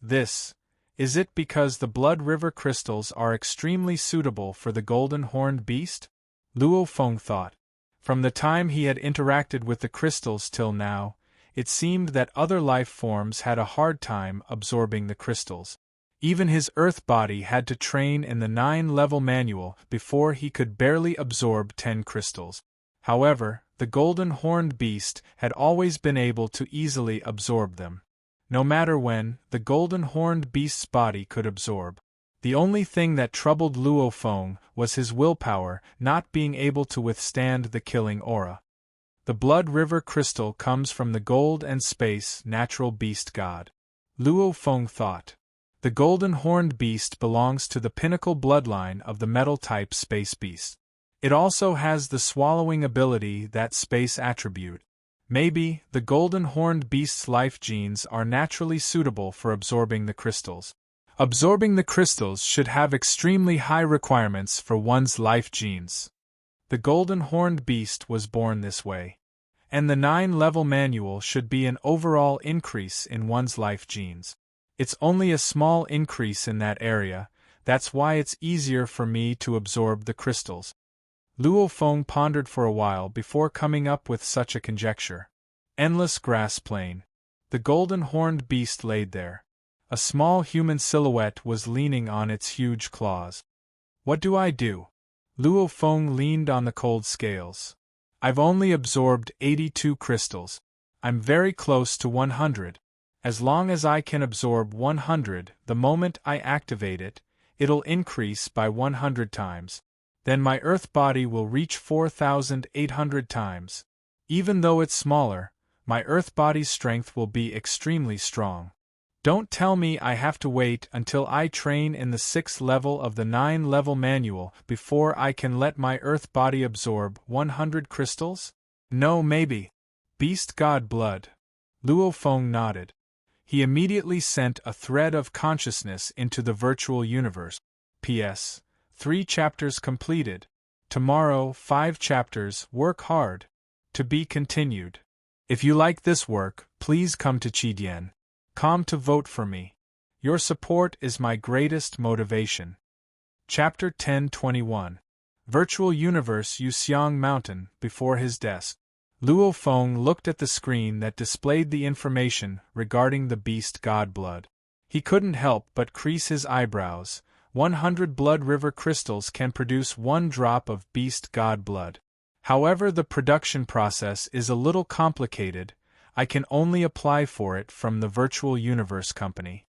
it because the blood river crystals are extremely suitable for the golden horned beast? Luo Feng thought. From the time he had interacted with the crystals till now, it seemed that other life forms had a hard time absorbing the crystals. Even his Earth body had to train in the 9-level manual before he could barely absorb 10 crystals. However, the golden horned beast had always been able to easily absorb them. No matter when, the golden horned beast's body could absorb. The only thing that troubled Luo Feng was his willpower not being able to withstand the killing aura. The blood river crystal comes from the gold and space natural beast god. Luo Feng thought. The golden horned beast belongs to the pinnacle bloodline of the metal-type space beast. It also has the swallowing ability, that space attribute. Maybe, the golden horned beast's life genes are naturally suitable for absorbing the crystals. Absorbing the crystals should have extremely high requirements for one's life genes. The golden horned beast was born this way. And the 9-level manual should be an overall increase in one's life genes. It's only a small increase in that area, that's why it's easier for me to absorb the crystals. Luo Feng pondered for a while before coming up with such a conjecture. Endless grass plain. The golden horned beast laid there. A small human silhouette was leaning on its huge claws. What do I do? Luo Feng leaned on the cold scales. I've only absorbed 82 crystals. I'm very close to 100. As long as I can absorb 100, the moment I activate it, it'll increase by 100 times. Then my Earth body will reach 4,800 times. Even though it's smaller, my Earth body's strength will be extremely strong. Don't tell me I have to wait until I train in the 6th level of the 9-level manual before I can let my Earth body absorb 100 crystals? No, maybe. Beast God blood. Luo Feng nodded. He immediately sent a thread of consciousness into the virtual universe. P.S. 3 chapters completed. Tomorrow, 5 chapters, work hard. To be continued. If you like this work, please come to Qidien.com to vote for me. Your support is my greatest motivation. Chapter 1021. Virtual Universe Yuxiang Mountain, before his desk. Luo Feng looked at the screen that displayed the information regarding the beast god blood. He couldn't help but crease his eyebrows. 100 blood river crystals can produce 1 drop of beast god blood. However, the production process is a little complicated. I can only apply for it from the Virtual Universe Company.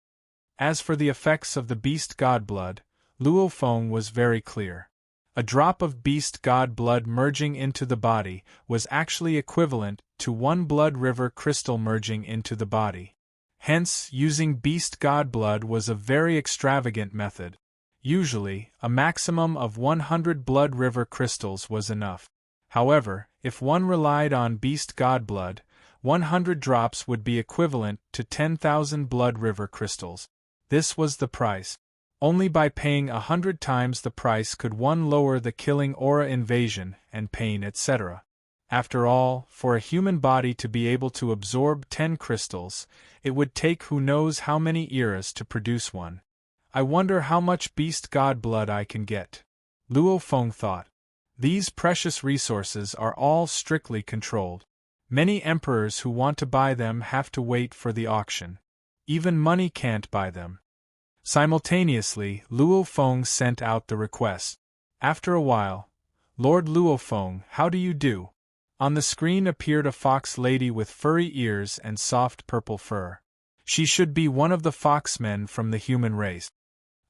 As for the effects of the beast god blood, Luo Feng was very clear. A drop of beast god blood merging into the body was actually equivalent to 1 blood river crystal merging into the body. Hence, using beast god blood was a very extravagant method. Usually, a maximum of 100 blood river crystals was enough. However, if one relied on beast god blood, 100 drops would be equivalent to 10,000 blood river crystals. This was the price. Only by paying 100 times the price could one lower the killing aura invasion and pain, etc. After all, for a human body to be able to absorb 10 crystals, it would take who knows how many eras to produce one. I wonder how much beast god blood I can get. Luo Feng thought. These precious resources are all strictly controlled. Many emperors who want to buy them have to wait for the auction. Even money can't buy them. Simultaneously, Luo Feng sent out the request. After a while, Lord Luo Feng, how do you do? On the screen appeared a fox lady with furry ears and soft purple fur. She should be one of the foxmen from the human race.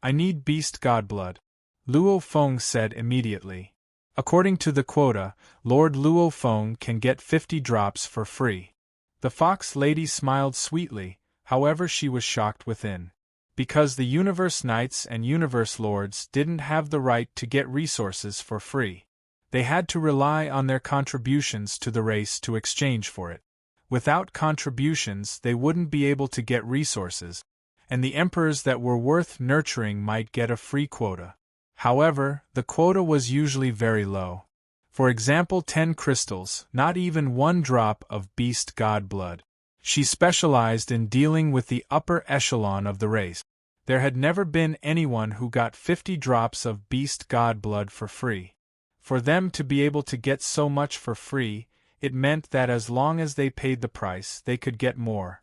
I need beast god blood, Luo Feng said immediately. According to the quota, Lord Luo Feng can get 50 drops for free. The fox lady smiled sweetly, however she was shocked within. Because the Universe Knights and Universe Lords didn't have the right to get resources for free. They had to rely on their contributions to the race to exchange for it. Without contributions they wouldn't be able to get resources, and the emperors that were worth nurturing might get a free quota. However, the quota was usually very low. For example, 10 crystals, not even 1 drop of beast god blood. She specialized in dealing with the upper echelon of the race. There had never been anyone who got 50 drops of beast god blood for free. For them to be able to get so much for free, it meant that as long as they paid the price, they could get more.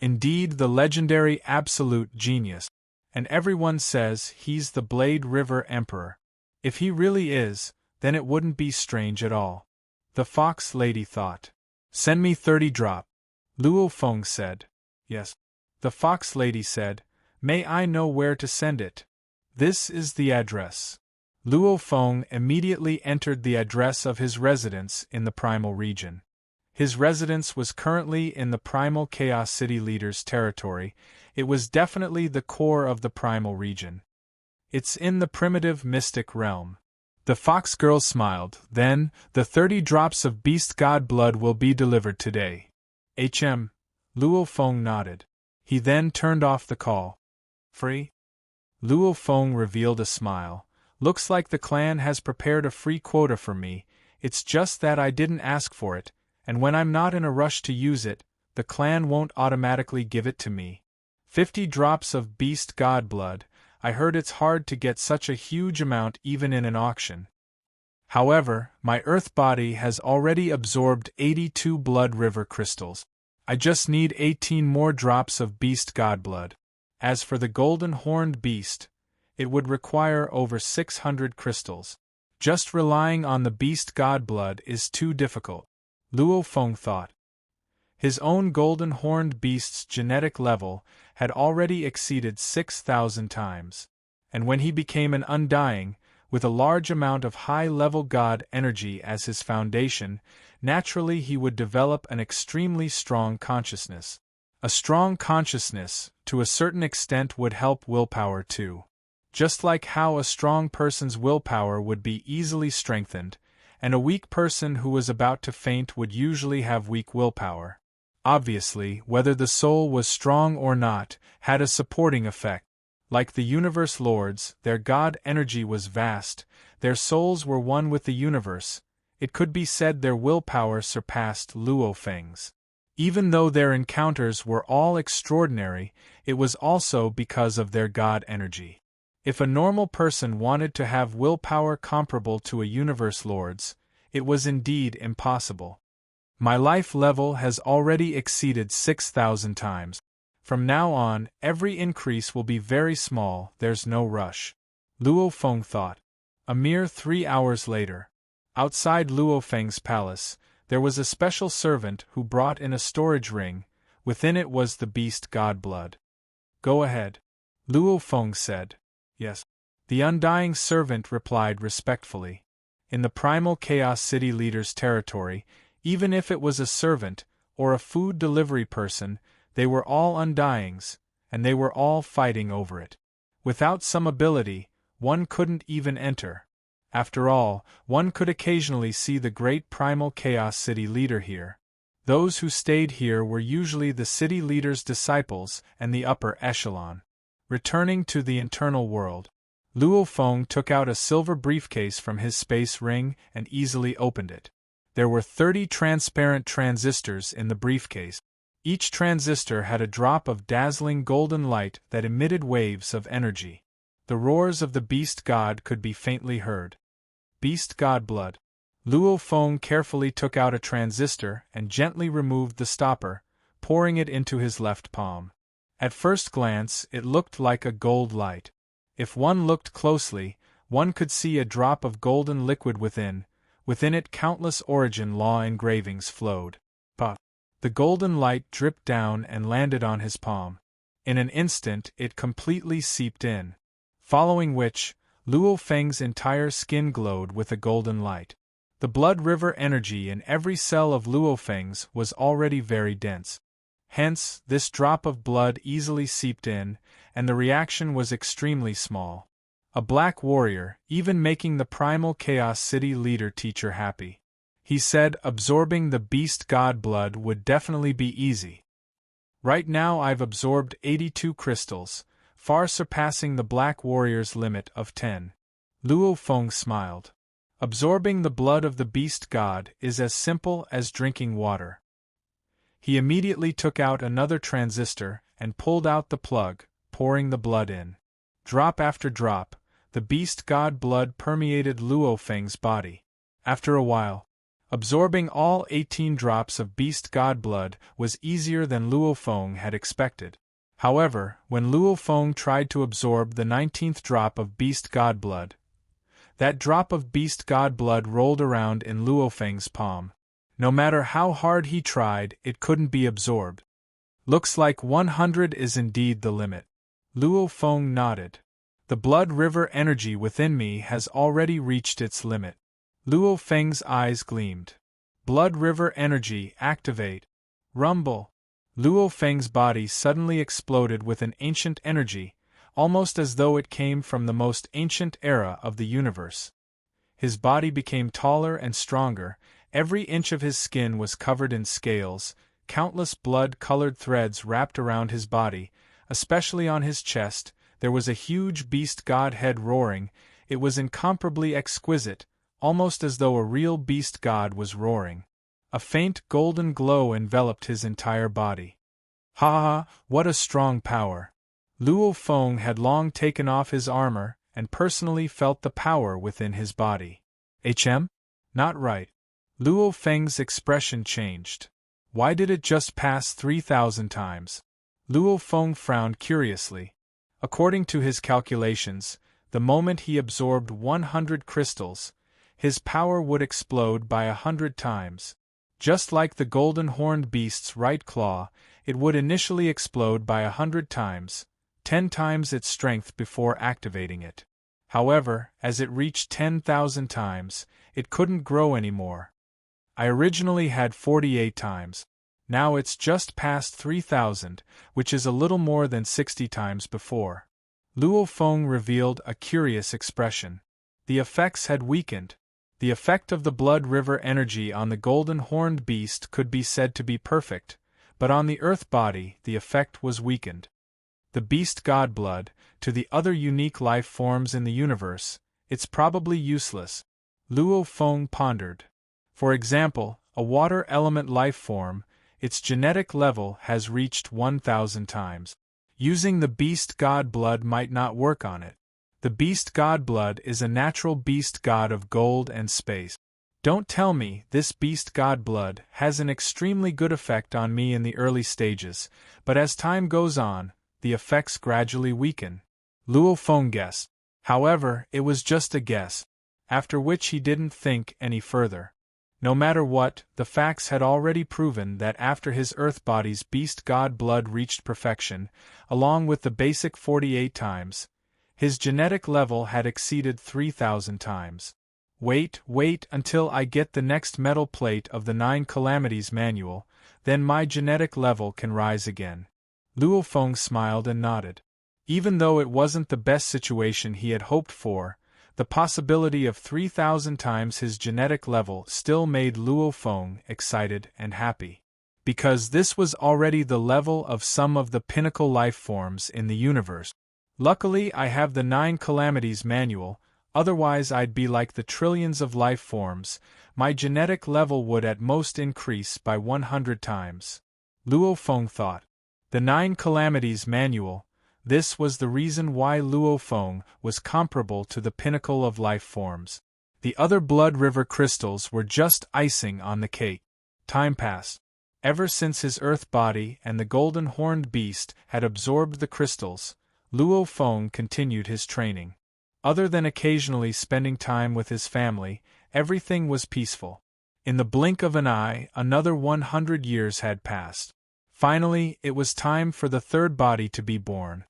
Indeed, the legendary absolute genius. And everyone says he's the Blade River Emperor. If he really is, then it wouldn't be strange at all. The fox lady thought. Send me 30 drop. Luo Feng said. Yes. The fox lady said, may I know where to send it? This is the address. Luo Feng immediately entered the address of his residence in the Primal region. His residence was currently in the Primal Chaos City Leader's territory. It was definitely the core of the Primal region. It's in the primitive mystic realm. The fox girl smiled. Then, the 30 drops of beast god blood will be delivered today. Luo Feng nodded. He then turned off the call. Free? Luo Feng revealed a smile. Looks like the clan has prepared a free quota for me. It's just that I didn't ask for it, and when I'm not in a rush to use it, the clan won't automatically give it to me. 50 drops of beast god blood. I heard it's hard to get such a huge amount even in an auction. However, my earth body has already absorbed 82 blood river crystals. I just need 18 more drops of beast god blood. As for the golden horned beast, it would require over 600 crystals. Just relying on the beast god blood is too difficult, Luo Feng thought. His own golden horned beast's genetic level had already exceeded 6,000 times, and when he became an undying, with a large amount of high-level god energy as his foundation, naturally he would develop an extremely strong consciousness. A strong consciousness, to a certain extent, would help willpower too. Just like how a strong person's willpower would be easily strengthened, and a weak person who was about to faint would usually have weak willpower. Obviously, whether the soul was strong or not, had a supporting effect. Like the Universe Lords, their god energy was vast, their souls were one with the universe. It could be said their willpower surpassed Luo Feng's. Even though their encounters were all extraordinary, it was also because of their god energy. If a normal person wanted to have willpower comparable to a Universe Lord's, it was indeed impossible. My life level has already exceeded 6,000 times. From now on, every increase will be very small, there's no rush. Luo Feng thought. A mere 3 hours later, outside Luo Feng's palace, there was a special servant who brought in a storage ring. Within it was the beast god blood. Go ahead, Luo Feng said. Yes. The undying servant replied respectfully. In the Primal Chaos City Leader's territory, even if it was a servant, or a food delivery person, they were all undyings, and they were all fighting over it. Without some ability, one couldn't even enter. After all, one could occasionally see the great Primal Chaos City Leader here. Those who stayed here were usually the city leader's disciples and the upper echelon. Returning to the internal world, Luo Feng took out a silver briefcase from his space ring and easily opened it. There were 30 transparent transistors in the briefcase. Each transistor had a drop of dazzling golden light that emitted waves of energy. The roars of the beast god could be faintly heard. Beast god blood. Luo Feng carefully took out a transistor and gently removed the stopper, pouring it into his left palm. At first glance, it looked like a gold light. If one looked closely, one could see a drop of golden liquid within, Within it countless origin law engravings flowed. But the golden light dripped down and landed on his palm. In an instant it completely seeped in. Following which, Luo Feng's entire skin glowed with a golden light. The blood river energy in every cell of Luo Feng's was already very dense. Hence, this drop of blood easily seeped in, and the reaction was extremely small. A black warrior, even making the primal Chaos City leader teacher happy. He said absorbing the beast god blood would definitely be easy. Right now I've absorbed 82 crystals, far surpassing the black warrior's limit of 10. Luo Feng smiled. Absorbing the blood of the beast god is as simple as drinking water. He immediately took out another transistor and pulled out the plug, pouring the blood in. Drop after drop, the beast god blood permeated Luo Feng's body. After a while, absorbing all 18 drops of beast god blood was easier than Luo Feng had expected. However, when Luo Feng tried to absorb the 19th drop of beast god blood, that drop of beast god blood rolled around in Luo Feng's palm. No matter how hard he tried, it couldn't be absorbed. Looks like 100 is indeed the limit. Luo Feng nodded. The blood river energy within me has already reached its limit. Luo Feng's eyes gleamed. Blood river energy, activate. Rumble. Luo Feng's body suddenly exploded with an ancient energy, almost as though it came from the most ancient era of the universe. His body became taller and stronger, every inch of his skin was covered in scales, countless blood-colored threads wrapped around his body, especially on his chest. There was a huge beast god head roaring. It was incomparably exquisite, almost as though a real beast god was roaring. A faint golden glow enveloped his entire body. Ha ha, what a strong power! Luo Feng had long taken off his armor and personally felt the power within his body. Not right. Luo Feng's expression changed. Why did it just pass 3,000 times? Luo Feng frowned curiously. According to his calculations, the moment he absorbed 100 crystals, his power would explode by 100 times. Just like the golden horned beast's right claw, it would initially explode by 100 times, 10 times its strength before activating it. However, as it reached 10,000 times, it couldn't grow anymore. I originally had 48 times. Now it's just past 3,000, which is a little more than 60 times before. Luo Feng revealed a curious expression. The effects had weakened. The effect of the blood river energy on the golden horned beast could be said to be perfect, but on the earth body the effect was weakened. The beast god blood, to the other unique life forms in the universe, it's probably useless. Luo Feng pondered. For example, a water element life form, its genetic level has reached 1,000 times. Using the beast god blood might not work on it. The beast god blood is a natural beast god of gold and space. Don't tell me this beast god blood has an extremely good effect on me in the early stages, but as time goes on, the effects gradually weaken. Luo Feng guessed. However, it was just a guess, after which he didn't think any further. No matter what, the facts had already proven that after his earth body's beast god blood reached perfection, along with the basic 48 times, his genetic level had exceeded 3,000 times. Wait until I get the next metal plate of the 9 Calamities manual, then my genetic level can rise again. Luo Feng smiled and nodded. Even though it wasn't the best situation he had hoped for, the possibility of 3,000 times his genetic level still made Luo Feng excited and happy. Because this was already the level of some of the pinnacle life forms in the universe. Luckily I have the 9 Calamities manual, otherwise I'd be like the trillions of life forms. My genetic level would at most increase by 100 times. Luo Feng thought. The 9 Calamities manual. This was the reason why Luo Feng was comparable to the pinnacle of life forms. The other blood river crystals were just icing on the cake. Time passed. Ever since his earth body and the golden horned beast had absorbed the crystals, Luo Feng continued his training. Other than occasionally spending time with his family, everything was peaceful. In the blink of an eye, another 100 years had passed. Finally, it was time for the third body to be born.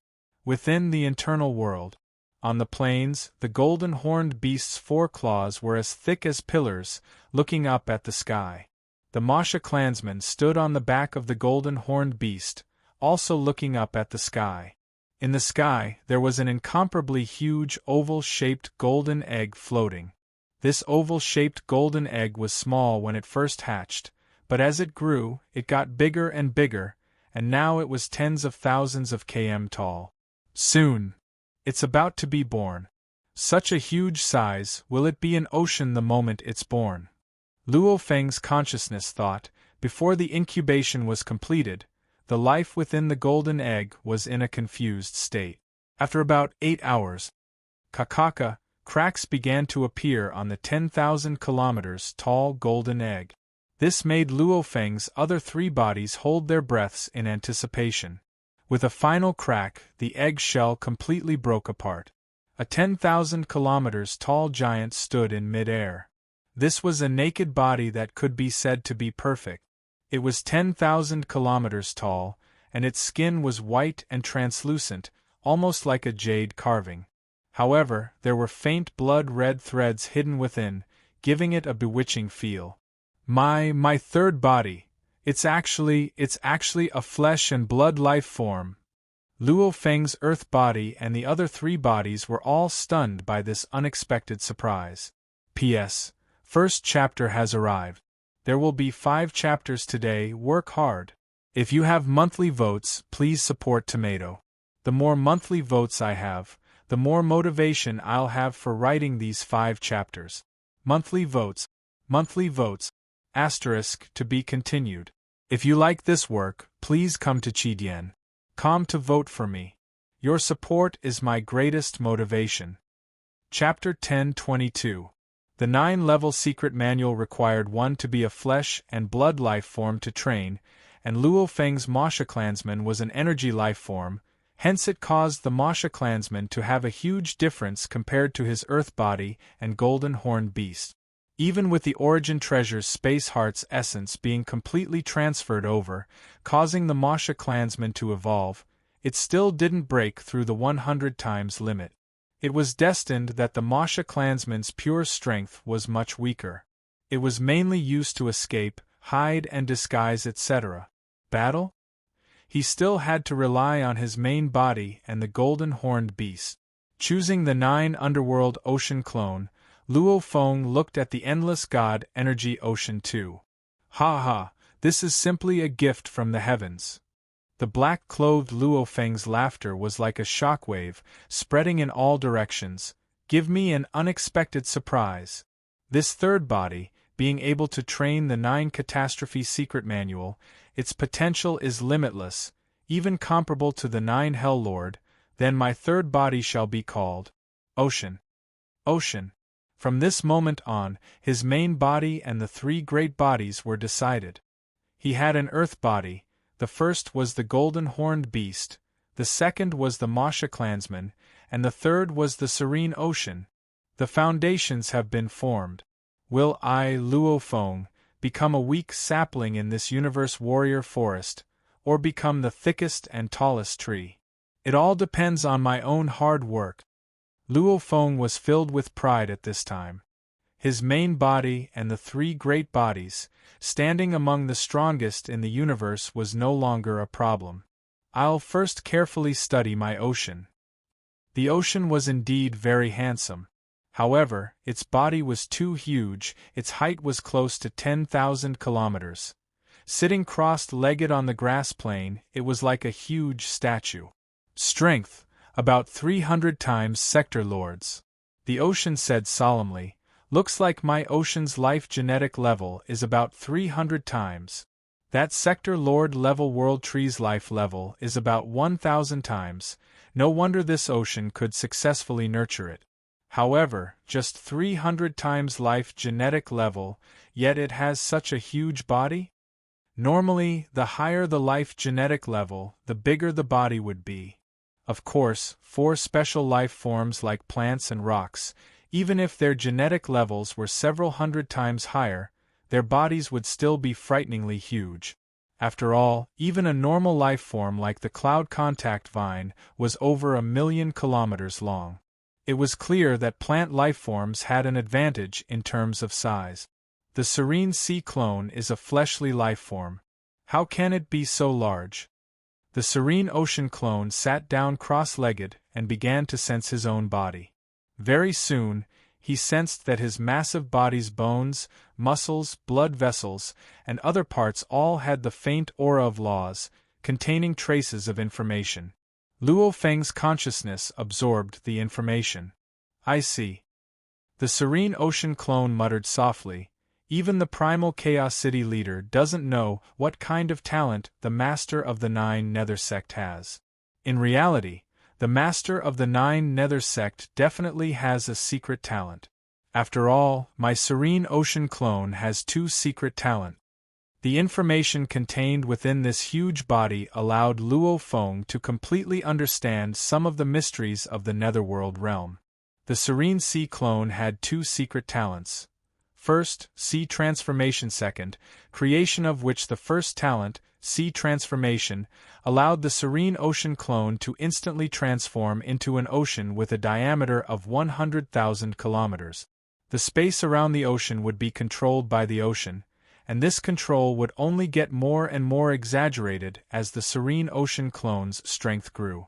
Within the internal world, on the plains, the golden-horned beast's 4 claws were as thick as pillars, looking up at the sky. The Masha clansman stood on the back of the golden-horned beast, also looking up at the sky. In the sky, there was an incomparably huge oval-shaped golden egg floating. This oval-shaped golden egg was small when it first hatched, but as it grew, it got bigger and bigger, and now it was tens of thousands of km tall. Soon, it's about to be born. Such a huge size, will it be an ocean the moment it's born? Luo Feng's consciousness thought, before the incubation was completed, the life within the golden egg was in a confused state. After about 8 hours, cracks began to appear on the 10,000 kilometers tall golden egg. This made Luo Feng's other 3 bodies hold their breaths in anticipation. With a final crack, the egg shell completely broke apart. A 10,000 kilometers tall giant stood in mid-air. This was a naked body that could be said to be perfect. It was 10,000 kilometers tall, and its skin was white and translucent, almost like a jade carving. However, there were faint blood-red threads hidden within, giving it a bewitching feel. My third body. It's actually a flesh and blood life form. Luo Feng's earth body and the other 3 bodies were all stunned by this unexpected surprise. P.S. First chapter has arrived. There will be 5 chapters today. Work hard. If you have monthly votes, please support Tomato. The more monthly votes I have, the more motivation I'll have for writing these 5 chapters. Monthly votes. Asterisk to be continued. If you like this work, please come to Chidian.com to vote for me. Your support is my greatest motivation. Chapter 10:22. The 9-level secret manual required one to be a flesh and blood life form to train, and Luo Feng's Masha clansman was an energy life form, hence it caused the Masha clansman to have a huge difference compared to his earth body and golden-horned beast. Even with the origin treasure's space heart's essence being completely transferred over, causing the Masha clansman to evolve, it still didn't break through the 100 times limit. It was destined that the Masha clansman's pure strength was much weaker. It was mainly used to escape, hide and disguise etc. Battle? He still had to rely on his main body and the golden-horned beast. Choosing the 9 underworld ocean clone, Luo Feng looked at the endless god energy ocean too. Ha, this is simply a gift from the heavens. The black-clothed Luo Feng's laughter was like a shockwave, spreading in all directions. Give me an unexpected surprise. This third body, being able to train the 9 catastrophe secret manual, its potential is limitless, even comparable to the 9 Hell Lord. Then my third body shall be called Ocean. From this moment on, his main body and the 3 great bodies were decided. He had an earth body. The first was the golden-horned beast, the second was the Masha clansman, and the third was the serene ocean. The foundations have been formed. Will I, Luo Feng, become a weak sapling in this universe warrior forest, or become the thickest and tallest tree? It all depends on my own hard work. Luo Feng was filled with pride at this time. His main body and the 3 great bodies, standing among the strongest in the universe, was no longer a problem. I'll first carefully study my ocean. The ocean was indeed very handsome. However, its body was too huge, its height was close to 10,000 kilometers. Sitting cross-legged on the grass plain, it was like a huge statue. Strength, about 300 times Sector Lord's. The ocean said solemnly, looks like my ocean's life genetic level is about 300 times. That Sector Lord level World Tree's life level is about 1,000 times. No wonder this ocean could successfully nurture it. However, just 300 times life genetic level, yet it has such a huge body? Normally, the higher the life genetic level, the bigger the body would be. Of course, for special life forms like plants and rocks, even if their genetic levels were several hundred times higher, their bodies would still be frighteningly huge. After all, even a normal life form like the cloud contact vine was over 1,000,000 kilometers long. It was clear that plant life forms had an advantage in terms of size. The serene sea clone is a fleshly life form. How can it be so large? The serene ocean clone sat down cross-legged and began to sense his own body. Very soon, he sensed that his massive body's bones, muscles, blood vessels, and other parts all had the faint aura of laws, containing traces of information. Luo Feng's consciousness absorbed the information. I see. The serene ocean clone muttered softly. Even the primal Chaos City leader doesn't know what kind of talent the Master of the Nine Nether Sect has. In reality, the Master of the Nine Nether Sect definitely has a secret talent. After all, my serene ocean clone has 2 secret talents. The information contained within this huge body allowed Luo Feng to completely understand some of the mysteries of the Netherworld realm. The serene sea clone had 2 secret talents. First, sea transformation. Second, creation, of which the first talent, sea transformation, allowed the serene ocean clone to instantly transform into an ocean with a diameter of 100,000 kilometers. The space around the ocean would be controlled by the ocean, and this control would only get more and more exaggerated as the serene ocean clone's strength grew.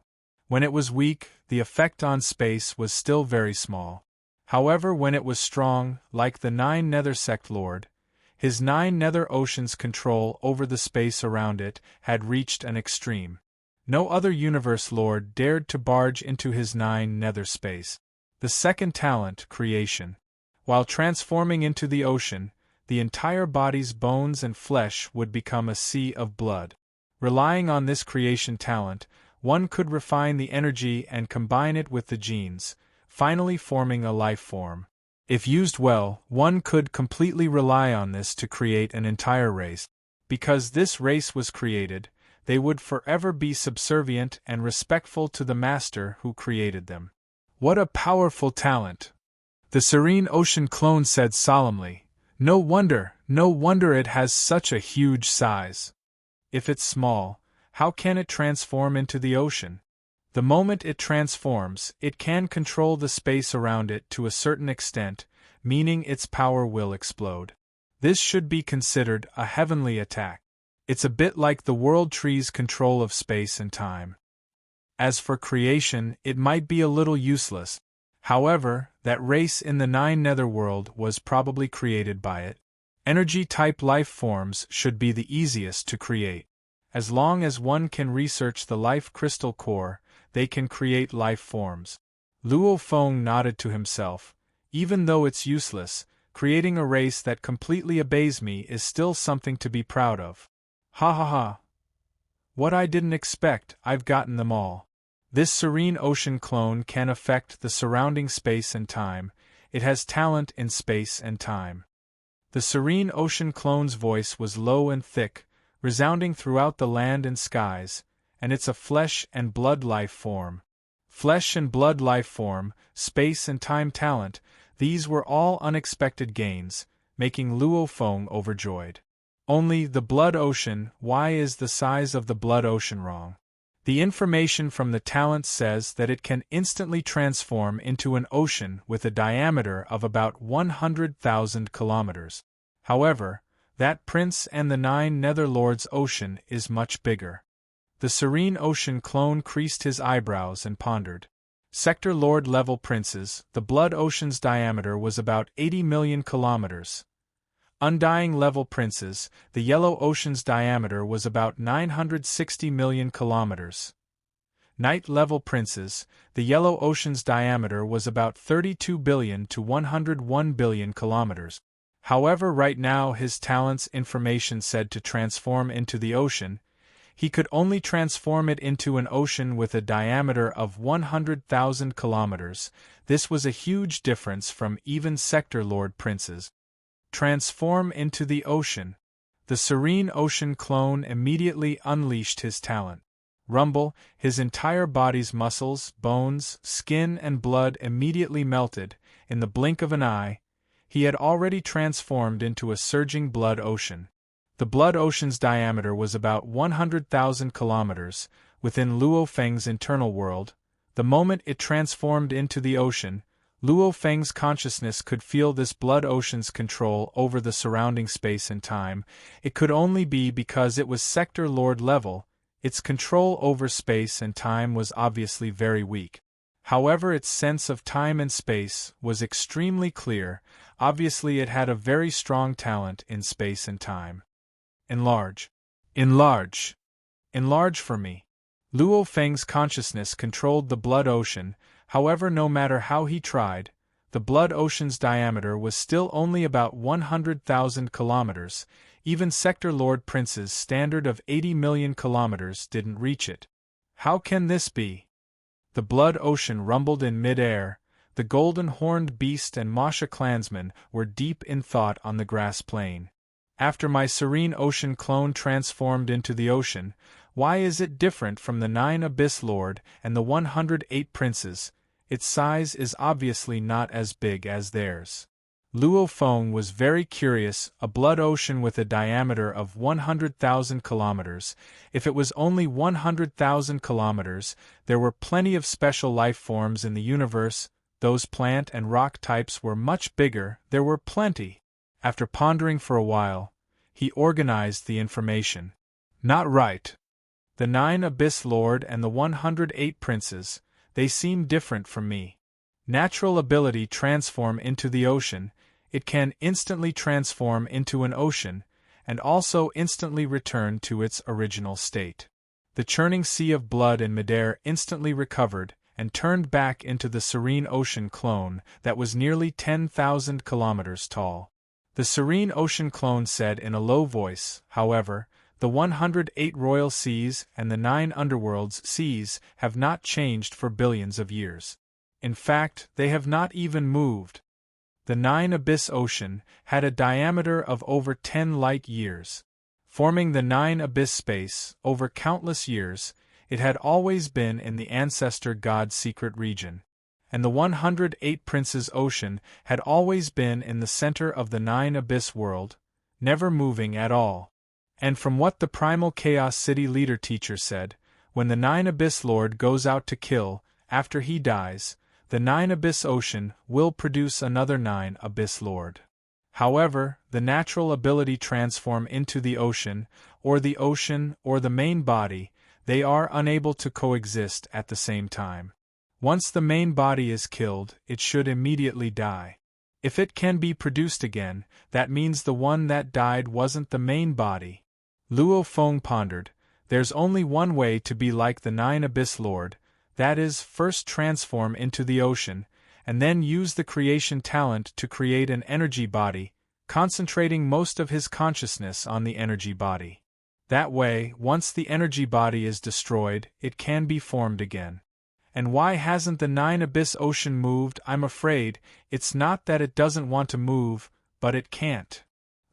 When it was weak, the effect on space was still very small. However, when it was strong, like the Nine Nether Sect Lord, his 9 nether oceans' control over the space around it had reached an extreme. No other universe lord dared to barge into his 9 nether space. The second talent, creation. While transforming into the ocean, the entire body's bones and flesh would become a sea of blood. Relying on this creation talent, one could refine the energy and combine it with the genes, finally forming a life form. If used well, one could completely rely on this to create an entire race. Because this race was created, they would forever be subservient and respectful to the master who created them. What a powerful talent! The serene ocean clone said solemnly. No wonder it has such a huge size. If it's small, how can it transform into the ocean? The moment it transforms, it can control the space around it to a certain extent, meaning its power will explode. This should be considered a heavenly attack. It's a bit like the World Tree's control of space and time. As for creation, it might be a little useless. However, that race in the 9 netherworld was probably created by it. Energy-type life forms should be the easiest to create. As long as one can research the life crystal core, they can create life forms. Luo Feng nodded to himself. Even though it's useless, creating a race that completely obeys me is still something to be proud of. Ha ha ha. What I didn't expect, I've gotten them all. This serene ocean clone can affect the surrounding space and time. It has talent in space and time. The serene ocean clone's voice was low and thick, resounding throughout the land and skies, and it's a flesh and blood life form. Flesh and blood life form, space and time talent, these were all unexpected gains, making Luo Feng overjoyed. Only the blood ocean, why is the size of the blood ocean wrong? The information from the talent says that it can instantly transform into an ocean with a diameter of about 100,000 kilometers. However, that Prince and the 9 Netherlords ocean is much bigger. The serene ocean clone creased his eyebrows and pondered. Sector Lord level princes, the blood ocean's diameter was about 80 million kilometers. Undying level princes, the yellow ocean's diameter was about 960 million kilometers. Night level princes, the yellow ocean's diameter was about 32 billion to 101 billion kilometers. However, right now his talent's information said to transform into the ocean. He could only transform it into an ocean with a diameter of 100,000 kilometers. This was a huge difference from even Sector Lord princes. Transform into the ocean. The serene ocean clone immediately unleashed his talent. rumble, his entire body's muscles, bones, skin and blood immediately melted. In the blink of an eye, he had already transformed into a surging blood ocean. The blood ocean's diameter was about 100,000 kilometers, within Luo Feng's internal world. The moment it transformed into the ocean, Luo Feng's consciousness could feel this blood ocean's control over the surrounding space and time. It could only be because it was Sector Lord level. Its control over space and time was obviously very weak. However, its sense of time and space was extremely clear. Obviously it had a very strong talent in space and time. Enlarge. Enlarge. Enlarge for me. Luo Feng's consciousness controlled the blood ocean. However, no matter how he tried, the blood ocean's diameter was still only about 100,000 kilometers. Even Sector Lord Prince's standard of 80 million kilometers didn't reach it. How can this be? The blood ocean rumbled in mid-air. The golden-horned beast and Masha clansmen were deep in thought on the grass plain. After my serene ocean clone transformed into the ocean, why is it different from the 9 Abyss Lord and the 108 princes? Its size is obviously not as big as theirs. Luo Feng was very curious. A blood ocean with a diameter of 100,000 kilometers. If it was only 100,000 kilometers, there were plenty of special life forms in the universe. Those plant and rock types were much bigger. There were plenty. After pondering for a while, he organized the information. Not right. The 9 Abyss Lord and the 108 princes, they seem different from me. Natural ability transform into the ocean. It can instantly transform into an ocean, and also instantly return to its original state. The churning sea of blood in midair instantly recovered, and turned back into the serene ocean clone that was nearly 10,000 kilometers tall. The serene ocean clone said in a low voice, however, the 108 royal seas and the 9 underworld's seas have not changed for billions of years. In fact, they have not even moved. The 9 Abyss Ocean had a diameter of over 10 light years. Forming the 9 Abyss space, over countless years, it had always been in the ancestor god's secret region. And the 108 Princes Ocean had always been in the center of the 9 Abyss world, never moving at all. And from what the Primal Chaos City leader teacher said, when the 9 Abyss Lord goes out to kill, after he dies, the 9 Abyss Ocean will produce another 9 Abyss Lord. However, the natural ability transform into the ocean or the main body, they are unable to coexist at the same time. Once the main body is killed, it should immediately die. If it can be produced again, that means the one that died wasn't the main body. Luo Feng pondered, there's only one way to be like the 9 Abyss Lord, that is, first transform into the ocean, and then use the creation talent to create an energy body, concentrating most of his consciousness on the energy body. That way, once the energy body is destroyed, it can be formed again. And why hasn't the 9 Abyss Ocean moved? I'm afraid it's not that it doesn't want to move, but it can't.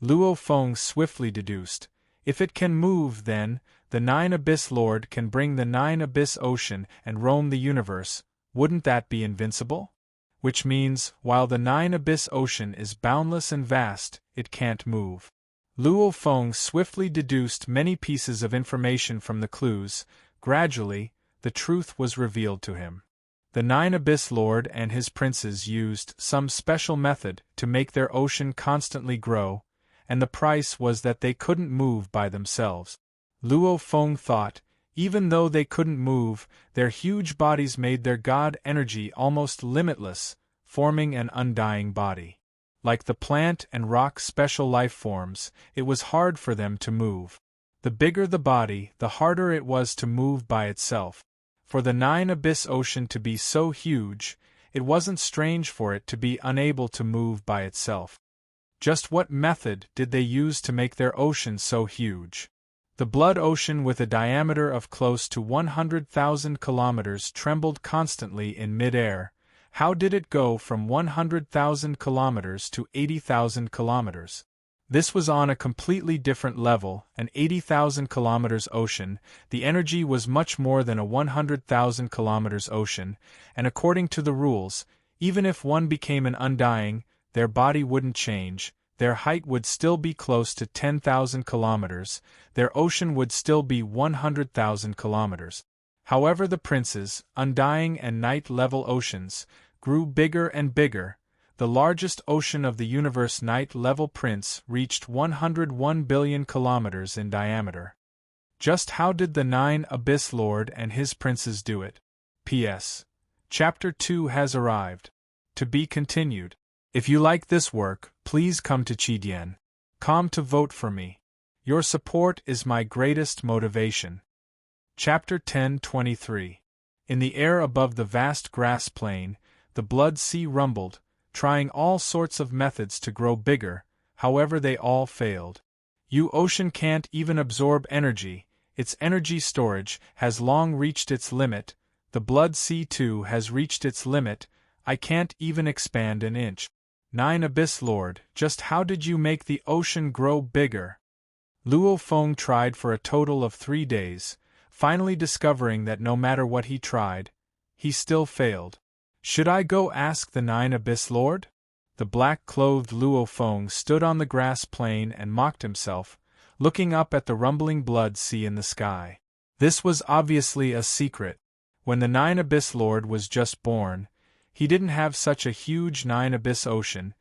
Luo Feng swiftly deduced. If it can move, then the 9 Abyss Lord can bring the 9 Abyss Ocean and roam the universe. Wouldn't that be invincible? Which means, while the 9 Abyss Ocean is boundless and vast, it can't move. Luo Feng swiftly deduced many pieces of information from the clues. Gradually, the truth was revealed to him. The 9 Abyss Lord and his princes used some special method to make their ocean constantly grow, and the price was that they couldn't move by themselves. Luo Feng thought, even though they couldn't move, their huge bodies made their god energy almost limitless, forming an undying body. Like the plant and rock special life forms, it was hard for them to move. The bigger the body, the harder it was to move by itself. For the 9 Abyss Ocean to be so huge, it wasn't strange for it to be unable to move by itself. Just what method did they use to make their ocean so huge? The blood ocean with a diameter of close to 100,000 kilometers trembled constantly in mid-air. How did it go from 100,000 kilometers to 80,000 kilometers? This was on a completely different level, an 80,000 kilometers ocean. The energy was much more than a 100,000 kilometers ocean, and according to the rules, even if one became an undying, their body wouldn't change, their height would still be close to 10,000 kilometers, their ocean would still be 100,000 kilometers. However, the princes, undying and night-level oceans, grew bigger and bigger. The largest ocean of the universe, night-level prince, reached 101 billion kilometers in diameter. Just how did the 9 Abyss Lord and his princes do it? P.S. Chapter 2 has arrived. To be continued. If you like this work, please come to Chidian.com to vote for me. Your support is my greatest motivation. Chapter 10:23. In the air above the vast grass plain, the blood sea rumbled, trying all sorts of methods to grow bigger, however they all failed. You ocean can't even absorb energy, its energy storage has long reached its limit, the blood sea too has reached its limit, I can't even expand an inch. 9 Abyss Lord, just how did you make the ocean grow bigger? Luo Feng tried for a total of 3 days, finally discovering that no matter what he tried, he still failed. Should I go ask the 9 Abyss Lord? The black-clothed Luo Feng stood on the grass plain and mocked himself, looking up at the rumbling blood sea in the sky. This was obviously a secret. When the 9 Abyss Lord was just born, he didn't have such a huge 9 Abyss ocean.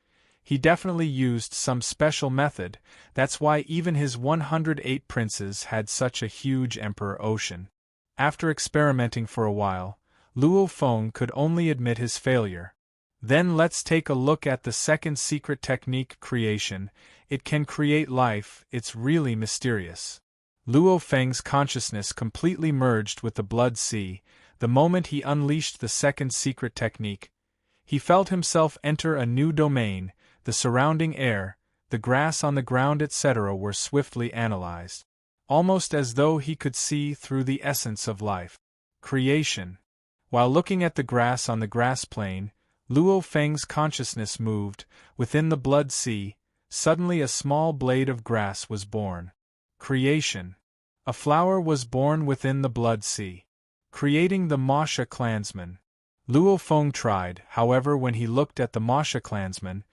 He definitely used some special method, that's why even his 108 princes had such a huge emperor ocean. After experimenting for a while, Luo Feng could only admit his failure. Then let's take a look at the second secret technique, creation. It can create life, it's really mysterious. Luo Feng's consciousness completely merged with the blood sea. The moment he unleashed the second secret technique, he felt himself enter a new domain. The surrounding air, the grass on the ground, etc. were swiftly analyzed, almost as though he could see through the essence of life. Creation. While looking at the grass on the grass plain, Luo Feng's consciousness moved. Within the blood sea, suddenly a small blade of grass was born. Creation. A flower was born within the blood sea, creating the Masha clansman. Luo Feng tried, however, when he looked at the Masha clansman,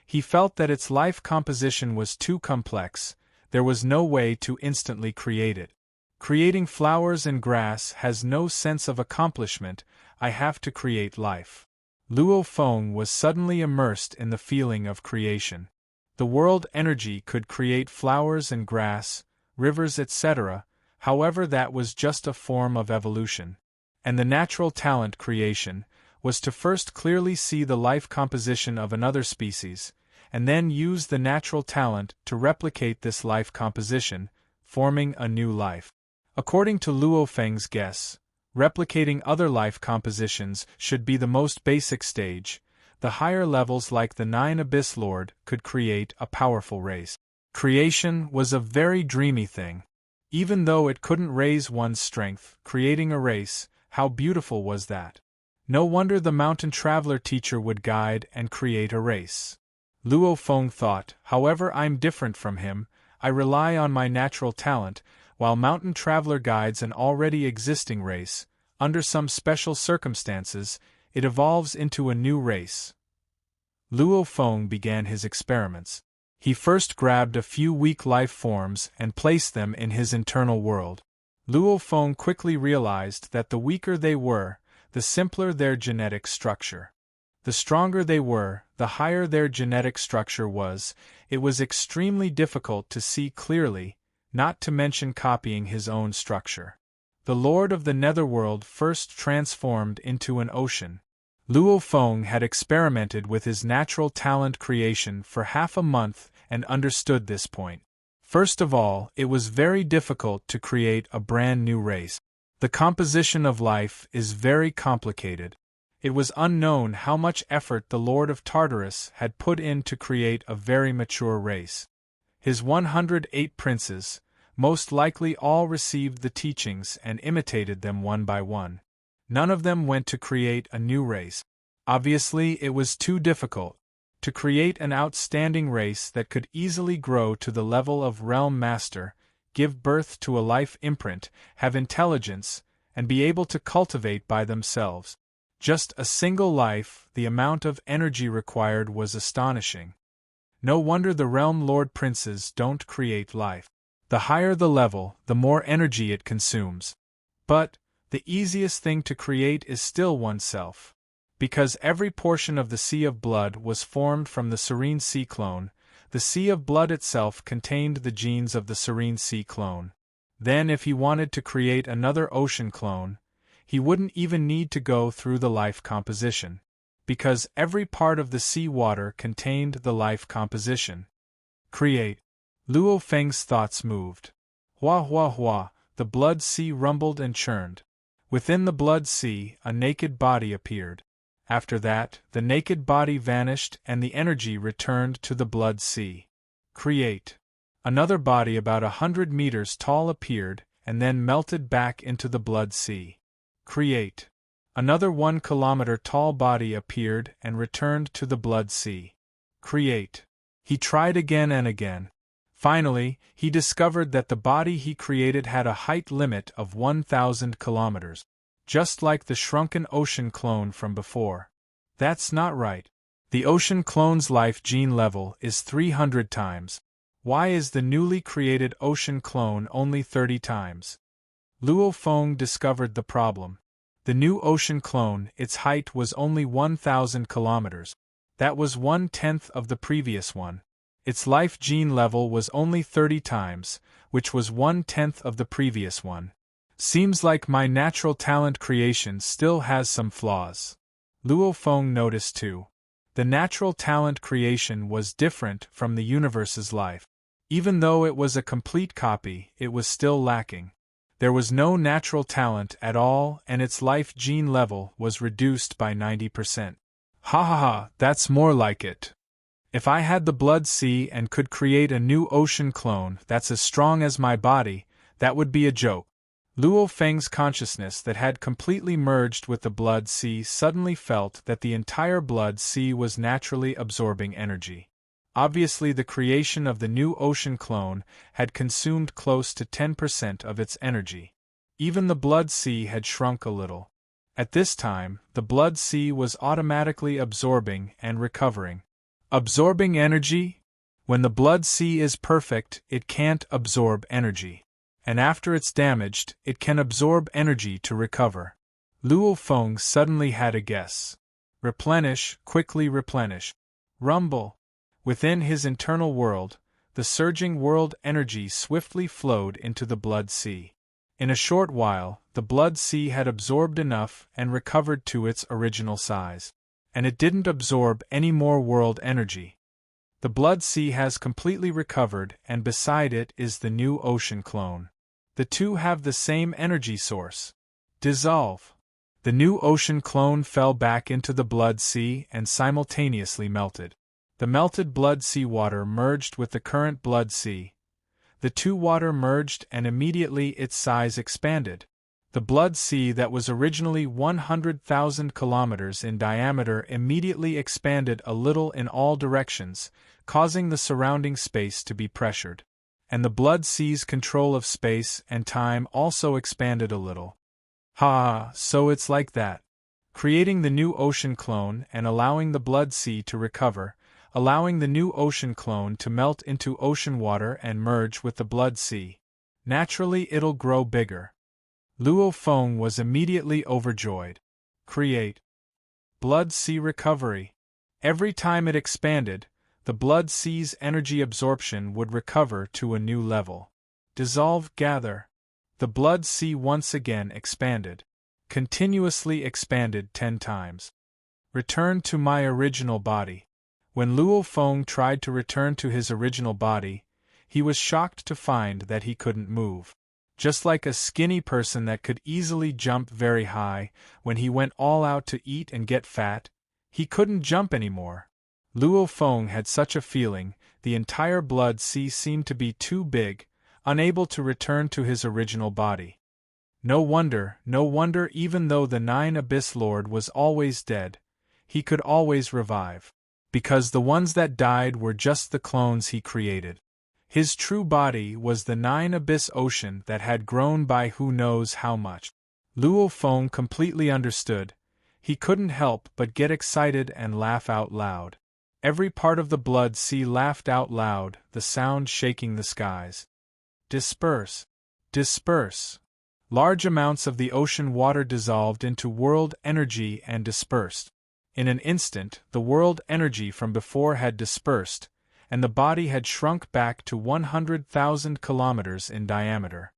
he felt that its life composition was too complex, there was no way to instantly create it. Creating flowers and grass has no sense of accomplishment, I have to create life. Luo Feng was suddenly immersed in the feeling of creation. The world energy could create flowers and grass, rivers, etc., however that was just a form of evolution. And the natural talent creation was to first clearly see the life composition of another species, and then use the natural talent to replicate this life composition, forming a new life. According to Luo Feng's guess, replicating other life compositions should be the most basic stage. The higher levels like the 9 Abyss Lord could create a powerful race. Creation was a very dreamy thing. Even though it couldn't raise one's strength, creating a race, how beautiful was that? No wonder the mountain traveler teacher would guide and create a race. Luo Feng thought, however, I'm different from him, I rely on my natural talent, while mountain traveler guides an already existing race. Under some special circumstances, it evolves into a new race. Luo Feng began his experiments. He first grabbed a few weak life forms and placed them in his internal world. Luo Feng quickly realized that the weaker they were, the simpler their genetic structure. The stronger they were, the higher their genetic structure was. It was extremely difficult to see clearly, not to mention copying his own structure. The Lord of the Netherworld first transformed into an ocean. Luo Feng had experimented with his natural talent creation for half a month and understood this point. First of all, it was very difficult to create a brand new race. The composition of life is very complicated. It was unknown how much effort the Lord of Tartarus had put in to create a very mature race. His 108 princes, most likely all received the teachings and imitated them one by one. None of them went to create a new race. Obviously, it was too difficult. to create an outstanding race that could easily grow to the level of realm master, give birth to a life imprint, have intelligence, and be able to cultivate by themselves. Just a single life, the amount of energy required was astonishing. No wonder the realm lord princes don't create life. The higher the level, the more energy it consumes. But the easiest thing to create is still oneself. Because every portion of the sea of blood was formed from the serene sea clone, the sea of blood itself contained the genes of the serene sea clone. Then if he wanted to create another ocean clone, he wouldn't even need to go through the life composition. Because every part of the sea water contained the life composition. Create. Luo Feng's thoughts moved. Hua hua hua, the blood sea rumbled and churned. Within the blood sea, a naked body appeared. After that, the naked body vanished and the energy returned to the blood sea. Create. Another body about 100 meters tall appeared and then melted back into the blood sea. Create. Another 1 kilometer tall body appeared and returned to the blood sea. Create. He tried again and again. Finally, he discovered that the body he created had a height limit of 1,000 kilometers. Just like the shrunken ocean clone from before. That's not right. The ocean clone's life gene level is 300 times. Why is the newly created ocean clone only 30 times? Luo Feng discovered the problem. The new ocean clone, its height was only 1,000 kilometers. That was 1/10 of the previous one. Its life gene level was only 30 times, which was 1/10 of the previous one. Seems like my natural talent creation still has some flaws. Luo Feng noticed too. The natural talent creation was different from the universe's life. Even though it was a complete copy, it was still lacking. There was no natural talent at all and its life gene level was reduced by 90%. Ha ha ha, that's more like it. If I had the blood sea and could create a new ocean clone that's as strong as my body, that would be a joke. Luo Feng's consciousness that had completely merged with the blood sea suddenly felt that the entire blood sea was naturally absorbing energy. Obviously the creation of the new ocean clone had consumed close to 10% of its energy. Even the blood sea had shrunk a little. At this time, the blood sea was automatically absorbing and recovering. Absorbing energy? When the blood sea is perfect, it can't absorb energy. And after it's damaged, it can absorb energy to recover. Luo Feng suddenly had a guess. Replenish, quickly replenish. Rumble. Within his internal world, the surging world energy swiftly flowed into the blood sea. In a short while, the blood sea had absorbed enough and recovered to its original size. And it didn't absorb any more world energy. The blood sea has completely recovered and beside it is the new ocean clone. The two have the same energy source. Dissolve. The new ocean clone fell back into the blood sea and simultaneously melted. The melted blood sea water merged with the current blood sea. The two water merged and immediately its size expanded. The blood sea that was originally 100,000 kilometers in diameter immediately expanded a little in all directions, causing the surrounding space to be pressured. And the blood sea's control of space and time also expanded a little. Ha, so it's like that. Creating the new ocean clone and allowing the blood sea to recover, allowing the new ocean clone to melt into ocean water and merge with the blood sea. Naturally it'll grow bigger. Luo Feng was immediately overjoyed. Create. Blood sea recovery. Every time it expanded, the blood sea's energy absorption would recover to a new level. Dissolve, gather. The blood sea once again expanded. Continuously expanded 10 times. Return to my original body. When Luo Feng tried to return to his original body, he was shocked to find that he couldn't move. Just like a skinny person that could easily jump very high, when he went all out to eat and get fat, he couldn't jump anymore. Luo Feng had such a feeling, the entire blood sea seemed to be too big, unable to return to his original body. No wonder, even though the 9 Abyss Lord was always dead, he could always revive. because the ones that died were just the clones he created. His true body was the nine abyss ocean that had grown by who knows how much. Luo Feng completely understood. He couldn't help but get excited and laugh out loud. Every part of the blood sea laughed out loud, the sound shaking the skies. Disperse! Disperse! Large amounts of the ocean water dissolved into world energy and dispersed. In an instant, the world energy from before had dispersed, and the body had shrunk back to 100,000 kilometers in diameter.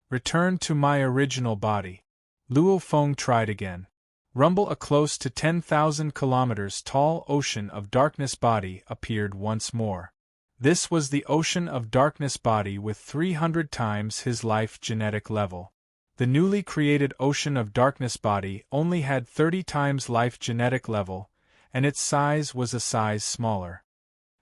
Return to my original body. Luo Feng tried again. Rumble, a close to 10,000 kilometers tall ocean of darkness body appeared once more. This was the ocean of darkness body with 300 times his life genetic level. The newly created ocean of darkness body only had 30 times life genetic level, and its size was a size smaller.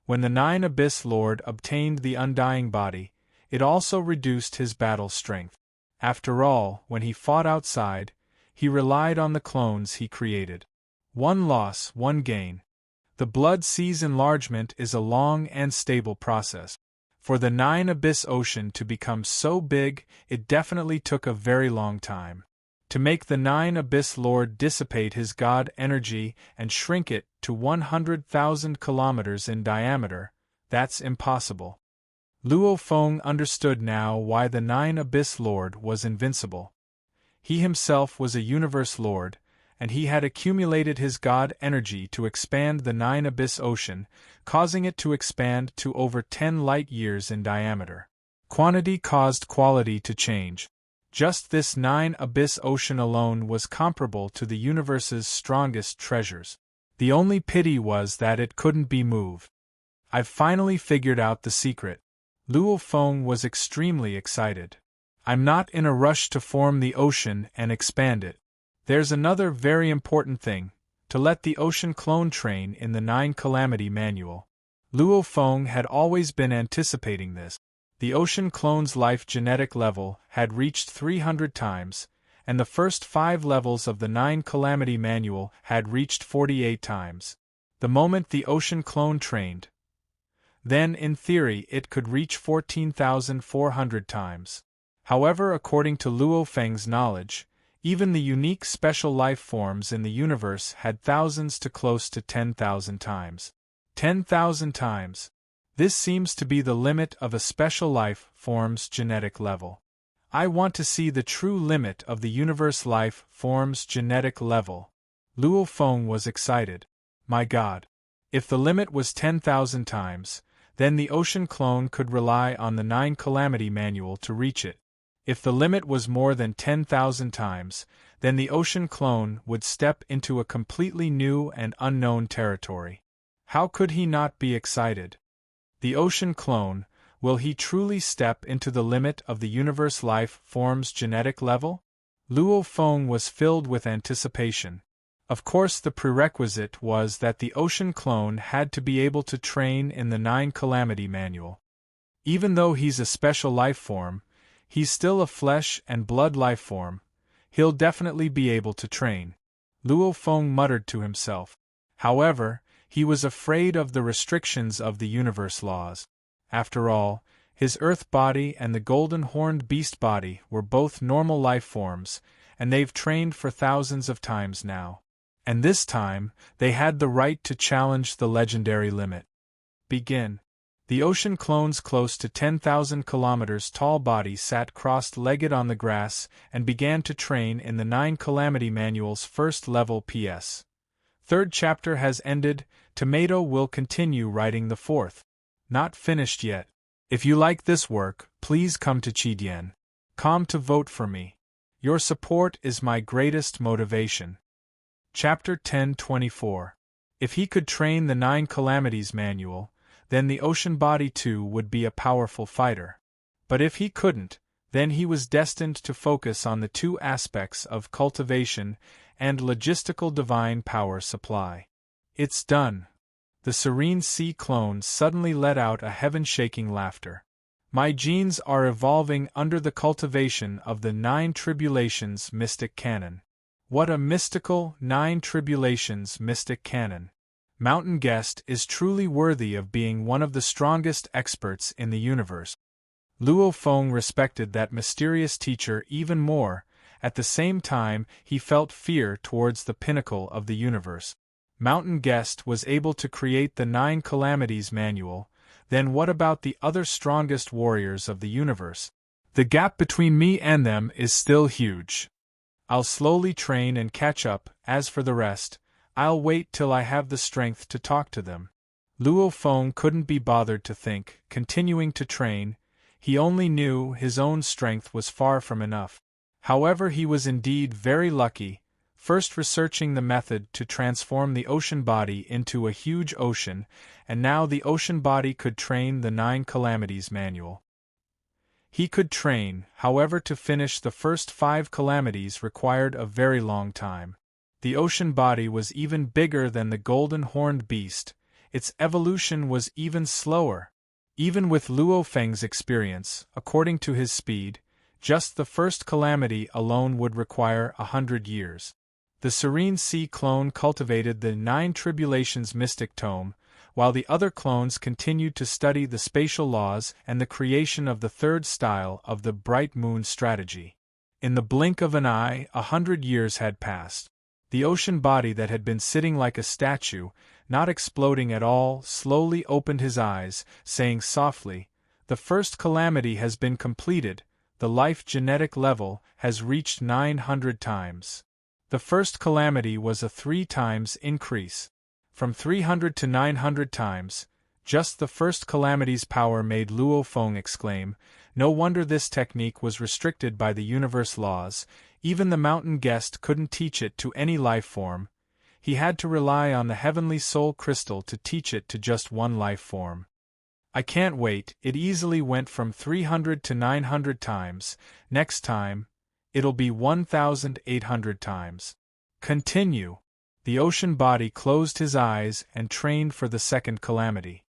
When the Nine Abyss Lord obtained the undying body, it also reduced his battle strength. After all, when he fought outside, he relied on the clones he created. One loss, one gain. The blood sea's enlargement is a long and stable process. For the Nine Abyss Ocean to become so big, it definitely took a very long time. To make the Nine Abyss Lord dissipate his god energy and shrink it to 100,000 kilometers in diameter, that's impossible. Luo Feng understood now why the Nine Abyss Lord was invincible. He himself was a universe lord, and he had accumulated his god energy to expand the Nine Abyss Ocean, causing it to expand to over 10 light-years in diameter. Quantity caused quality to change. Just this Nine Abyss Ocean alone was comparable to the universe's strongest treasures. The only pity was that it couldn't be moved. I've finally figured out the secret. Luo Feng was extremely excited. I'm not in a rush to form the ocean and expand it. There's another very important thing, to let the ocean clone train in the Nine Calamity Manual. Luo Feng had always been anticipating this. The ocean clone's life genetic level had reached 300 times, and the first 5 levels of the Nine Calamity Manual had reached 48 times. The moment the ocean clone trained, then in theory it could reach 14,400 times. However, according to Luo Feng's knowledge, even the unique special life forms in the universe had thousands to close to 10,000 times. 10,000 times. This seems to be the limit of a special life form's genetic level. I want to see the true limit of the universe life form's genetic level. Luo Feng was excited. My God! If the limit was 10,000 times, then the ocean clone could rely on the Nine Calamity Manual to reach it. If the limit was more than 10,000 times, then the ocean clone would step into a completely new and unknown territory. How could he not be excited? The ocean clone, will he truly step into the limit of the universe life form's genetic level? Luo Feng was filled with anticipation. Of course, the prerequisite was that the ocean clone had to be able to train in the Nine Calamity Manual. Even though he's a special life form, he's still a flesh and blood life form. He'll definitely be able to train. Luo Feng muttered to himself. However, he was afraid of the restrictions of the universe laws. After all, his earth body and the golden horned beast body were both normal life forms, and they've trained for thousands of times now. And this time, they had the right to challenge the legendary limit. Begin. The ocean clone's close to 10,000 kilometers tall body sat crossed-legged on the grass and began to train in the Nine Calamity Manual's first level PS. Third chapter has ended. Tomato will continue writing the fourth. Not finished yet. If you like this work, please come to Chidien.com to vote for me. Your support is my greatest motivation. Chapter 1024. If he could train the Nine Calamities Manual, then the ocean body too would be a powerful fighter. But if he couldn't, then he was destined to focus on the two aspects of cultivation and logistical divine power supply. It's done. The serene sea clone suddenly let out a heaven-shaking laughter. My genes are evolving under the cultivation of the Nine Tribulations mystic canon. What a mystical Nine Tribulations mystic canon. Mountain Guest is truly worthy of being one of the strongest experts in the universe. Luo Feng respected that mysterious teacher even more. At the same time, he felt fear towards the pinnacle of the universe. Mountain Guest was able to create the 9 Calamities manual, then what about the other strongest warriors of the universe? The gap between me and them is still huge. I'll slowly train and catch up. As for the rest, I'll wait till I have the strength to talk to them. Luo Feng couldn't be bothered to think, continuing to train. He only knew his own strength was far from enough. However, he was indeed very lucky, first researching the method to transform the ocean body into a huge ocean, and now the ocean body could train the 9 Calamities manual. He could train, however, to finish the first 5 calamities required a very long time. The ocean body was even bigger than the golden horned beast, its evolution was even slower. Even with Luo Feng's experience, according to his speed, just the first calamity alone would require 100 years. The Serene Sea clone cultivated the 9 Tribulations mystic tome, while the other clones continued to study the spatial laws and the creation of the third style of the Bright Moon strategy. In the blink of an eye, 100 years had passed. The ocean body that had been sitting like a statue, not exploding at all, slowly opened his eyes, saying softly, "The first calamity has been completed, the life genetic level has reached 900 times. The first calamity was a 3 times increase. From 300 to 900 times, just the first calamity's power made Luo Feng exclaim, no wonder this technique was restricted by the universe laws, even the Mountain Guest couldn't teach it to any life form. He had to rely on the heavenly soul crystal to teach it to just one life form. I can't wait, it easily went from 300 to 900 times, next time, it'll be 1,800 times. Continue." The ocean body closed his eyes and trained for the second calamity.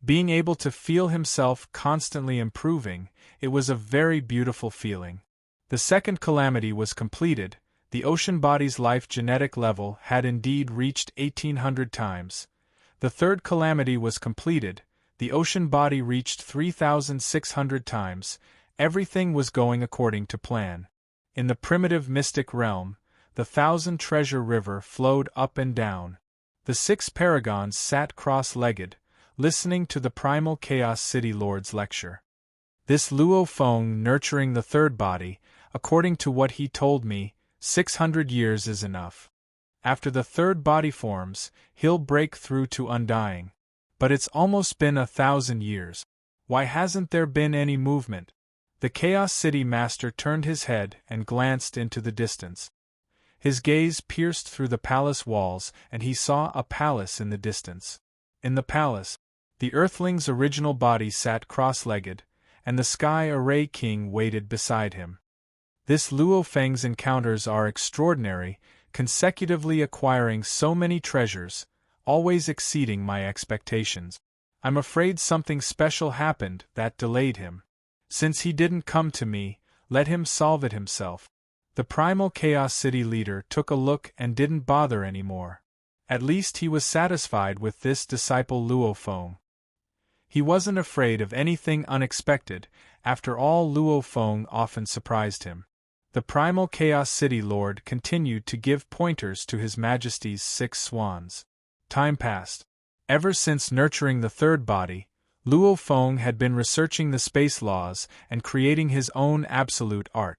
Being able to feel himself constantly improving, it was a very beautiful feeling. The second calamity was completed, the ocean body's life genetic level had indeed reached 1,800 times. The third calamity was completed, the ocean body reached 3,600 times, everything was going according to plan. In the primitive mystic realm, the 1,000 treasure river flowed up and down. The 6 paragons sat cross-legged, listening to the primal Chaos City Lord's lecture. This Luo Feng nurturing the third body, according to what he told me, 600 years is enough. After the third body forms, he'll break through to undying. But it's almost been 1,000 years. Why hasn't there been any movement? The Chaos City Master turned his head and glanced into the distance. His gaze pierced through the palace walls, and he saw a palace in the distance. In the palace, the Earthling's original body sat cross-legged, and the Sky Array King waited beside him. This Luo Feng's encounters are extraordinary, consecutively acquiring so many treasures, always exceeding my expectations. I'm afraid something special happened that delayed him. Since he didn't come to me, let him solve it himself. The primal Chaos City leader took a look and didn't bother anymore. At least he was satisfied with this disciple Luo Feng. He wasn't afraid of anything unexpected, after all Luo Feng often surprised him. The primal Chaos City Lord continued to give pointers to His Majesty's 6 swans. Time passed. Ever since nurturing the third body, Luo Feng had been researching the space laws and creating his own absolute art.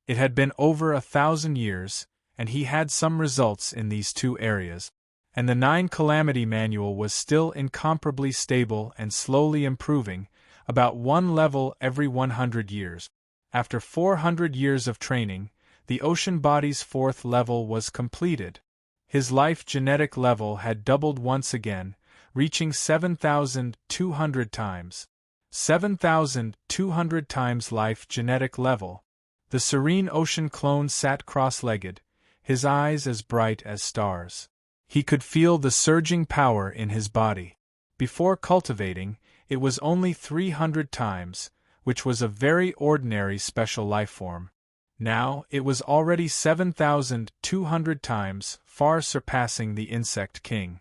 It had been over 1,000 years, and he had some results in these 2 areas. And the 9 Calamity Manual was still incomparably stable and slowly improving, about 1 level every 100 years. After 400 years of training, the ocean body's 4th level was completed. His life genetic level had doubled once again, reaching 7,200 times. 7,200 times life genetic level. The serene ocean clone sat cross-legged, his eyes as bright as stars. He could feel the surging power in his body. Before cultivating, it was only 300 times, which was a very ordinary special life form. Now, it was already 7,200 times, far surpassing the insect king.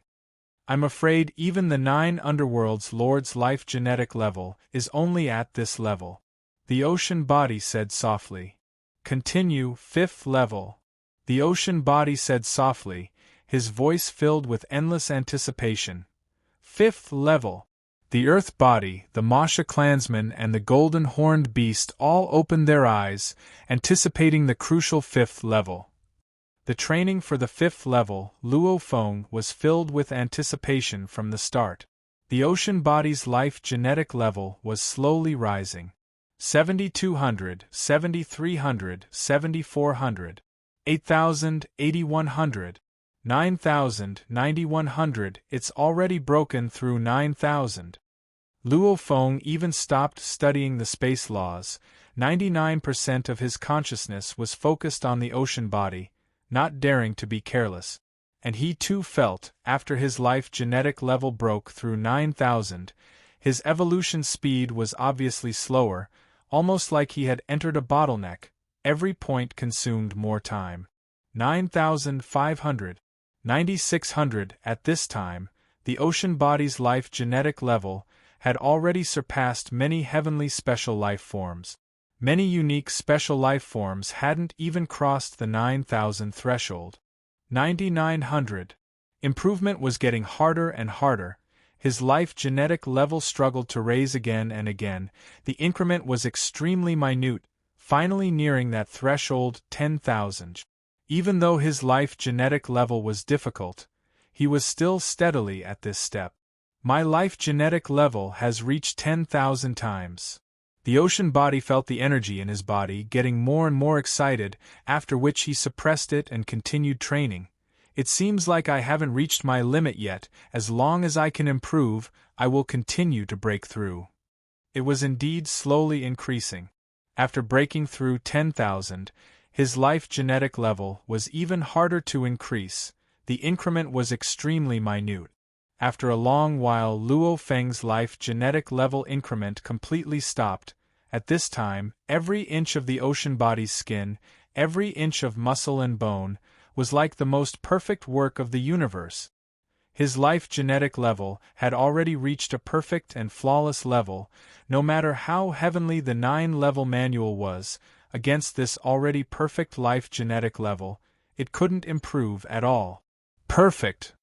I'm afraid even the 9 underworlds Lord's life genetic level is only at this level. The ocean body said softly. Continue, 5th level. The ocean body said softly, his voice filled with endless anticipation. 5th level. The earth body, the Masha clansman, and the golden horned beast all opened their eyes, anticipating the crucial 5th level. The training for the 5th level, Luo Feng, was filled with anticipation from the start. The ocean body's life genetic level was slowly rising. 7,200, 7,300, 7,400, 8,000, 8,100, 9,000, 9,100, it's already broken through 9,000. Luo Feng even stopped studying the space laws. 99% of his consciousness was focused on the ocean body, not daring to be careless. And he too felt, after his life genetic level broke through 9,000, his evolution speed was obviously slower, almost like he had entered a bottleneck. Every point consumed more time. 9,500, 9,600 at this time, the ocean body's life genetic level had already surpassed many heavenly special life forms. Many unique special life forms hadn't even crossed the 9,000 threshold. 9,900. Improvement was getting harder and harder. His life genetic level struggled to raise again and again. The increment was extremely minute, finally nearing that threshold, 10,000. Even though his life genetic level was difficult, he was still steadily at this step. My life genetic level has reached 10,000 times. The ocean body felt the energy in his body getting more and more excited, after which he suppressed it and continued training. It seems like I haven't reached my limit yet. As long as I can improve, I will continue to break through. It was indeed slowly increasing. After breaking through 10,000, his life genetic level was even harder to increase. The increment was extremely minute. After a long while, Luo Feng's life genetic level increment completely stopped. At this time, every inch of the ocean body's skin, every inch of muscle and bone, was like the most perfect work of the universe. His life genetic level had already reached a perfect and flawless level. No matter how heavenly the 9-level manual was, against this already perfect life genetic level, it couldn't improve at all. Perfect!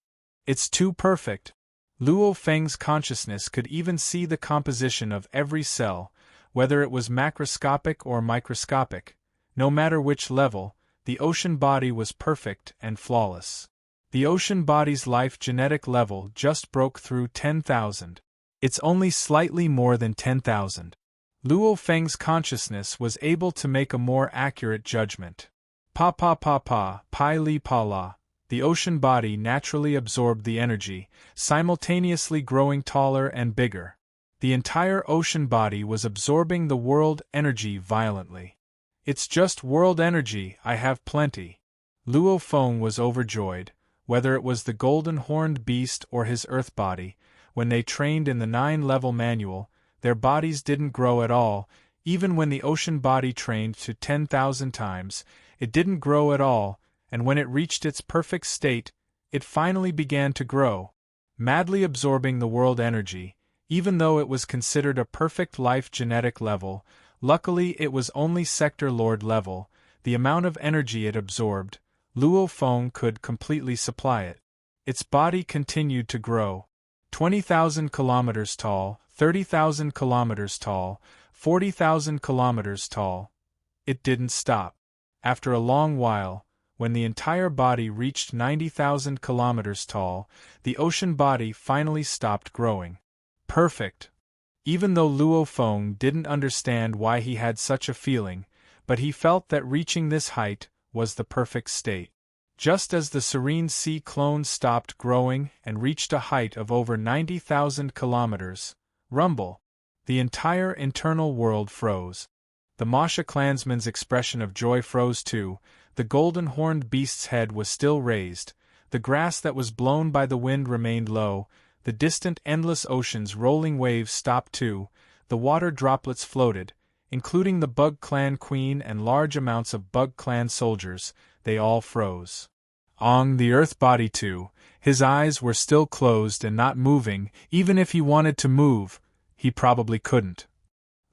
It's too perfect. Luo Feng's consciousness could even see the composition of every cell, whether it was macroscopic or microscopic. No matter which level, the ocean body was perfect and flawless. The ocean body's life genetic level just broke through 10,000. It's only slightly more than 10,000. Luo Feng's consciousness was able to make a more accurate judgment. Pi li pa la. The ocean body naturally absorbed the energy, simultaneously growing taller and bigger. The entire ocean body was absorbing the world energy violently. It's just world energy, I have plenty. Luo Feng was overjoyed, whether it was the golden horned beast or his earth body. When they trained in the 9-level manual, their bodies didn't grow at all. Even when the ocean body trained to 10,000 times, it didn't grow at all, and when it reached its perfect state, it finally began to grow, madly absorbing the world energy. Even though it was considered a perfect life genetic level, luckily it was only sector lord level. The amount of energy it absorbed, Luo Feng could completely supply it. Its body continued to grow. 20,000 kilometers tall, 30,000 kilometers tall, 40,000 kilometers tall. It didn't stop. After a long while, when the entire body reached 90,000 kilometers tall, the ocean body finally stopped growing. Perfect. Even though Luo Feng didn't understand why he had such a feeling, but he felt that reaching this height was the perfect state. Just as the serene sea clone stopped growing and reached a height of over 90,000 kilometers, rumble, the entire internal world froze. The Masha clansman's expression of joy froze too. The golden horned beast's head was still raised. The grass that was blown by the wind remained low. The distant endless ocean's rolling waves stopped too. The water droplets floated, including the Bug Clan queen and large amounts of Bug Clan soldiers. They all froze. On the Earth body too, his eyes were still closed and not moving. Even if he wanted to move, he probably couldn't.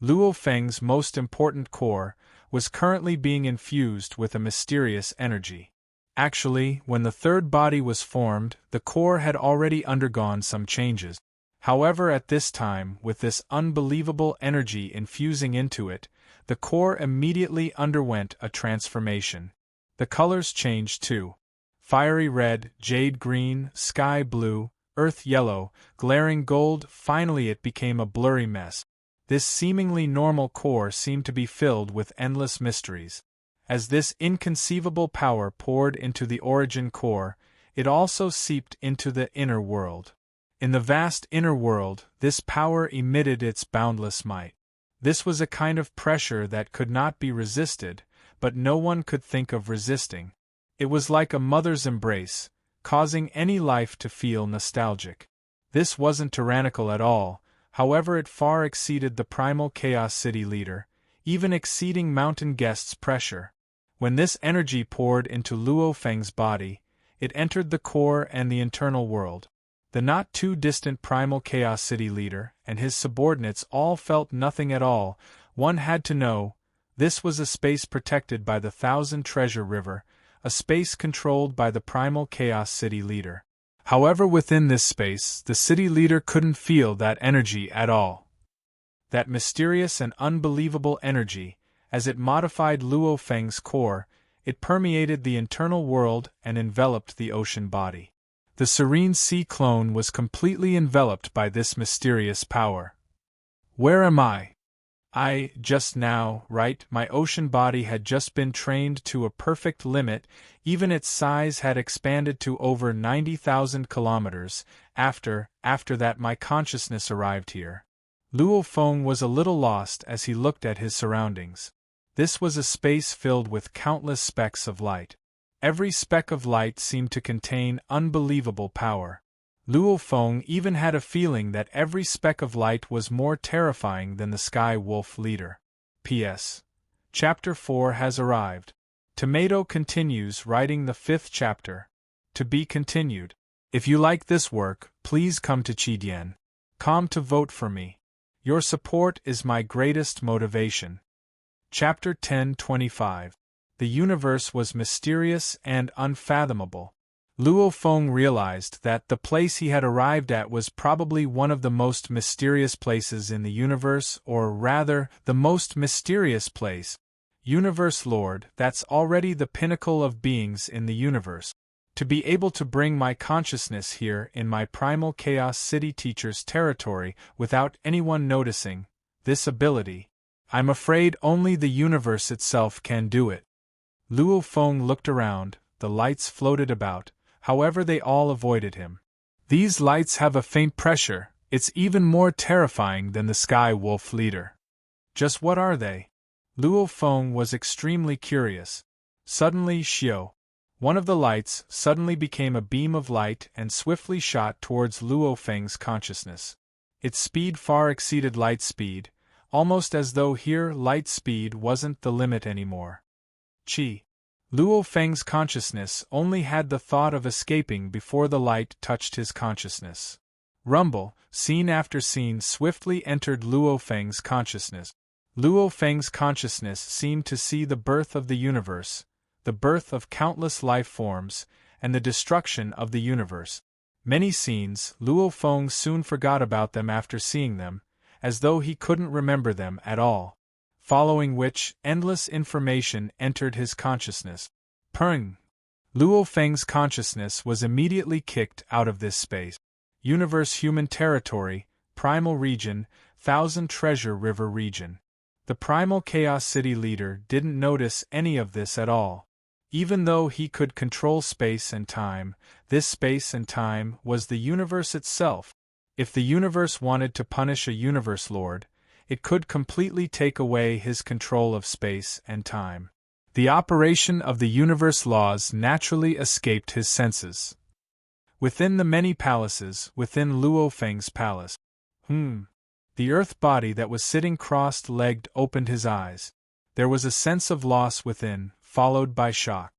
Luo Feng's most important core was currently being infused with a mysterious energy. Actually, when the third body was formed, the core had already undergone some changes. However, at this time, with this unbelievable energy infusing into it, the core immediately underwent a transformation. The colors changed too. Fiery red, jade green, sky blue, earth yellow, glaring gold. Finally it became a blurry mess. This seemingly normal core seemed to be filled with endless mysteries. As this inconceivable power poured into the origin core, it also seeped into the inner world. In the vast inner world, this power emitted its boundless might. This was a kind of pressure that could not be resisted, but no one could think of resisting. It was like a mother's embrace, causing any life to feel nostalgic. This wasn't tyrannical at all, however it far exceeded the primal Chaos City leader, even exceeding Mountain Guest's pressure. When this energy poured into Luo Feng's body, it entered the core and the internal world. The not-too-distant primal Chaos City leader and his subordinates all felt nothing at all. One had to know, this was a space protected by the Thousand Treasure River, a space controlled by the primal Chaos City leader. However, within this space, the city leader couldn't feel that energy at all. That mysterious and unbelievable energy, as it modified Luo Feng's core, it permeated the internal world and enveloped the ocean body. The serene sea clone was completely enveloped by this mysterious power. Where am I? Just now, right? My ocean body had just been trained to a perfect limit, even its size had expanded to over 90,000 kilometers. After that my consciousness arrived here. Luo Feng was a little lost as he looked at his surroundings. This was a space filled with countless specks of light. Every speck of light seemed to contain unbelievable power. Luo Feng even had a feeling that every speck of light was more terrifying than the Sky Wolf leader. P.S. Chapter 4 has arrived. Tomato continues writing the 5th chapter. To be continued. If you like this work, please come to Chidian.com to vote for me. Your support is my greatest motivation. Chapter 10:25. The universe was mysterious and unfathomable. Luo Feng realized that the place he had arrived at was probably one of the most mysterious places in the universe, or rather, the most mysterious place. Universe Lord, that's already the pinnacle of beings in the universe. To be able to bring my consciousness here in my primal Chaos City teacher's territory without anyone noticing, this ability, I'm afraid only the universe itself can do it. Luo Feng looked around, the lights floated about. However, they all avoided him. These lights have a faint pressure, it's even more terrifying than the Sky Wolf leader. Just what are they? Luo Feng was extremely curious. Suddenly, Xiao, one of the lights, suddenly became a beam of light and swiftly shot towards Luo Feng's consciousness. Its speed far exceeded light speed, almost as though here light speed wasn't the limit anymore. Chi. Luo Feng's consciousness only had the thought of escaping before the light touched his consciousness. Rumble, scene after scene swiftly entered Luo Feng's consciousness. Luo Feng's consciousness seemed to see the birth of the universe, the birth of countless life forms, and the destruction of the universe. Many scenes, Luo Feng soon forgot about them after seeing them, as though he couldn't remember them at all. Following which, endless information entered his consciousness. Purring! Luo Feng's consciousness was immediately kicked out of this space. Universe Human Territory, Primal Region, Thousand Treasure River Region. The Primal Chaos City leader didn't notice any of this at all. Even though he could control space and time, this space and time was the universe itself. If the universe wanted to punish a universe lord, it could completely take away his control of space and time. The operation of the universe laws naturally escaped his senses. Within the many palaces, within Luo Feng's palace. The earth body that was sitting crossed-legged opened his eyes. There was a sense of loss within, followed by shock.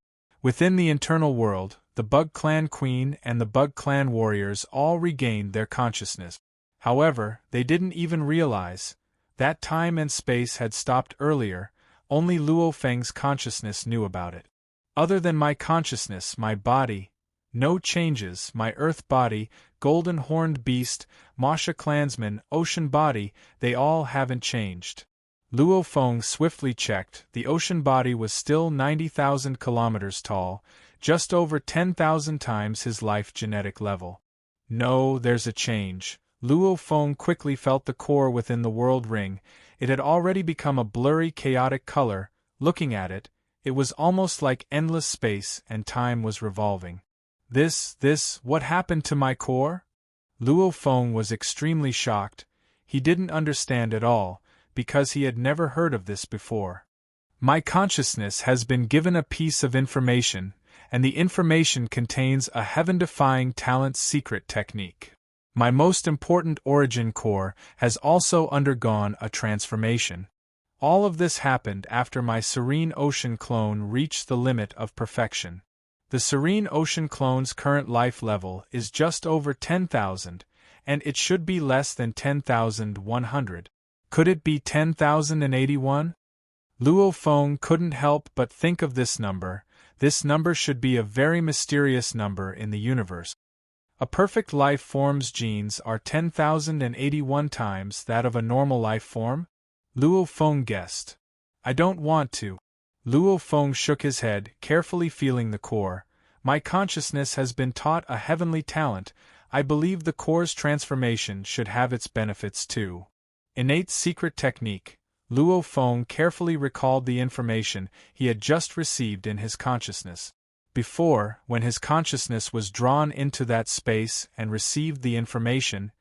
Within the internal world, the Bug Clan Queen and the Bug Clan warriors all regained their consciousness. However, they didn't even realize that time and space had stopped earlier. Only Luo Feng's consciousness knew about it. Other than my consciousness, my body, no changes, my earth body, golden horned beast, Masha clansman, ocean body, they all haven't changed. Luo Feng swiftly checked. The ocean body was still 90,000 kilometers tall, just over 10,000 times his life genetic level. No, there's a change. Luo Feng quickly felt the core within the world ring. It had already become a blurry, chaotic color. Looking at it, it was almost like endless space and time was revolving. What happened to my core? Luo Feng was extremely shocked. He didn't understand at all, because he had never heard of this before. My consciousness has been given a piece of information, and the information contains a heaven-defying talent secret technique. My most important origin core has also undergone a transformation. All of this happened after my serene ocean clone reached the limit of perfection. The serene ocean clone's current life level is just over 10,000, and it should be less than 10,100. Could it be 10,081? Luo Feng couldn't help but think of this number. This number should be a very mysterious number in the universe. A perfect life form's genes are 10,081 times that of a normal life form? Luo Feng guessed. I don't want to. Luo Feng shook his head, carefully feeling the core. My consciousness has been taught a heavenly talent. I believe the core's transformation should have its benefits too. Innate secret technique. Luo Feng carefully recalled the information he had just received in his consciousness. Before, when his consciousness was drawn into that space and received the information,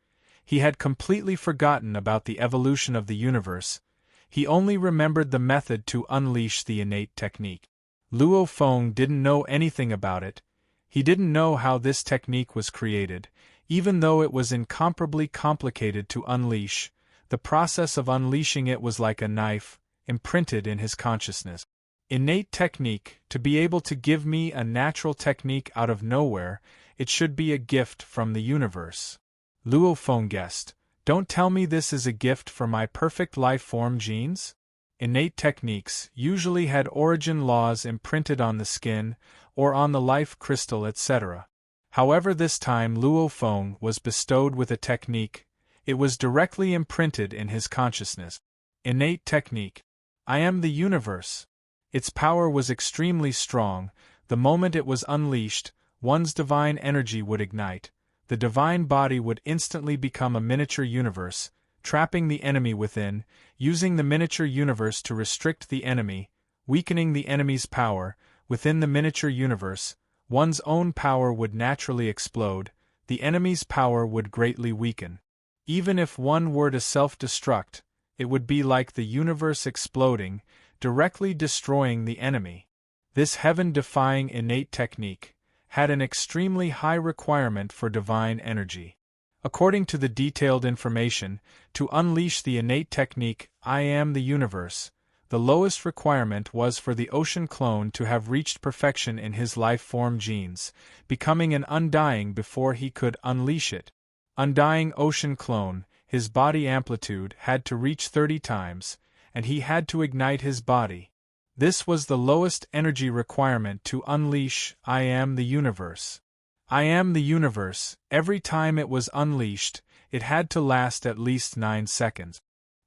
he had completely forgotten about the evolution of the universe. He only remembered the method to unleash the innate technique. Luo Feng didn't know anything about it. He didn't know how this technique was created. Even though it was incomparably complicated to unleash, the process of unleashing it was like a knife, imprinted in his consciousness. Innate technique, to be able to give me a natural technique out of nowhere, it should be a gift from the universe. Luo Feng guessed. Don't tell me this is a gift for my perfect life form genes? Innate techniques usually had origin laws imprinted on the skin, or on the life crystal, etc. However, this time Luo Feng was bestowed with a technique. It was directly imprinted in his consciousness. Innate technique. I am the universe. Its power was extremely strong. The moment it was unleashed, one's divine energy would ignite. The divine body would instantly become a miniature universe, trapping the enemy within, using the miniature universe to restrict the enemy, weakening the enemy's power. Within the miniature universe, one's own power would naturally explode, the enemy's power would greatly weaken. Even if one were to self-destruct, it would be like the universe exploding, directly destroying the enemy. This heaven-defying innate technique had an extremely high requirement for divine energy. According to the detailed information, to unleash the innate technique, I am the universe, the lowest requirement was for the ocean clone to have reached perfection in his life form genes, becoming an undying before he could unleash it. Undying ocean clone, his body amplitude had to reach 30 times, and he had to ignite his body. This was the lowest energy requirement to unleash I am the universe. I am the universe. Every time it was unleashed, it had to last at least 9 seconds.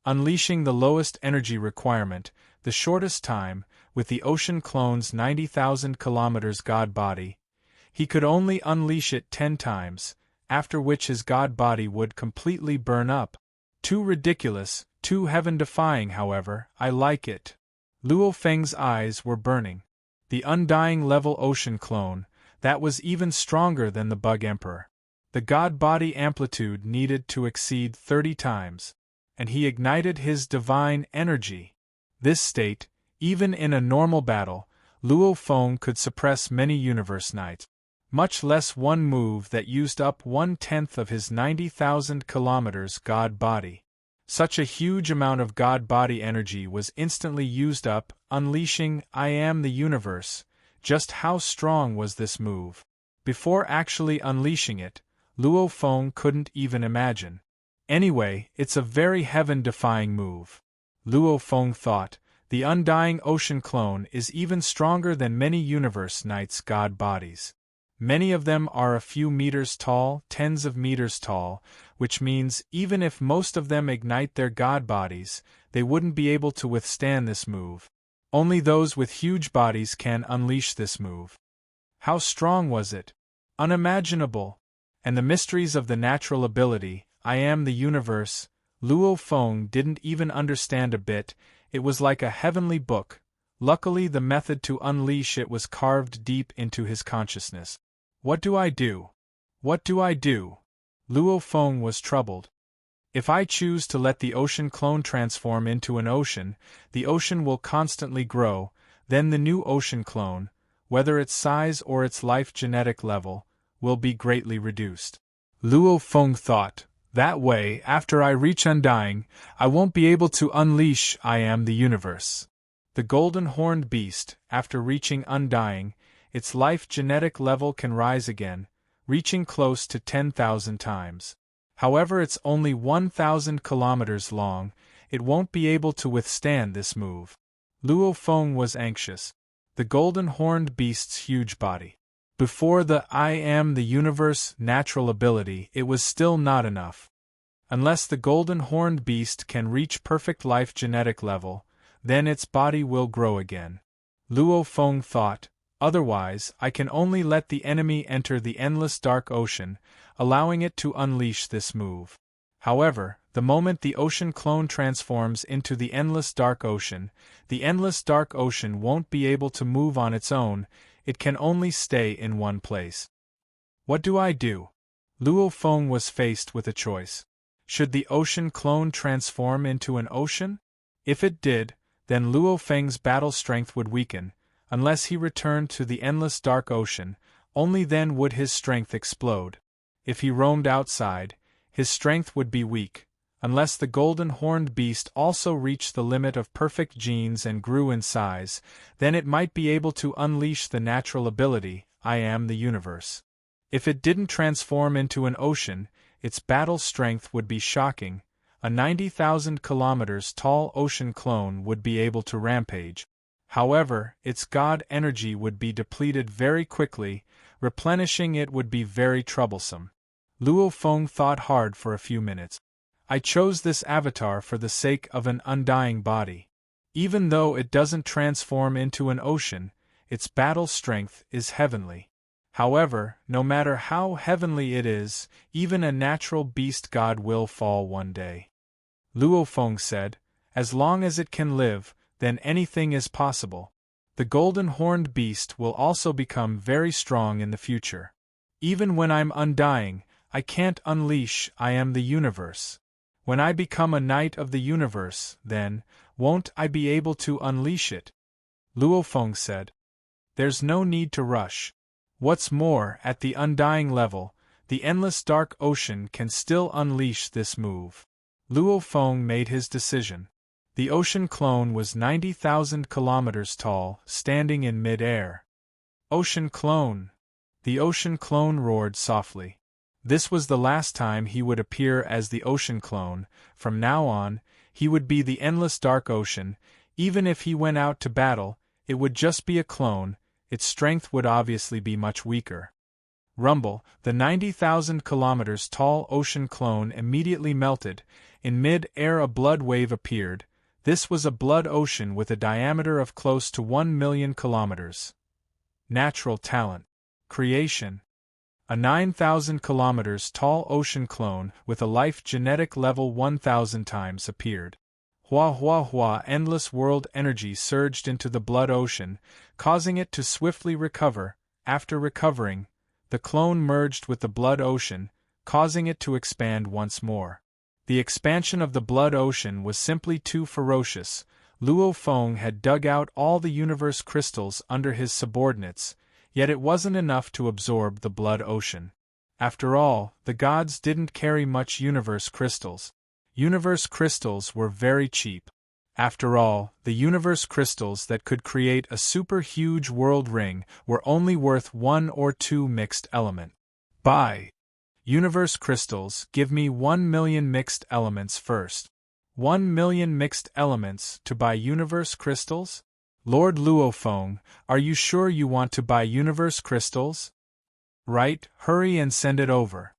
Unleashing the lowest energy requirement, the shortest time, with the ocean clone's 90,000 kilometers god body, he could only unleash it 10 times, after which his god body would completely burn up. Too ridiculous, too heaven-defying, however, I like it. Luo Feng's eyes were burning. The undying level ocean clone, that was even stronger than the Bug Emperor. The god body amplitude needed to exceed 30 times, and he ignited his divine energy. This state, even in a normal battle, Luo Feng could suppress many universe knights. Much less one move that used up 1/10 of his 90,000 kilometers god body. Such a huge amount of god body energy was instantly used up, unleashing I am the universe. Just how strong was this move? Before actually unleashing it, Luo Feng couldn't even imagine. Anyway, it's a very heaven-defying move. Luo Feng thought, the undying ocean clone is even stronger than many universe knights' god bodies. Many of them are a few meters tall, tens of meters tall, which means even if most of them ignite their god bodies, they wouldn't be able to withstand this move. Only those with huge bodies can unleash this move. How strong was it? Unimaginable! And the mysteries of the natural ability, I am the universe, Luo Feng didn't even understand a bit. It was like a heavenly book. Luckily the method to unleash it was carved deep into his consciousness. What do I do? What do I do? Luo Feng was troubled. If I choose to let the ocean clone transform into an ocean, the ocean will constantly grow, then the new ocean clone, whether its size or its life genetic level, will be greatly reduced. Luo Feng thought, that way, after I reach undying, I won't be able to unleash I am the universe. The golden horned beast, after reaching undying, its life genetic level can rise again, reaching close to 10,000 times. However, it's only 1,000 kilometers long, it won't be able to withstand this move. Luo Feng was anxious. The golden horned beast's huge body. Before the I am the universe natural ability, it was still not enough. Unless the golden horned beast can reach perfect life genetic level, then its body will grow again. Luo Feng thought, otherwise I can only let the enemy enter the endless dark ocean, allowing it to unleash this move. However, the moment the ocean clone transforms into the endless dark ocean won't be able to move on its own, it can only stay in one place. What do I do? Luo Feng was faced with a choice. Should the ocean clone transform into an ocean? If it did, then Luo Feng's battle strength would weaken. Unless he returned to the endless dark ocean, only then would his strength explode. If he roamed outside, his strength would be weak. Unless the golden horned beast also reached the limit of perfect genes and grew in size, then it might be able to unleash the natural ability, I am the universe. If it didn't transform into an ocean, its battle strength would be shocking. A 90,000 kilometers tall ocean clone would be able to rampage. However, its god energy would be depleted very quickly, replenishing it would be very troublesome. Luo Feng thought hard for a few minutes. I chose this avatar for the sake of an undying body. Even though it doesn't transform into an ocean, its battle strength is heavenly. However, no matter how heavenly it is, even a natural beast god will fall one day. Luo Feng said, as long as it can live, then anything is possible. The golden horned beast will also become very strong in the future. Even when I'm undying, I can't unleash I am the universe. When I become a knight of the universe, then, won't I be able to unleash it? Luo Feng said. There's no need to rush. What's more, at the undying level, the endless dark ocean can still unleash this move. Luo Feng made his decision. The ocean clone was 90,000 kilometers tall, standing in mid-air. Ocean clone! The ocean clone roared softly. This was the last time he would appear as the ocean clone. From now on, he would be the endless dark ocean. Even if he went out to battle, it would just be a clone. Its strength would obviously be much weaker. Rumble, the 90,000 kilometers tall ocean clone immediately melted. In mid-air a blood wave appeared. This was a blood ocean with a diameter of close to 1,000,000 kilometers. Natural talent. Creation. A 9,000 kilometers tall ocean clone with a life genetic level 1,000 times appeared. Hua hua hua, endless world energy surged into the blood ocean, causing it to swiftly recover. After recovering, the clone merged with the blood ocean, causing it to expand once more. The expansion of the blood ocean was simply too ferocious. Luo Feng had dug out all the universe crystals under his subordinates, yet it wasn't enough to absorb the blood ocean. After all, the gods didn't carry much universe crystals. Universe crystals were very cheap. After all, the universe crystals that could create a super-huge world ring were only worth 1 or 2 mixed element. Buy. Universe crystals, give me 1 million mixed elements first. 1 million mixed elements to buy universe crystals? Lord Luofeng, are you sure you want to buy universe crystals? Right, hurry and send it over.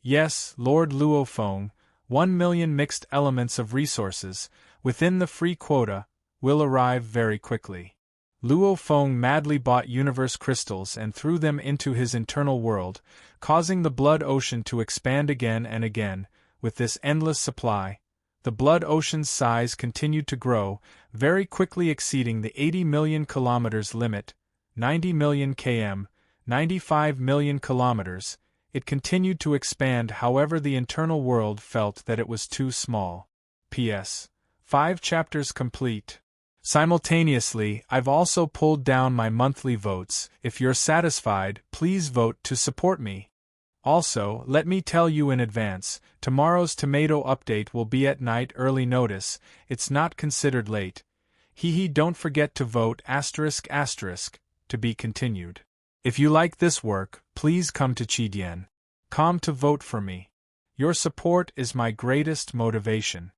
Yes, Lord Luofeng, 1 million mixed elements of resources, within the free quota, will arrive very quickly. Luofeng madly bought universe crystals and threw them into his internal world, causing the blood ocean to expand again and again. With this endless supply, the blood ocean's size continued to grow, very quickly exceeding the 80 million kilometers limit, 90 million km, 95 million kilometers. It continued to expand, however the internal world felt that it was too small. P.S. 5 chapters complete. Simultaneously, I've also pulled down my monthly votes. If you're satisfied, please vote to support me. Also, let me tell you in advance, tomorrow's tomato update will be at night early notice, it's not considered late. Don't forget to vote ***, to be continued. If you like this work, please come to Chidian.com to vote for me. Your support is my greatest motivation.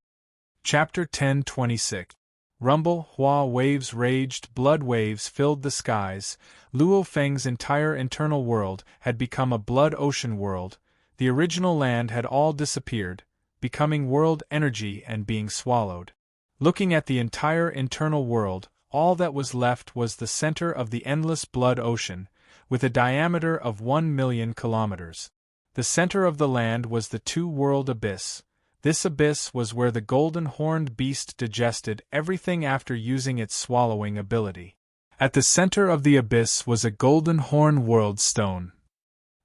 Chapter 10:26. Rumble, Hua waves raged, blood waves filled the skies. Luofeng's entire internal world had become a blood ocean world. The original land had all disappeared, becoming world energy and being swallowed. Looking at the entire internal world, all that was left was the center of the endless blood ocean, with a diameter of 1 million kilometers. The center of the land was the two-world abyss. This abyss was where the golden-horned beast digested everything after using its swallowing ability. At the center of the abyss was a golden horn world stone.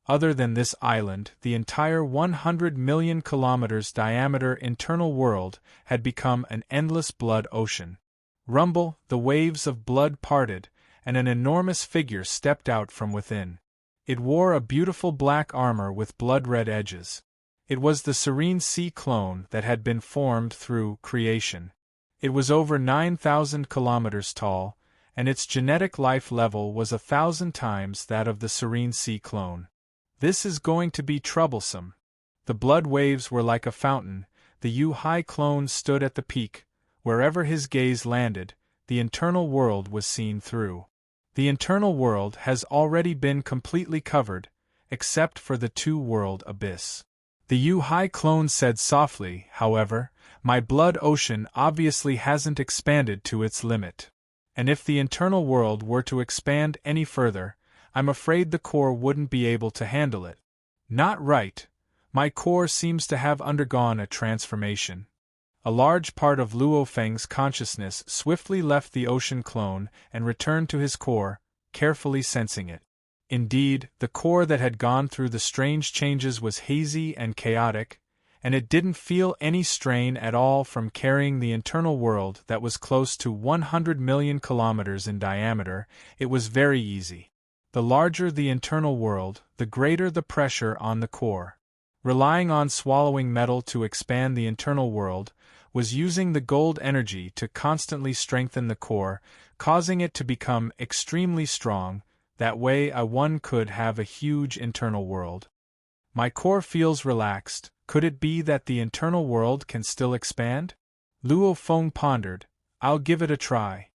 Other than this island, the entire 100 million kilometers diameter internal world had become an endless blood ocean. Rumble, the waves of blood parted, and an enormous figure stepped out from within. It wore a beautiful black armor with blood-red edges. It was the serene sea clone that had been formed through creation. It was over 9,000 kilometers tall, and its genetic life level was 1,000 times that of the serene sea clone. This is going to be troublesome. The blood waves were like a fountain. The Yu-Hai clone stood at the peak. Wherever his gaze landed, the internal world was seen through. The internal world has already been completely covered, except for the two-world abyss. The Yu-Hai clone said softly, however, my blood ocean obviously hasn't expanded to its limit. And if the internal world were to expand any further, I'm afraid the core wouldn't be able to handle it. Not right. My core seems to have undergone a transformation. A large part of Luofeng's consciousness swiftly left the ocean clone and returned to his core, carefully sensing it. Indeed, the core that had gone through the strange changes was hazy and chaotic, and it didn't feel any strain at all from carrying the internal world that was close to 100 million kilometers in diameter. It was very easy. The larger the internal world, the greater the pressure on the core. Relying on swallowing metal to expand the internal world was using the gold energy to constantly strengthen the core, causing it to become extremely strong. That way one could have a huge internal world. My core feels relaxed. Could it be that the internal world can still expand? Luofeng pondered. I'll give it a try.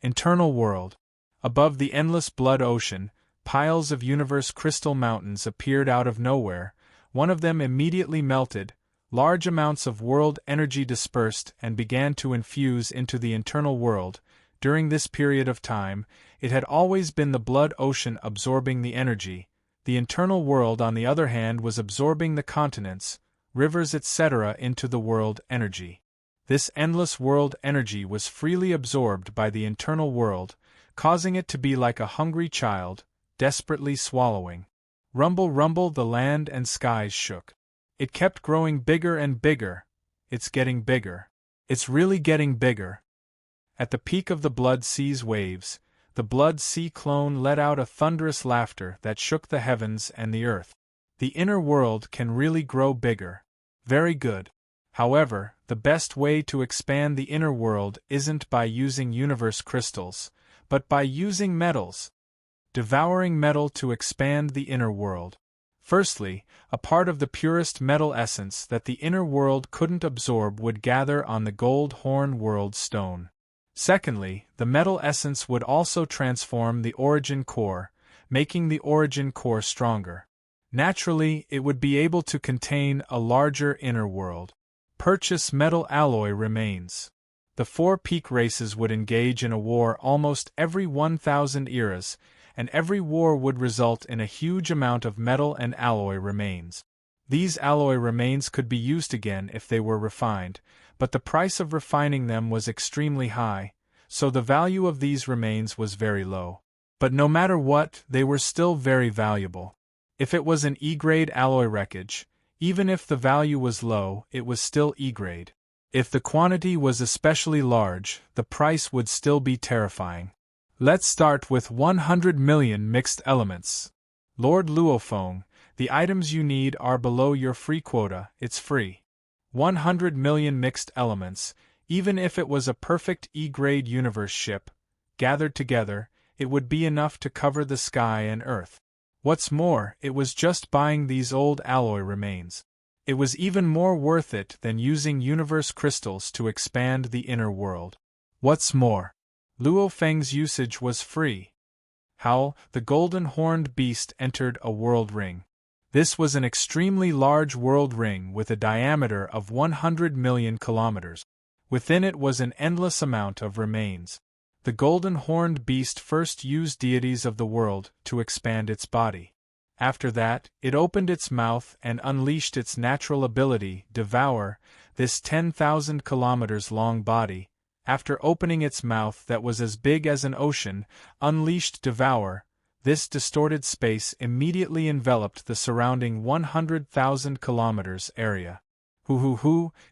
Internal world. Above the endless blood ocean, piles of universe crystal mountains appeared out of nowhere. One of them immediately melted. Large amounts of world energy dispersed and began to infuse into the internal world. During this period of time, it had always been the blood ocean absorbing the energy. The internal world, on the other hand, was absorbing the continents, rivers, etc. into the world energy. This endless world energy was freely absorbed by the internal world, causing it to be like a hungry child, desperately swallowing. Rumble, rumble, the land and skies shook. It kept growing bigger and bigger. It's getting bigger. It's really getting bigger. At the peak of the blood sea's waves, the blood sea clone let out a thunderous laughter that shook the heavens and the earth. The inner world can really grow bigger. Very good. However, the best way to expand the inner world isn't by using universe crystals, but by using metals. Devouring metal to expand the inner world. Firstly, a part of the purest metal essence that the inner world couldn't absorb would gather on the gold horn world stone. Secondly, the metal essence would also transform the origin core, making the origin core stronger. Naturally, it would be able to contain a larger inner world. Purchase metal alloy remains. The four peak races would engage in a war almost every 1,000 eras, and every war would result in a huge amount of metal and alloy remains. These alloy remains could be used again if they were refined, but the price of refining them was extremely high, so the value of these remains was very low. But no matter what, they were still very valuable. If it was an E-grade alloy wreckage, even if the value was low, it was still E-grade. If the quantity was especially large, the price would still be terrifying. Let's start with 100 million mixed elements. Lord Luofeng, the items you need are below your free quota, it's free. 100 million mixed elements, even if it was a perfect E-grade universe ship, gathered together, it would be enough to cover the sky and earth. What's more, it was just buying these old alloy remains. It was even more worth it than using universe crystals to expand the inner world. What's more, Luofeng's usage was free. Howl, the golden-horned beast, entered a world ring. This was an extremely large world ring with a diameter of 100 million kilometers. Within it was an endless amount of remains. The golden-horned beast first used deities of the world to expand its body. After that, it opened its mouth and unleashed its natural ability, Devour, this 10,000 kilometers long body. After opening its mouth that was as big as an ocean, unleashed Devour, this distorted space immediately enveloped the surrounding 100,000 kilometers area.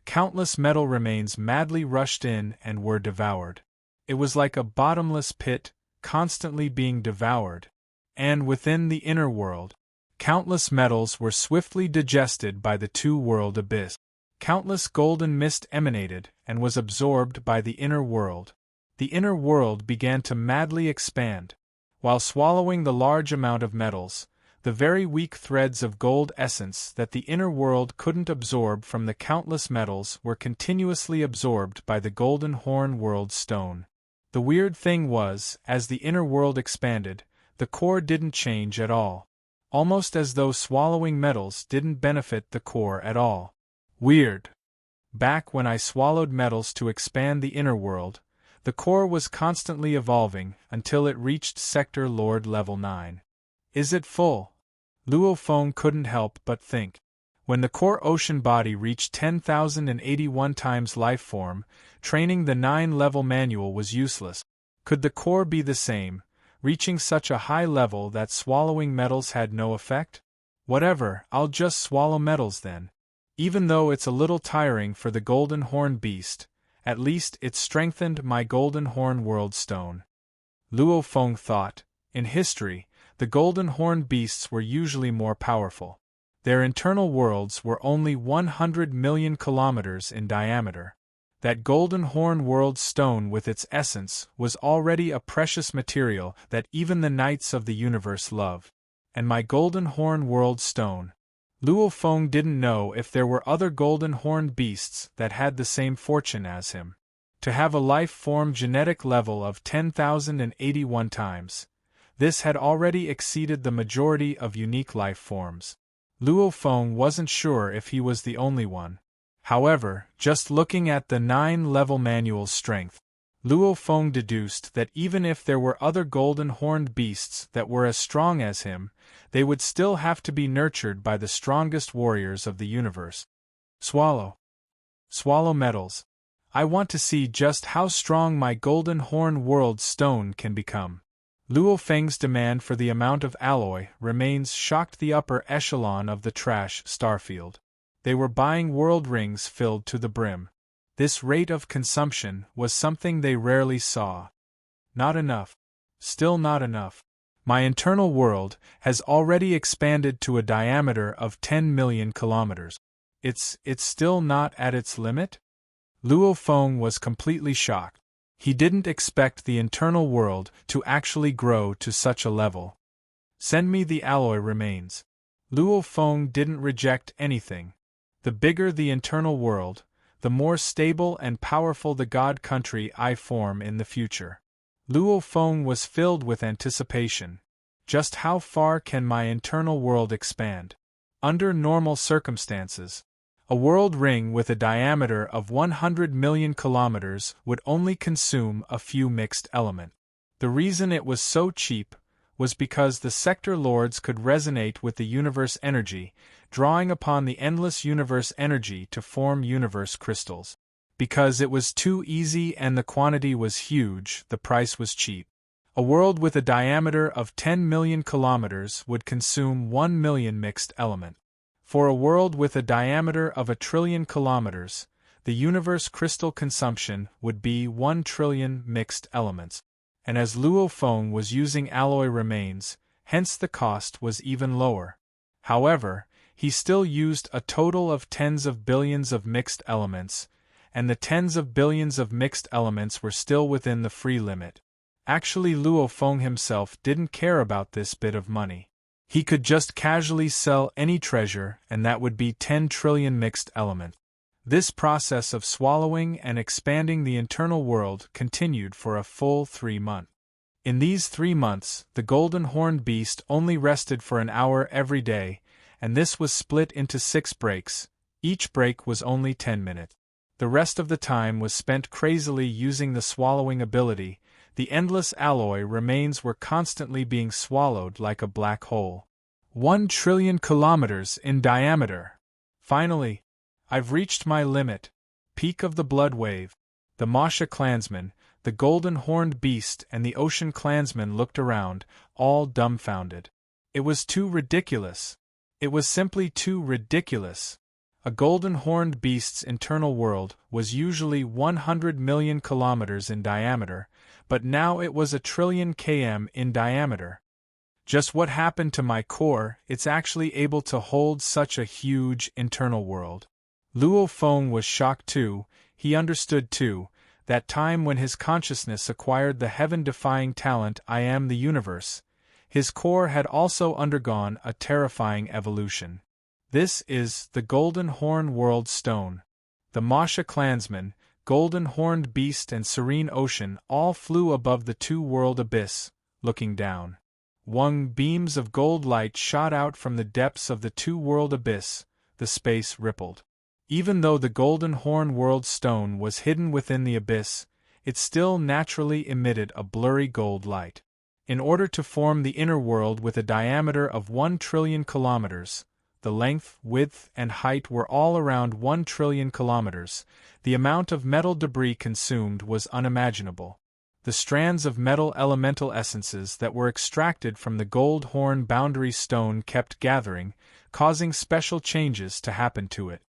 Countless metal remains madly rushed in and were devoured. It was like a bottomless pit, constantly being devoured. And within the inner world, countless metals were swiftly digested by the two-world abyss. Countless golden mist emanated and was absorbed by the inner world. The inner world began to madly expand. While swallowing the large amount of metals, the very weak threads of gold essence that the inner world couldn't absorb from the countless metals were continuously absorbed by the golden horn world stone. The weird thing was, as the inner world expanded, the core didn't change at all. Almost as though swallowing metals didn't benefit the core at all. Weird. Back when I swallowed metals to expand the inner world, the core was constantly evolving until it reached Sector Lord Level 9. Is it full? Luofeng couldn't help but think. When the core ocean body reached 10,081 times life form, training the 9-level manual was useless. Could the core be the same, reaching such a high level that swallowing metals had no effect? Whatever, I'll just swallow metals then. Even though it's a little tiring for the golden horn beast, at least it strengthened my golden horn world stone. Luofeng thought, in history, the golden horn beasts were usually more powerful. Their internal worlds were only 100 million kilometers in diameter. That golden horn world stone with its essence was already a precious material that even the knights of the universe love. And my golden horn world stone. Luofeng didn't know if there were other golden horned beasts that had the same fortune as him. To have a life form genetic level of 10,081 times. This had already exceeded the majority of unique life forms. Luofeng wasn't sure if he was the only one. However, just looking at the 9-level manual's strength, Luofeng deduced that even if there were other golden horned beasts that were as strong as him, they would still have to be nurtured by the strongest warriors of the universe. Swallow. Swallow metals. I want to see just how strong my golden horn world stone can become. Luofeng's demand for the amount of alloy remains shocked the upper echelon of the trash starfield. They were buying world rings filled to the brim. This rate of consumption was something they rarely saw. Not enough. Still not enough. My internal world has already expanded to a diameter of 10 million kilometers. It's still not at its limit? Luo Feng was completely shocked. He didn't expect the internal world to actually grow to such a level. Send me the alloy remains. Luo Feng didn't reject anything. The bigger the internal world, the more stable and powerful the God country I form in the future. Luo Feng was filled with anticipation. Just how far can my internal world expand? Under normal circumstances, a world ring with a diameter of 100 million kilometers would only consume a few mixed elements. The reason it was so cheap was because the sector lords could resonate with the universe energy, drawing upon the endless universe energy to form universe crystals. Because it was too easy and the quantity was huge, the price was cheap. A world with a diameter of 10 million kilometers would consume 1 million mixed elements. For a world with a diameter of 1 trillion kilometers, the universe crystal consumption would be 1 trillion mixed elements. And as Luo Feng was using alloy remains, hence the cost was even lower. However, he still used a total of tens of billions of mixed elements, and the tens of billions of mixed elements were still within the free limit. Actually, Luo Feng himself didn't care about this bit of money. He could just casually sell any treasure, and that would be 10 trillion mixed elements. This process of swallowing and expanding the internal world continued for a full 3 months. In these 3 months, the golden horned beast only rested for an hour every day, and this was split into 6 breaks. Each break was only 10 minutes. The rest of the time was spent crazily using the swallowing ability. The endless alloy remains were constantly being swallowed like a black hole. 1 trillion kilometers in diameter. Finally, I've reached my limit. Peak of the blood wave. The Masha clansmen, the golden horned beast and the ocean clansmen looked around, all dumbfounded. It was too ridiculous. It was simply too ridiculous. A golden horned beast's internal world was usually 100 million kilometers in diameter, but now it was 1 trillion km in diameter. Just what happened to my core? It's actually able to hold such a huge internal world. Luo Feng was shocked too. He understood too, that time when his consciousness acquired the heaven-defying talent I am the universe, his core had also undergone a terrifying evolution. This is the Golden Horn World Stone. The Masha clansmen, Golden Horned Beast and Serene Ocean all flew above the two-world abyss, looking down. Beams of gold light shot out from the depths of the two-world abyss, the space rippled. Even though the Golden Horn World Stone was hidden within the abyss, it still naturally emitted a blurry gold light. In order to form the inner world with a diameter of 1 trillion kilometers, the length, width, and height were all around 1 trillion kilometers. The amount of metal debris consumed was unimaginable. The strands of metal elemental essences that were extracted from the gold horn boundary stone kept gathering, causing special changes to happen to it.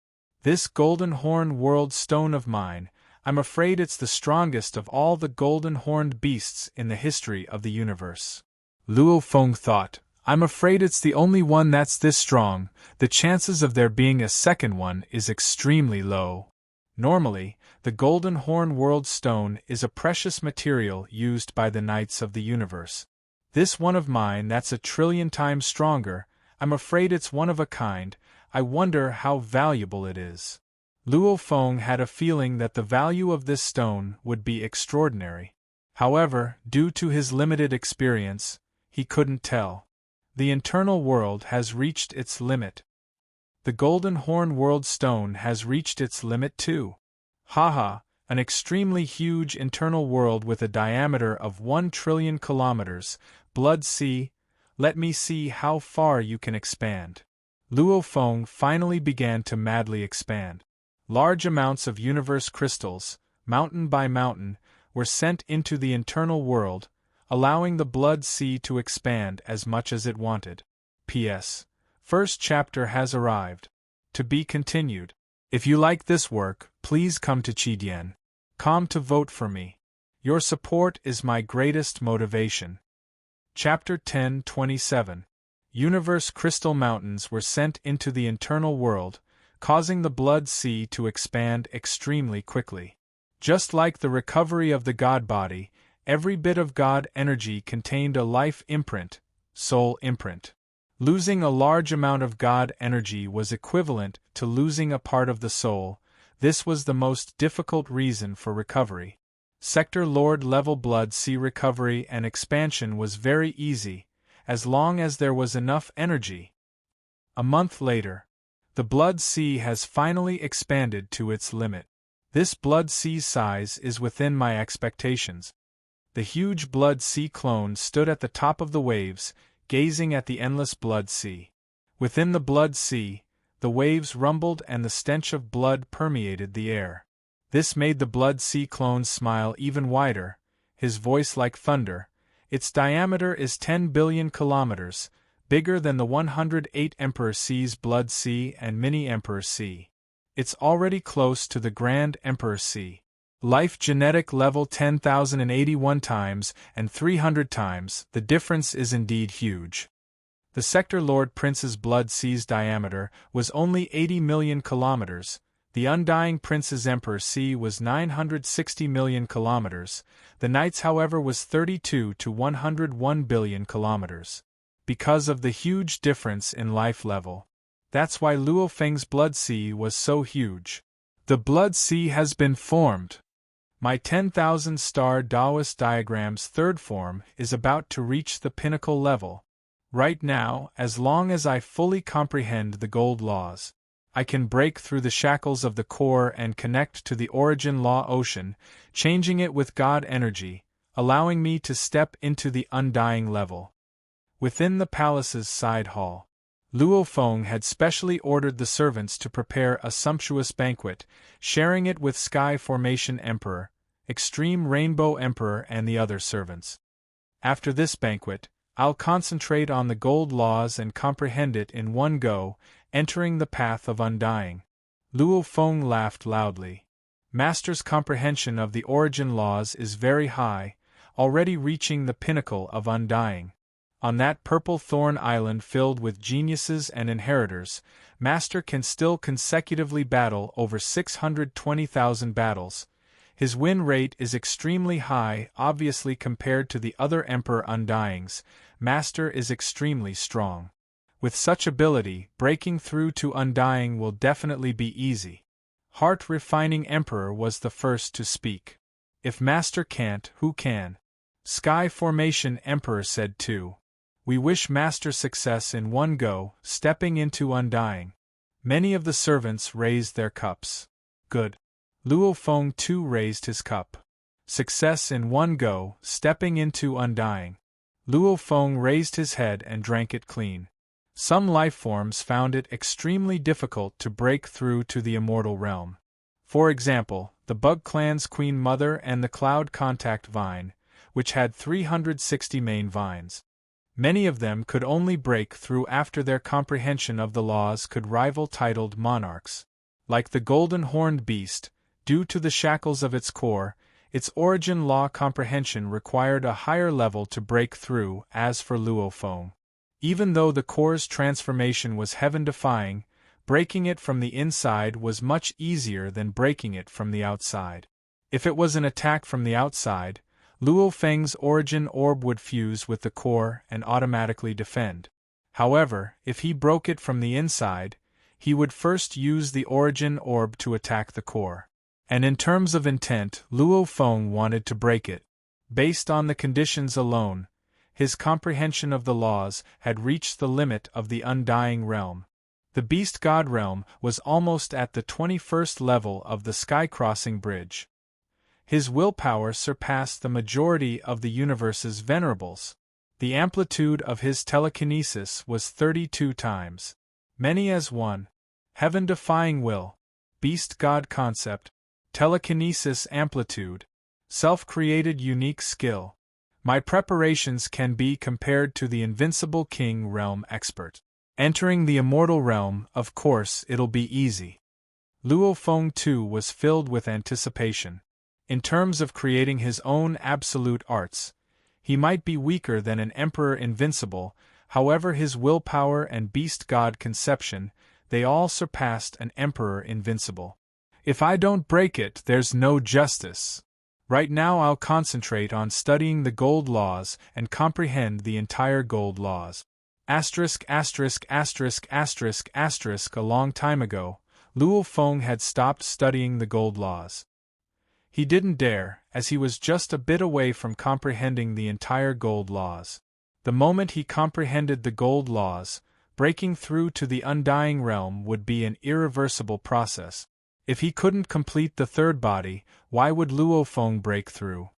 This golden horn world stone of mine, I'm afraid it's the strongest of all the golden horned beasts in the history of the universe. Luo Feng thought, I'm afraid it's the only one that's this strong. The chances of there being a second one is extremely low. Normally, the Golden Horn World Stone is a precious material used by the Knights of the Universe. This one of mine that's 1 trillion times stronger, I'm afraid it's one of a kind. I wonder how valuable it is. Luo Feng had a feeling that the value of this stone would be extraordinary. However, due to his limited experience, he couldn't tell. The internal world has reached its limit. The Golden Horn World Stone has reached its limit too. Haha, an extremely huge internal world with a diameter of 1 trillion kilometers. Blood sea, let me see how far you can expand. Luo Feng finally began to madly expand. Large amounts of universe crystals, mountain by mountain, were sent into the internal world, allowing the blood sea to expand as much as it wanted. P.S. First chapter has arrived. To be continued. If you like this work, please come to Chidien.com to vote for me. Your support is my greatest motivation. Chapter 10:27. Universe crystal mountains were sent into the internal world, causing the blood sea to expand extremely quickly. Just like the recovery of the God body, every bit of God energy contained a life imprint, soul imprint. Losing a large amount of God energy was equivalent to losing a part of the soul. This was the most difficult reason for recovery. Sector Lord level blood sea recovery and expansion was very easy, as long as there was enough energy. A month later, the blood sea has finally expanded to its limit. This blood sea size is within my expectations. The huge blood sea clone stood at the top of the waves, gazing at the endless blood sea. Within the blood sea, the waves rumbled and the stench of blood permeated the air. This made the blood sea clone smile even wider, his voice like thunder. Its diameter is 10 billion kilometers, bigger than the 108 Emperor Sea's blood sea and mini Emperor Sea. It's already close to the Grand Emperor Sea. Life genetic level 10,081 times and 300 times, the difference is indeed huge. The Sector Lord Prince's blood sea's diameter was only 80 million kilometers, the Undying Prince's Emperor Sea was 960 million kilometers, the Knight's however was 32 to 101 billion kilometers. Because of the huge difference in life level. That's why Luo Feng's blood sea was so huge. The blood sea has been formed. My 10,000 star Taoist diagram's third form is about to reach the pinnacle level. Right now, as long as I fully comprehend the gold laws, I can break through the shackles of the core and connect to the origin law ocean, changing it with God energy, allowing me to step into the undying level. Within the palace's side hall, Luo Feng had specially ordered the servants to prepare a sumptuous banquet, sharing it with Sky Formation Emperor, Extreme Rainbow Emperor and the other servants. After this banquet, I'll concentrate on the gold laws and comprehend it in one go, entering the path of undying. Luo Feng laughed loudly. Master's comprehension of the origin laws is very high, already reaching the pinnacle of undying. On that purple thorn island filled with geniuses and inheritors, Master can still consecutively battle over 620,000 battles. His win rate is extremely high, obviously compared to the other Emperor Undyings. Master is extremely strong. With such ability, breaking through to undying will definitely be easy. Heart-refining Emperor was the first to speak. If Master can't, who can? Sky Formation Emperor said too. We wish Master success in one go, stepping into undying. Many of the servants raised their cups. Good. Luo Feng too raised his cup. Success in one go, stepping into undying. Luo Feng raised his head and drank it clean. Some lifeforms found it extremely difficult to break through to the immortal realm. For example, the Bug Clan's Queen Mother and the Cloud Contact Vine, which had 360 main vines. Many of them could only break through after their comprehension of the laws could rival titled monarchs. Like the golden horned beast, due to the shackles of its core, its origin law comprehension required a higher level to break through. As for Luo Feng, even though the core's transformation was heaven-defying, breaking it from the inside was much easier than breaking it from the outside. If it was an attack from the outside, Luo Feng's origin orb would fuse with the core and automatically defend. However, if he broke it from the inside, he would first use the origin orb to attack the core. And in terms of intent, Luo Feng wanted to break it. Based on the conditions alone, his comprehension of the laws had reached the limit of the undying realm. The Beast God realm was almost at the 21st level of the Sky-Crossing Bridge. His willpower surpassed the majority of the universe's venerables. The amplitude of his telekinesis was 32 times. Many as one. Heaven-defying will. Beast God concept. Telekinesis amplitude. Self-created unique skill. My preparations can be compared to the Invincible King realm expert. Entering the immortal realm, of course, it'll be easy. Luo Feng too was filled with anticipation. In terms of creating his own absolute arts, he might be weaker than an emperor invincible, however his willpower and beast god conception, they all surpassed an emperor invincible. If I don't break it, there's no justice. Right now I'll concentrate on studying the gold laws and comprehend the entire gold laws. A long time ago, Luo Feng had stopped studying the gold laws. He didn't dare, as he was just a bit away from comprehending the entire gold laws. The moment he comprehended the gold laws, breaking through to the undying realm would be an irreversible process. If he couldn't complete the third body, why would Luo Feng break through?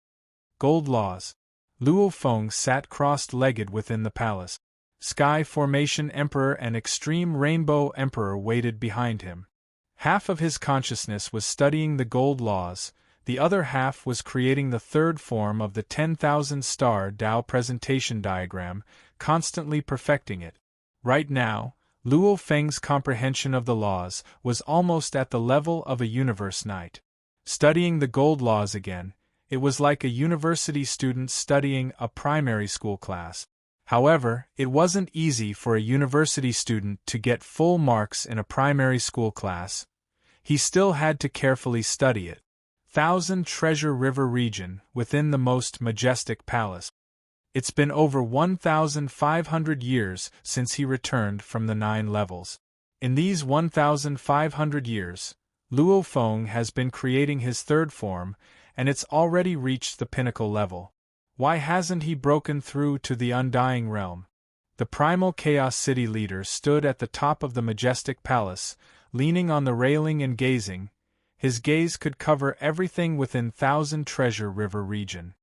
Gold laws. Luo Feng sat crossed-legged within the palace. Sky Formation Emperor and Extreme Rainbow Emperor waited behind him. Half of his consciousness was studying the gold laws, the other half was creating the third form of the 10,000-star Tao presentation diagram, constantly perfecting it. Right now, Luo Feng's comprehension of the laws was almost at the level of a universe knight. Studying the gold laws again, it was like a university student studying a primary school class. However, it wasn't easy for a university student to get full marks in a primary school class. He still had to carefully study it. Thousand Treasure River region, within the most majestic palace. It's been over 1,500 years since he returned from the 9 levels. In these 1,500 years, Luo Feng has been creating his third form, and it's already reached the pinnacle level. Why hasn't he broken through to the undying realm? The primal Chaos City leader stood at the top of the majestic palace, leaning on the railing and gazing. His gaze could cover everything within Thousand Treasure River region.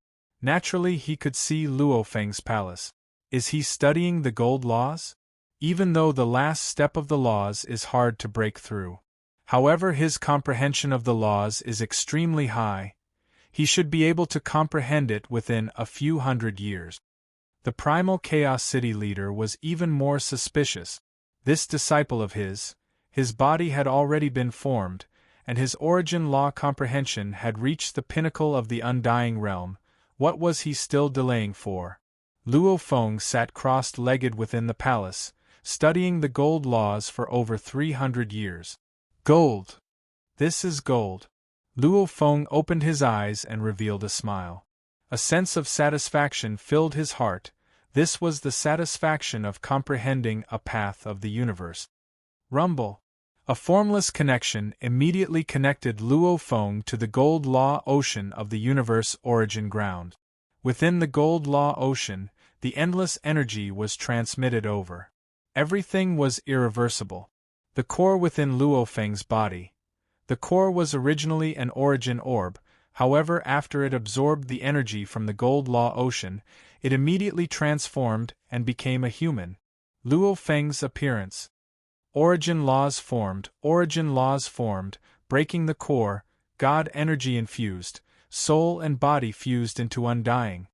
Naturally, he could see Luo Feng's palace. Is he studying the gold laws? Even though the last step of the laws is hard to break through. However, his comprehension of the laws is extremely high. He should be able to comprehend it within a few hundred years. The primal Chaos City leader was even more suspicious. This disciple of his body had already been formed, and his origin law comprehension had reached the pinnacle of the undying realm. What was he still delaying for? Luo Feng sat crossed-legged within the palace, studying the gold laws for over 300 years. Gold! This is gold. Luo Feng opened his eyes and revealed a smile. A sense of satisfaction filled his heart. This was the satisfaction of comprehending a path of the universe. Rumble! A formless connection immediately connected Luo Feng to the gold law ocean of the universe origin ground. Within the gold law ocean, the endless energy was transmitted over. Everything was irreversible. The core within Luo Feng's body. The core was originally an origin orb, however, after it absorbed the energy from the gold law ocean, it immediately transformed and became a human. Luo Feng's appearance. Origin laws formed, breaking the core, God energy infused, soul and body fused into undying.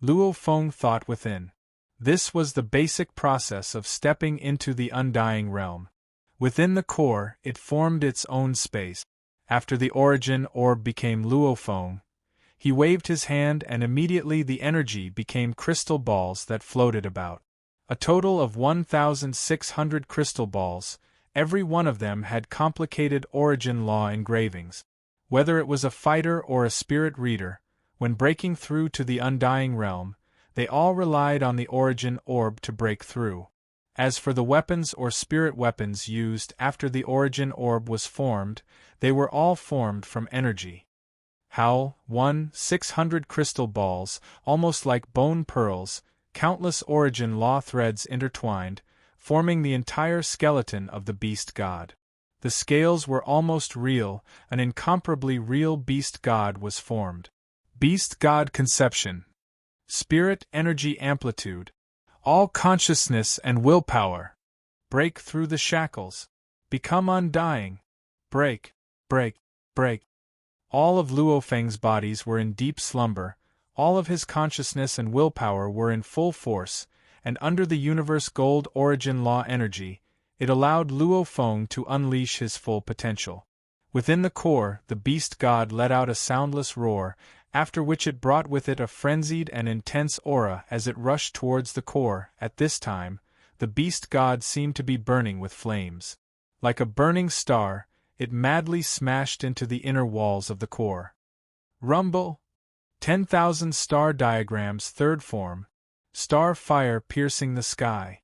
Luo Feng thought within. This was the basic process of stepping into the undying realm. Within the core, it formed its own space. After the origin orb became Luo Feng, he waved his hand and immediately the energy became crystal balls that floated about. A total of 1,600 crystal balls, every one of them had complicated origin law engravings. Whether it was a fighter or a spirit reader, when breaking through to the undying realm, they all relied on the origin orb to break through. As for the weapons or spirit weapons used after the origin orb was formed, they were all formed from energy. Howl, 1,600 crystal balls, almost like bone pearls, countless origin law threads intertwined, forming the entire skeleton of the beast god. The scales were almost real, an incomparably real beast god was formed. Beast god conception. Spirit energy amplitude. All consciousness and willpower. Break through the shackles. Become undying. Break, break, break. All of Luo Feng's bodies were in deep slumber, all of his consciousness and willpower were in full force, and under the universe gold origin law energy, it allowed Luo Feng to unleash his full potential. Within the core, the beast god let out a soundless roar, after which it brought with it a frenzied and intense aura as it rushed towards the core. At this time, the beast god seemed to be burning with flames. Like a burning star, it madly smashed into the inner walls of the core. Rumble! 10,000 star diagrams third form. Star fire piercing the sky.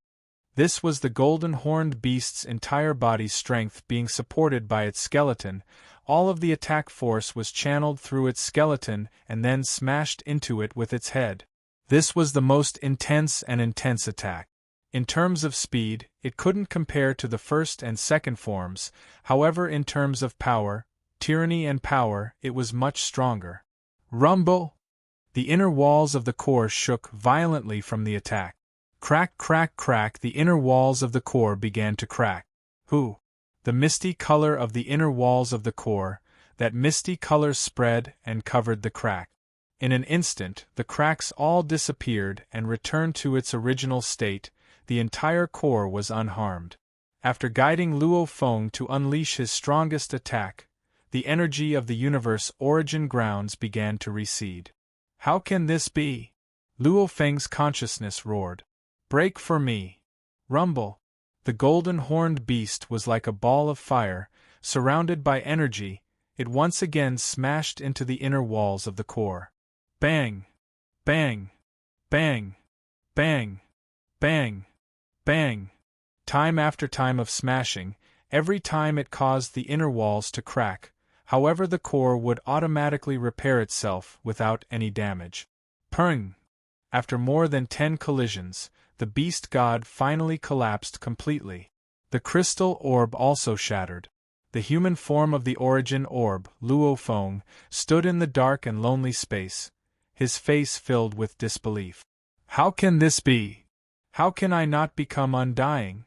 This was the golden horned beast's entire body's strength being supported by its skeleton. All of the attack force was channeled through its skeleton and then smashed into it with its head. This was the most intense attack. In terms of speed, it couldn't compare to the first and second forms, however in terms of power, tyranny and power, it was much stronger. Rumble! The inner walls of the core shook violently from the attack. Crack, crack, crack, the inner walls of the core began to crack. Who? The misty color of the inner walls of the core, that misty color spread and covered the crack. In an instant, the cracks all disappeared and returned to its original state. The entire core was unharmed. After guiding Luo Feng to unleash his strongest attack, the energy of the universe origin grounds began to recede. How can this be? Luo Feng's consciousness roared. Break for me! Rumble! The golden horned beast was like a ball of fire, surrounded by energy. It once again smashed into the inner walls of the core. Bang! Bang! Bang! Bang! Bang! Bang! Time after time of smashing, every time it caused the inner walls to crack. However, the core would automatically repair itself without any damage. Pung! After more than 10 collisions, the beast god finally collapsed completely. The crystal orb also shattered. The human form of the origin orb, Luo Feng, stood in the dark and lonely space, his face filled with disbelief. How can this be? How can I not become undying?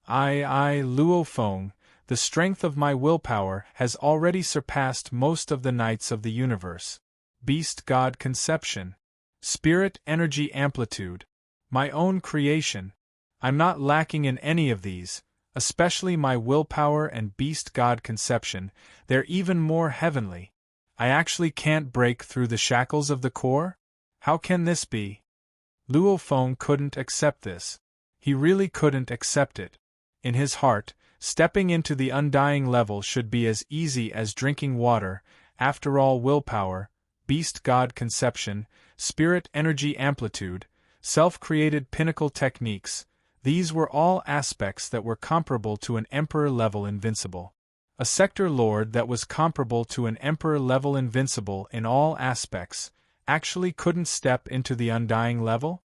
I, Luo Feng, the strength of my willpower has already surpassed most of the knights of the universe. Beast god conception. Spirit energy amplitude. My own creation. I'm not lacking in any of these, especially my willpower and beast god conception. They're even more heavenly. I actually can't break through the shackles of the core? How can this be? Luo Feng couldn't accept this. He really couldn't accept it. In his heart, stepping into the undying level should be as easy as drinking water. After all, willpower, beast god conception, spirit energy amplitude, self-created pinnacle techniques, these were all aspects that were comparable to an emperor-level invincible. A sector lord that was comparable to an emperor-level invincible in all aspects, actually couldn't step into the undying level?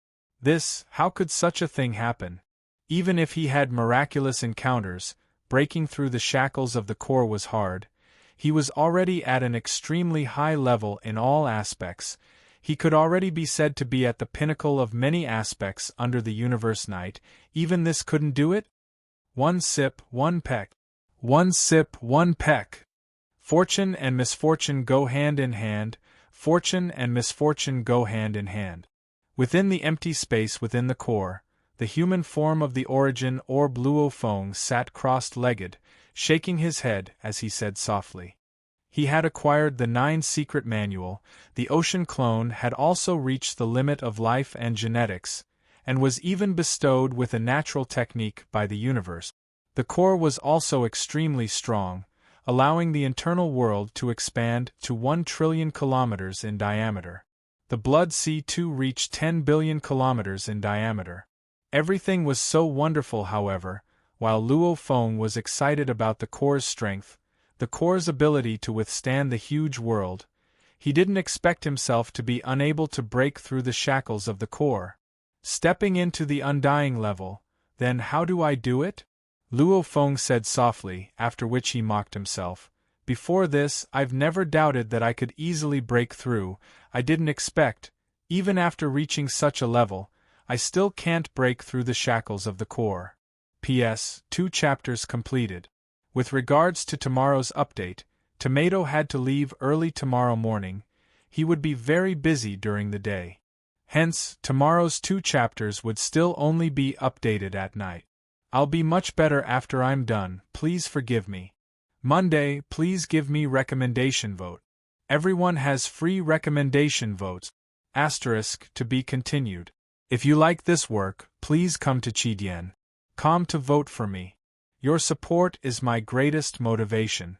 How could such a thing happen? Even if he had miraculous encounters, breaking through the shackles of the core was hard. He was already at an extremely high level in all aspects. He could already be said to be at the pinnacle of many aspects under the universe night. Even this couldn't do it? One sip, one peck. One sip, one peck. Fortune and misfortune go hand in hand. Fortune and misfortune go hand in hand. Within the empty space within the core, the human form of the origin orb Luo Feng sat cross-legged, shaking his head as he said softly. He had acquired the 9 secret manual, the ocean clone had also reached the limit of life and genetics, and was even bestowed with a natural technique by the universe. The core was also extremely strong, allowing the internal world to expand to 1 trillion kilometers in diameter. The blood sea too reached 10 billion kilometers in diameter. Everything was so wonderful, however, while Luo Feng was excited about the core's strength, the core's ability to withstand the huge world, he didn't expect himself to be unable to break through the shackles of the core. Stepping into the undying level, then how do I do it? Luo Feng said softly, after which he mocked himself. Before this, I've never doubted that I could easily break through. I didn't expect, even after reaching such a level, I still can't break through the shackles of the core. P.S. 2 chapters completed. With regards to tomorrow's update, Tomato had to leave early tomorrow morning. He would be very busy during the day. Hence, tomorrow's 2 chapters would still only be updated at night. I'll be much better after I'm done, please forgive me. Monday, please give me recommendation vote. Everyone has free recommendation votes. To be continued. If you like this work, please come to Chidian.com to vote for me. Your support is my greatest motivation.